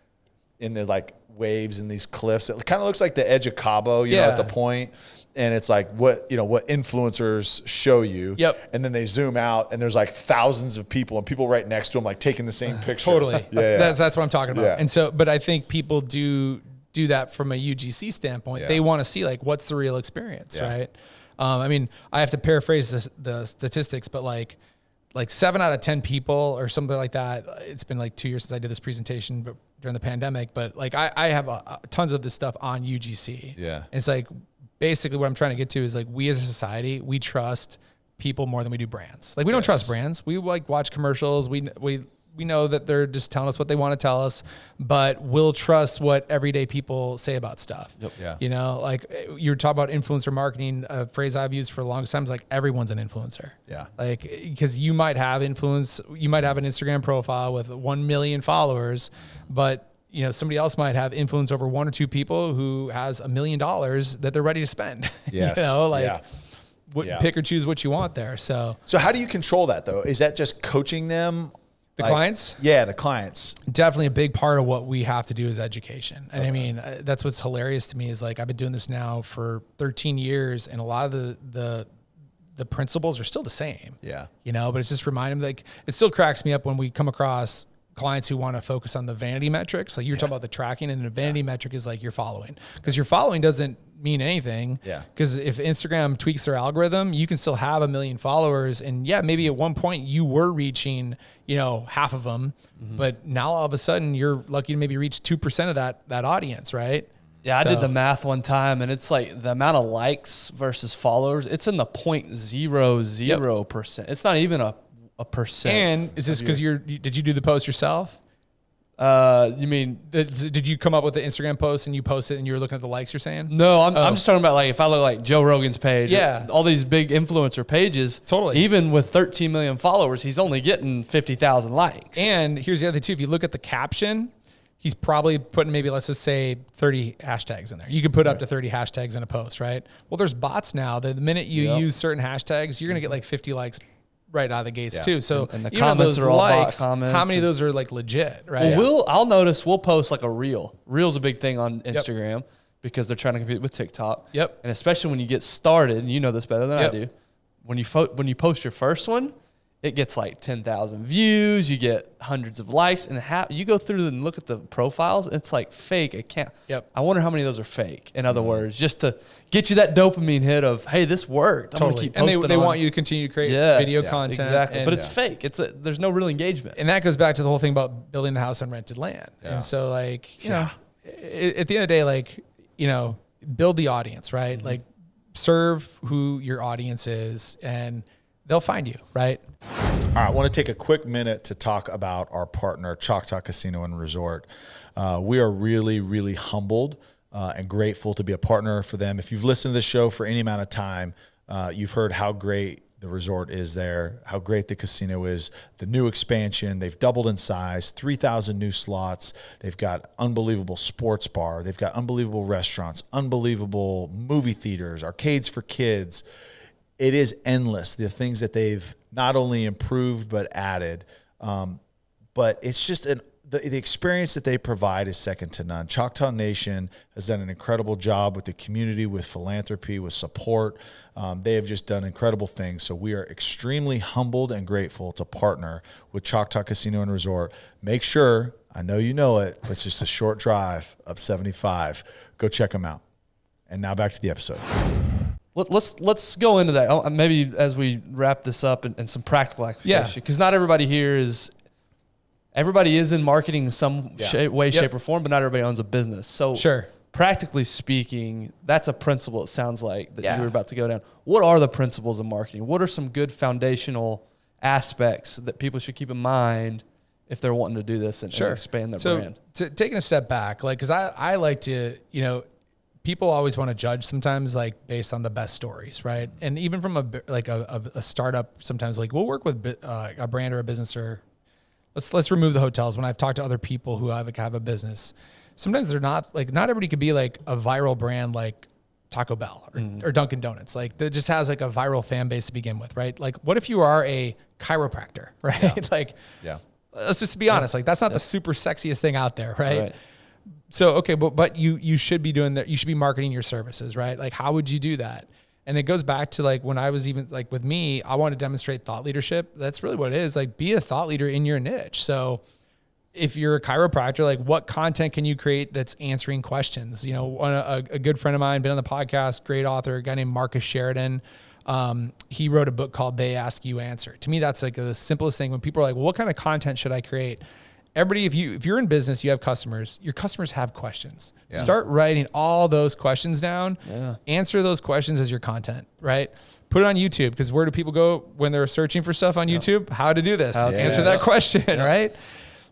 in the like waves and these cliffs. It kind of looks like the edge of Cabo, you know, at the point. And it's like what influencers show you. Yep. And then they zoom out and there's like thousands of people and people right next to them like taking the same picture. Totally. Yeah. That's what I'm talking about. Yeah. And so, but I think people do that from a UGC standpoint. Yeah. They want to see like what's the real experience, right? I mean, I have to paraphrase the statistics, but like 7 out of 10 people or something like that. It's been like 2 years since I did this presentation, but during the pandemic. But like I have tons of this stuff on UGC. Yeah. And it's like basically what I'm trying to get to is like we as a society, we trust people more than we do brands. Like we don't trust brands. We like watch commercials. We know that they're just telling us what they want to tell us, but we'll trust what everyday people say about stuff. Yep. Yeah. You know, like you were talking about influencer marketing, a phrase I've used for the longest time is like everyone's an influencer. Yeah. Like, because you might have an Instagram profile with 1 million followers, but somebody else might have influence over 1 or 2 people who has $1 million that they're ready to spend. Yes. Pick or choose what you want there. So how do you control that though? Is that just coaching them? The clients? Yeah, the clients. Definitely a big part of what we have to do is education. And I mean, that's what's hilarious to me is like, I've been doing this now for 13 years and a lot of the principles are still the same. Yeah. But it's just reminding them, like, it still cracks me up when we come across clients who want to focus on the vanity metrics. Like you're talking about the tracking, and the vanity metric is like your following, because your following doesn't mean anything. Yeah. Because if Instagram tweaks their algorithm, you can still have 1 million followers. And maybe at one point you were reaching, half of them, but now all of a sudden you're lucky to maybe reach 2% of that audience. Right. Yeah. I did the math one time and it's like the amount of likes versus followers, it's in the 0.00%. It's not even a percent. And is this because did you do the post yourself? You mean, did you come up with the Instagram post and you post it and you were looking at the likes, you're saying? No, I'm just talking about like if I look like Joe Rogan's page, all these big influencer pages, totally. Even with 13 million followers, he's only getting 50,000 likes. And here's the other thing too. If you look at the caption, he's probably putting maybe, let's just say 30 hashtags in there. You could put up to 30 hashtags in a post, right? Well, there's bots now that the minute you use certain hashtags, you're going to get like 50 likes right out of the gates too. So and the comments are all bot comments. How many of those are like legit, right? Well, I'll notice we'll post like a reel. Reel's a big thing on Instagram because they're trying to compete with TikTok. Yep. And especially when you get started, and you know this better than I do, when you post your first one, it gets like 10,000 views. You get hundreds of likes, and you go through and look at the profiles. It's like fake account. Yep. I wonder how many of those are fake. In other words, just to get you that dopamine hit of, hey, this worked. Totally. I'm gonna keep posting. And they want you to continue to create video content. Exactly. But it's fake. There's no real engagement. And that goes back to the whole thing about building the house on rented land. Yeah. And so like, you know, at the end of the day, like, build the audience, right? Mm-hmm. Like serve who your audience is and they'll find you, right? All right, I want to take a quick minute to talk about our partner, Choctaw Casino and Resort. We are really, really humbled and grateful to be a partner for them. If you've listened to this show for any amount of time, you've heard how great the resort is there, how great the casino is, the new expansion. They've doubled in size, 3,000 new slots. They've got unbelievable sports bar. They've got unbelievable restaurants, unbelievable movie theaters, arcades for kids. it is endless, the things that they've not only improved but added. But it's just the experience that they provide is second to none. Choctaw Nation has done an incredible job with the community, with philanthropy, with support. They have just done incredible things. So we are extremely humbled and grateful to partner with Choctaw Casino and Resort. Make sure, I know you know it, but it's just a short drive up 75. Go check them out. And now back to the episode. Let's go into that. Maybe as we wrap this up and some practical application, because not everybody here is. Everybody is in marketing in some way, shape, or form, but not everybody owns a business. So, practically speaking, that's a principle, it sounds like, that you were about to go down. What are the principles of marketing? What are some good foundational aspects that people should keep in mind if they're wanting to do this and expand their brand? So, taking a step back, like, because I like to, people always want to judge sometimes, like, based on the best stories, right? And even from a startup, sometimes, like, we'll work with a brand or a business or let's remove the hotels. When I've talked to other people who have a business, sometimes they're not everybody could be like a viral brand like Taco Bell or Dunkin' Donuts. Like that just has like a viral fan base to begin with, right? Like what if you are a chiropractor, right? Let's just be honest. Like that's not the super sexiest thing out there, right? So, okay, but you should be doing that. You should be marketing your services, right? Like how would you do that? And it goes back to like when I was even like with me, I want to demonstrate thought leadership. That's really what it is. Like be a thought leader in your niche. So if you're a chiropractor, like what content can you create that's answering questions? A good friend of mine, been on the podcast, great author, a guy named Marcus Sheridan. He wrote a book called They Ask You Answer. To me, that's like the simplest thing when people are like, well, what kind of content should I create? Everybody, if you're in business, you have customers, your customers have questions. Start writing all those questions down. Answer those questions as your content, right? Put it on YouTube, because where do people go when they're searching for stuff on YouTube? How to do this. Answer that question, right?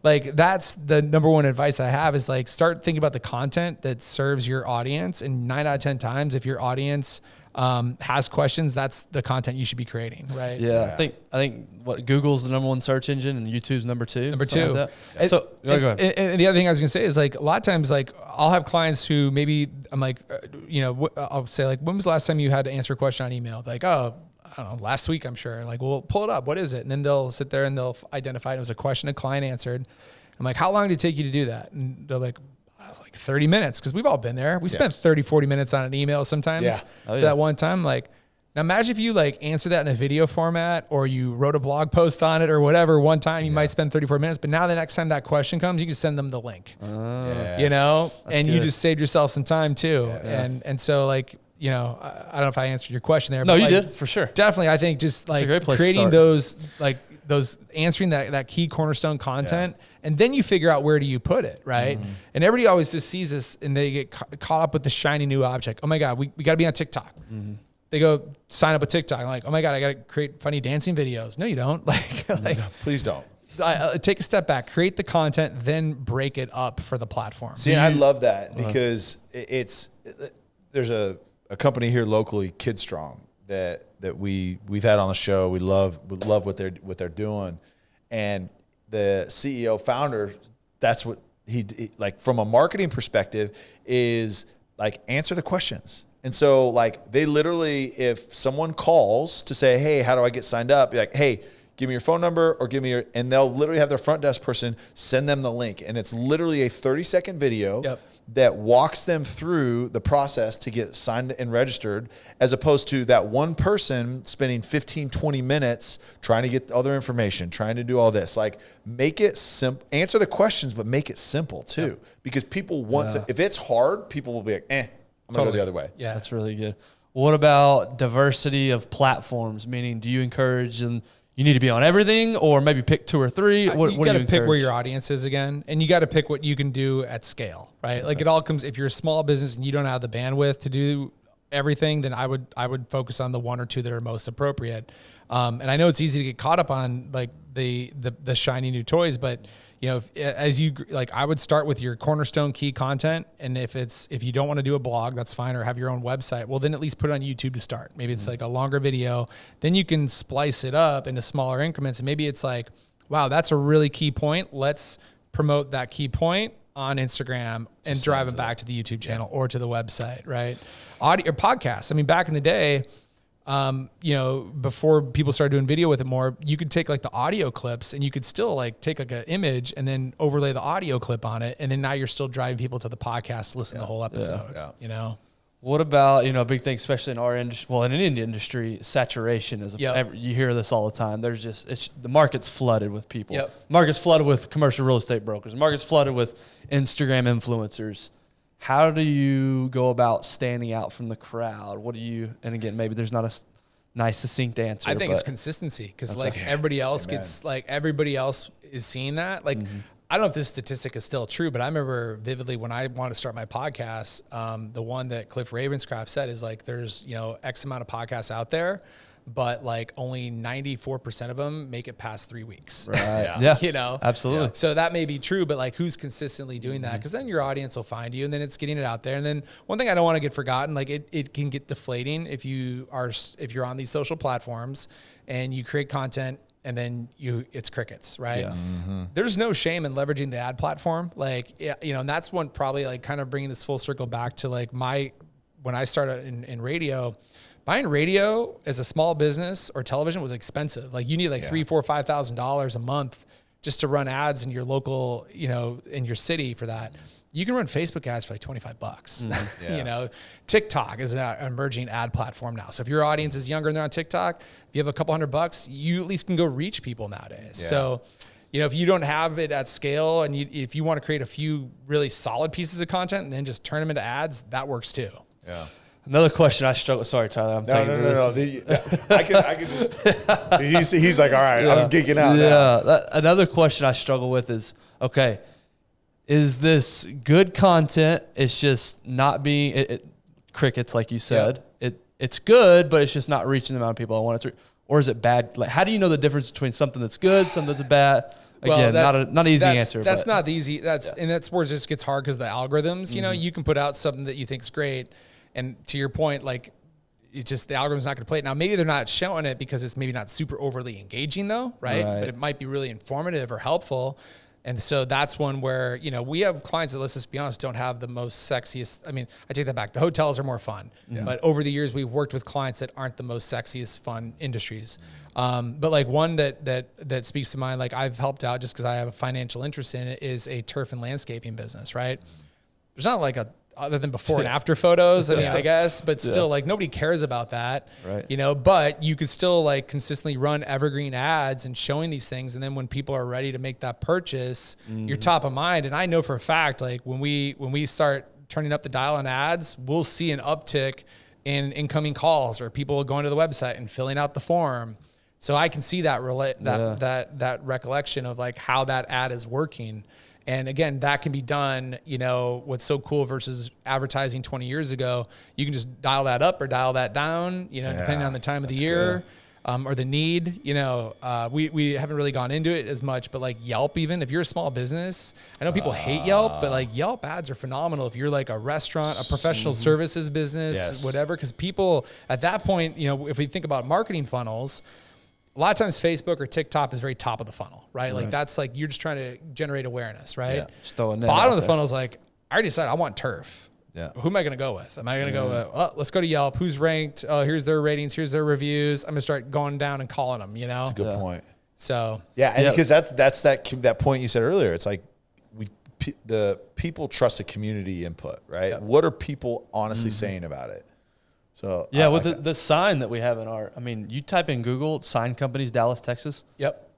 Like that's the number one advice I have is like start thinking about the content that serves your audience. And 9 out of 10 times, if your audience has questions, that's the content you should be creating, right? I think what Google's the number one search engine and YouTube's number two. Like that. So go ahead. And the other thing I was gonna say is like a lot of times, like I'll have clients who maybe I'm like, I'll say like, when was the last time you had to answer a question on email? Like, oh, I don't know, last week, I'm sure. Like, well, pull it up. What is it? And then they'll sit there and they'll identify it as a question a client answered. I'm like, how long did it take you to do that? And they're like 30 minutes, because we've all been there. We spent 30, 40 minutes on an email sometimes that one time. Like, now imagine if you like answer that in a video format or you wrote a blog post on it or whatever. One time you might spend 34 minutes, but now the next time that question comes, you can send them the link, and good. You just saved yourself some time too. And so like, I don't know if I answered your question there. No, but you like, did for sure. Definitely. I think just like creating those answering that key cornerstone content. And then you figure out where do you put it, right? And everybody always just sees this and they get caught up with the shiny new object. Oh my God, we got to be on TikTok. They go sign up with TikTok. I'm like, oh my God, I got to create funny dancing videos. No, you don't. Like, please don't. Take a step back, create the content, then break it up for the platform. See, I love that because there's a company here locally, Kid Strong, that we've had on the show. We love what they're doing, and the CEO founder, that's what he like from a marketing perspective is like answer the questions. And so like they literally, if someone calls to say, hey, how do I get signed up? Be like, hey, give me your phone number or give me and they'll literally have their front desk person send them the link. And it's literally a 30-second video that walks them through the process to get signed and registered, as opposed to that one person spending 15, 20 minutes trying to get other information, trying to do all this. Like make it simple, answer the questions, but make it simple too. Because people want to, if it's hard, people will be like, I'm gonna go the other way. Yeah, that's really good. What about diversity of platforms? Meaning, do you encourage and you need to be on everything, or maybe pick 2 or 3? What you got to pick where your audience is again, and you got to pick what you can do at scale, right? Like it all comes. If you're a small business and you don't have the bandwidth to do everything, then I would focus on the 1 or 2 that are most appropriate. And I know it's easy to get caught up on like the shiny new toys, but I would start with your cornerstone key content. And if you don't want to do a blog, that's fine, or have your own website. Well, then at least put it on YouTube to start. Maybe it's like a longer video. Then you can splice it up into smaller increments. And maybe it's like, wow, that's a really key point. Let's promote that key point on Instagram and drive them back to the YouTube channel or to the website, right? Audio or podcasts. I mean, back in the day, you know, before people started doing video with it more, you could take like the audio clips and you could still like take like an image and then overlay the audio clip on it. And then now you're still driving people to the podcast to listen to the whole episode, you know? What about, you know, a big thing, especially in our industry, well, in any industry, saturation is, you hear this all the time. There's just, the market's flooded with people. The market's flooded with commercial real estate brokers. The market's flooded with Instagram influencers. How do you go about standing out from the crowd? What do you, and again, maybe there's not a nice succinct answer. I think it's consistency because like everybody else gets, like everybody else is seeing that. Like, I don't know if this statistic is still true, but I remember vividly when I wanted to start my podcast, the one that Cliff Ravenscraft said is like, there's, you know, X amount of podcasts out there, but like only 94% of them make it past 3 weeks. Right. You know, absolutely. So that may be true, but like who's consistently doing that? Because then your audience will find you and then it's getting it out there. And then one thing I don't want to get forgotten, like it can get deflating if you're on these social platforms and you create content and then it's crickets, right? There's no shame in leveraging the ad platform. Like, you know, and that's one probably like kind of bringing this full circle back to like when I started in radio, buying radio as a small business or television was expensive. Like you need like $3,000, $4,000, $5,000 a month just to run ads in your local, you know, in your city for that. You can run Facebook ads for like $25. You know, TikTok is an emerging ad platform now. So if your audience is younger and they're on TikTok, if you have a couple $100, you at least can go reach people nowadays. So, you know, if you don't have it at scale and if you want to create a few really solid pieces of content and then just turn them into ads, that works too. Another question I struggle. Sorry, Tyler. No. I can just. He's like, all right, I'm geeking out. now. Another question I struggle with is, okay, is this good content? It's just not being crickets, like you said. It's good, but it's just not reaching the amount of people I want it to. Or is it bad? Like, how do you know the difference between something that's good, something that's bad? Again, not an easy answer. That's not the easy. And that's where it just gets hard because the algorithms. You know, you can put out something that you think is great, and to your point, like it's just the algorithm's not going to play it. Now, maybe they're not showing it because it's maybe not super overly engaging though, right? But it might be really informative or helpful. And so that's one where, you know, we have clients that, let's just be honest, don't have the most sexiest. I mean, I take that back. The hotels are more fun. But over the years, we've worked with clients that aren't the most sexiest fun industries. But like one that speaks to mind, like I've helped out just because I have a financial interest in it, is a turf and landscaping business, right? There's not like other than before and after photos, I mean, I guess, but still like nobody cares about that, you know, but you could still like consistently run evergreen ads and showing these things. And then when people are ready to make that purchase, you're top of mind. And I know for a fact, like when we start turning up the dial on ads, we'll see an uptick in incoming calls or people going to the website and filling out the form. So I can see that that recollection of like how that ad is working. And again, that can be done, you know, what's so cool versus advertising 20 years ago, you can just dial that up or dial that down, you know, depending on the time of the year or the need. You know, we haven't really gone into it as much, but like Yelp, even if you're a small business, I know people hate Yelp, but like Yelp ads are phenomenal if you're like a restaurant, a professional services business, whatever, because people at that point, you know, if we think about marketing funnels, a lot of times Facebook or TikTok is very top of the funnel, right? Like that's like, you're just trying to generate awareness, right? Just throw a net Bottom out of the there. funnel is like, I already decided I want turf. Who am I going to go with? Am I going to go with, let's go to Yelp. Who's ranked? Oh, here's their ratings. Here's their reviews. I'm going to start going down and calling them, you know? That's a good point. So. Yeah. And because that's that point you said earlier. It's like the people trust the community input, right? What are people honestly saying about it? So with the sign that we have in I mean, you type in Google sign companies, Dallas, Texas.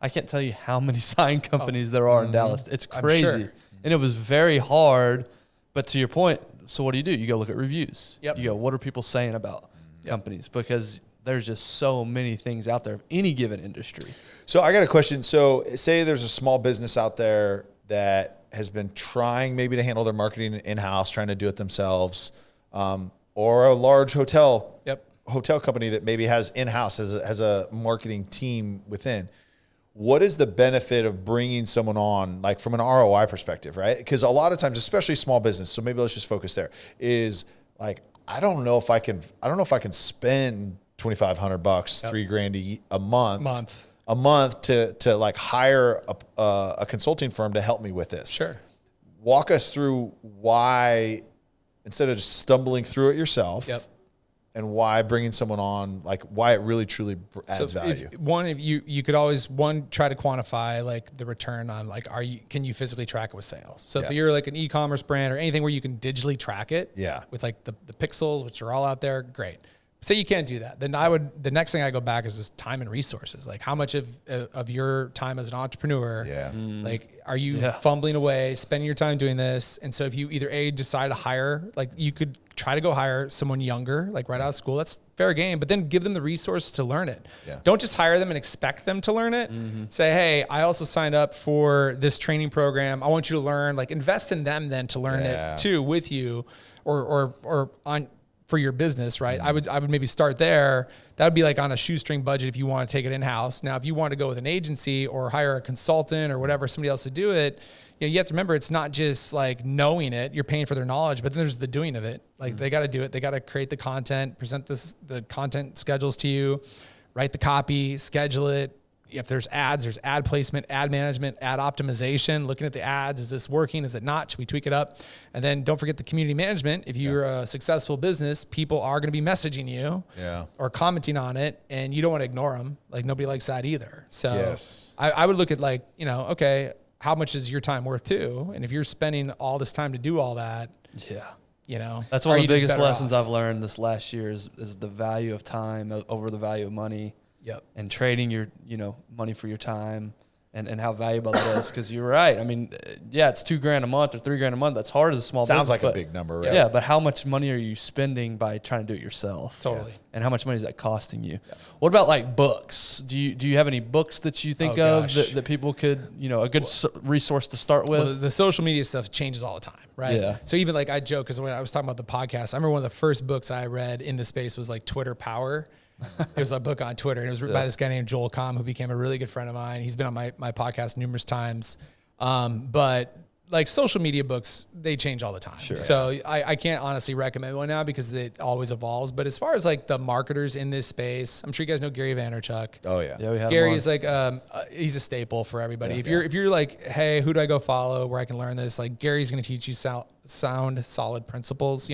I can't tell you how many sign companies there are in Dallas. It's crazy. Sure. And it was very hard, but to your point, so what do? You go look at reviews. You go, what are people saying about companies? Because there's just so many things out there of any given industry. So I got a question. So say there's a small business out there that has been trying maybe to handle their marketing in-house, trying to do it themselves, or a large hotel company that maybe has in-house has a marketing team within. What is the benefit of bringing someone on, like from an ROI perspective, right? Because a lot of times, especially small business, so maybe let's just focus there, is like, I don't know if I can spend $2,500, $3,000 a month to like hire a consulting firm to help me with this. Sure. Walk us through why, instead of just stumbling through it yourself, and why bringing someone on, like why it really truly adds value. If you could always try to quantify like the return on like, can you physically track it with sales? So if you're like an e-commerce brand or anything where you can digitally track it with like the pixels, which are all out there, great. Say you can't do that, then the next thing I go back is just time and resources. Like how much of your time as an entrepreneur, like are you fumbling away, spending your time doing this? And so if you either decide to hire, like you could try to go hire someone younger, like right out of school, that's fair game, but then give them the resources to learn it. Don't just hire them and expect them to learn it. Say, hey, I also signed up for this training program. I want you to learn, like invest in them then to learn it too with you or on for your business, right? I would maybe start there. That would be like on a shoestring budget if you want to take it in-house. Now, if you want to go with an agency or hire a consultant or whatever, somebody else to do it, you have to remember it's not just like knowing it, you're paying for their knowledge, but then there's the doing of it. Like they got to do it. They got to create the content, present the content schedules to you, write the copy, schedule it. If there's ads, there's ad placement, ad management, ad optimization, looking at the ads. Is this working? Is it not? Should we tweak it up? And then don't forget the community management. If you're a successful business, people are going to be messaging you or commenting on it, and you don't want to ignore them. Like nobody likes that either. So I would look at like, okay, how much is your time worth too? And if you're spending all this time to do all that, that's one of the biggest lessons I've learned this last year is the value of time over the value of money. And trading your, money for your time and how valuable that is. Cause you're right. I mean, it's $2,000 a month or $3,000 a month. That's hard as a small business. Sounds like a big number, right? Yeah. But how much money are you spending by trying to do it yourself? Totally. And how much money is that costing you? What about like books? Do you have any books that you think of that people could, a good resource to start with? Well, the social media stuff changes all the time, right? Yeah. So even like I joke, cause when I was talking about the podcast, I remember one of the first books I read in the space was like Twitter Power. It was a book on Twitter, and it was written by this guy named Joel Comm, who became a really good friend of mine. He's been on my podcast numerous times. But like social media books, they change all the time. Sure. So I can't honestly recommend one now because it always evolves. But as far as like the marketers in this space, I'm sure you guys know Gary Vaynerchuk. Oh yeah. We have Gary's like, he's a staple for everybody. If you're like, hey, who do I go follow where I can learn this? Like Gary's going to teach you sound, solid principles,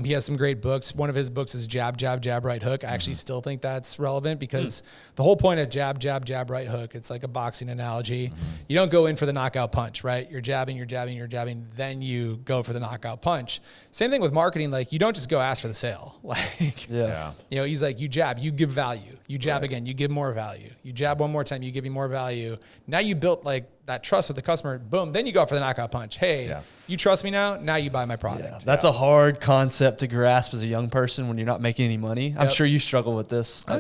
He has some great books. One of his books is Jab, Jab, Jab, Right Hook. I actually still think that's relevant because the whole point of jab, jab, jab, right hook, it's like a boxing analogy. You don't go in for the knockout punch, right? You're jabbing, you're jabbing, you're jabbing, then you go for the knockout punch. Same thing with marketing. Like you don't just go ask for the sale. Like, he's like, you jab, you give value. You jab again, you give more value. You jab one more time, you give me more value. Now you built like that trust with the customer, boom, then you go for the knockout punch. Hey, you trust me now you buy my product. Yeah, that's a hard concept to grasp as a young person when you're not making any money. I'm sure you struggle with this. I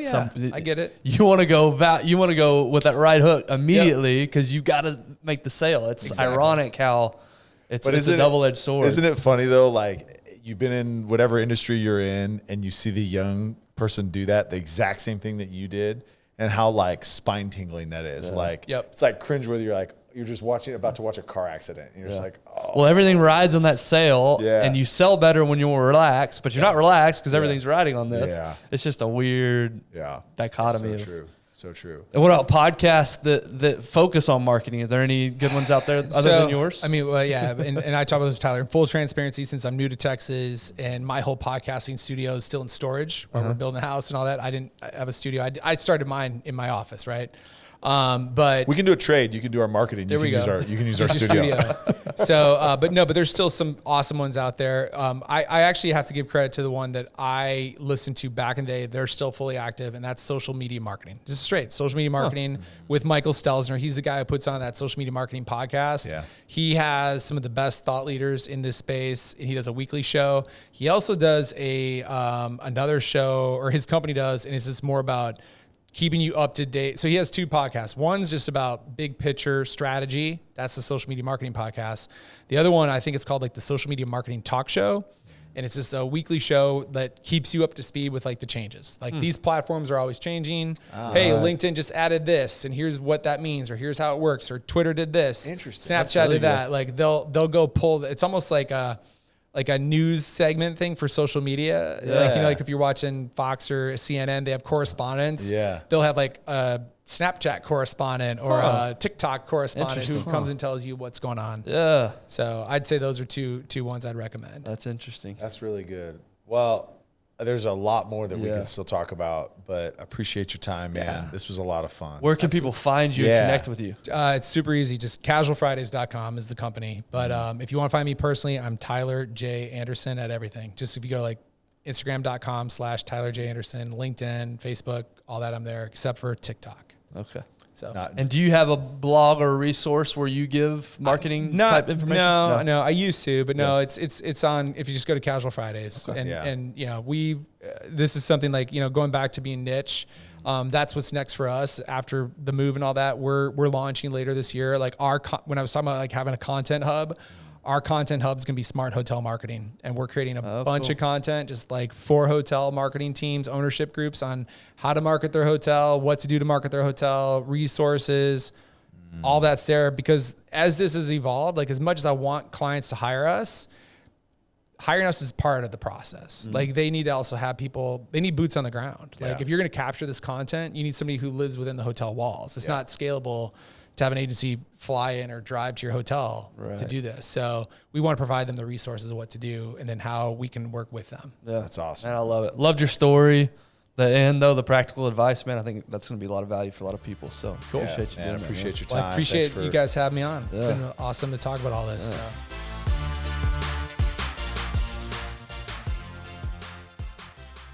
get it. You want to go with that right hook immediately because you got to make the sale. It's ironic how it's a double-edged sword. Isn't it funny though? Like you've been in whatever industry you're in and you see the young person do that, the exact same thing that you did. And how like spine tingling that is. Like it's like cringeworthy. You're just about to watch a car accident. And you're just like, oh. Well, everything rides on that sale, and you sell better when you're relaxed, but you're not relaxed because everything's riding on this. Yeah. It's just a weird dichotomy. So true. And what about podcasts that focus on marketing? Are there any good ones out there other than yours? I mean, and I talk about this, Tyler. In full transparency, since I'm new to Texas and my whole podcasting studio is still in storage while we're building a house and all that, I didn't have a studio. I started mine in my office, right? But we can do a trade. You can do our marketing. You can use our studio. So, but there's still some awesome ones out there. I actually have to give credit to the one that I listened to back in the day. They're still fully active, and that's social media marketing. Just straight social media marketing with Michael Stelzner. He's the guy who puts on that social media marketing podcast. Yeah. He has some of the best thought leaders in this space. He does a weekly show. He also does another show, or his company does, and it's just more about keeping you up to date. So he has two podcasts. One's just about big picture strategy. That's the social media marketing podcast. The other one, I think it's called like the social media marketing talk show. And it's just a weekly show that keeps you up to speed with like the changes. Like these platforms are always changing. Hey, LinkedIn just added this and here's what that means, or here's how it works, or Twitter did this. Interesting. Snapchat really did that. Like they'll go pull, it's almost like a news segment thing for social media. Yeah. Like if you're watching Fox or CNN, they have correspondents. Yeah. They'll have like a Snapchat correspondent or a TikTok correspondent who comes and tells you what's going on. Yeah. So I'd say those are two ones I'd recommend. That's interesting. That's really good. Well, there's a lot more that we can still talk about, but I appreciate your time, man. Yeah. This was a lot of fun. Where can people find you and connect with you? It's super easy. Just casualfridays.com is the company. But if you want to find me personally, I'm Tyler J. Anderson at everything. Just if you go to like Instagram.com/Tyler J. Anderson, LinkedIn, Facebook, all that, I'm there, except for TikTok. Okay. So, and do you have a blog or a resource where you give marketing type information? No, I used to, but no, it's on, if you just go to Casual Fridays and you know, this is something like, you know, going back to being niche. That's what's next for us after the move and all that. We're launching later this year. Like when I was talking about like having a content hub, our content hub is going to be smart hotel marketing, and we're creating a bunch of content, just like for hotel marketing teams, ownership groups on how to market their hotel, what to do to market their hotel, resources, all that's there. Because as this has evolved, like as much as I want clients to hire us, hiring us is part of the process. Like they need to also have people, they need boots on the ground. Like if you're going to capture this content, you need somebody who lives within the hotel walls. It's not scalable to have an agency fly in or drive to your hotel to do this. So we want to provide them the resources of what to do and then how we can work with them. Yeah, that's awesome. And I love it. Loved your story. The end, though, the practical advice, man, I think that's going to be a lot of value for a lot of people. So Cool. appreciate you doing that. Appreciate your Well, time. I appreciate you guys having me on. Yeah. It's been awesome to talk about all this. So.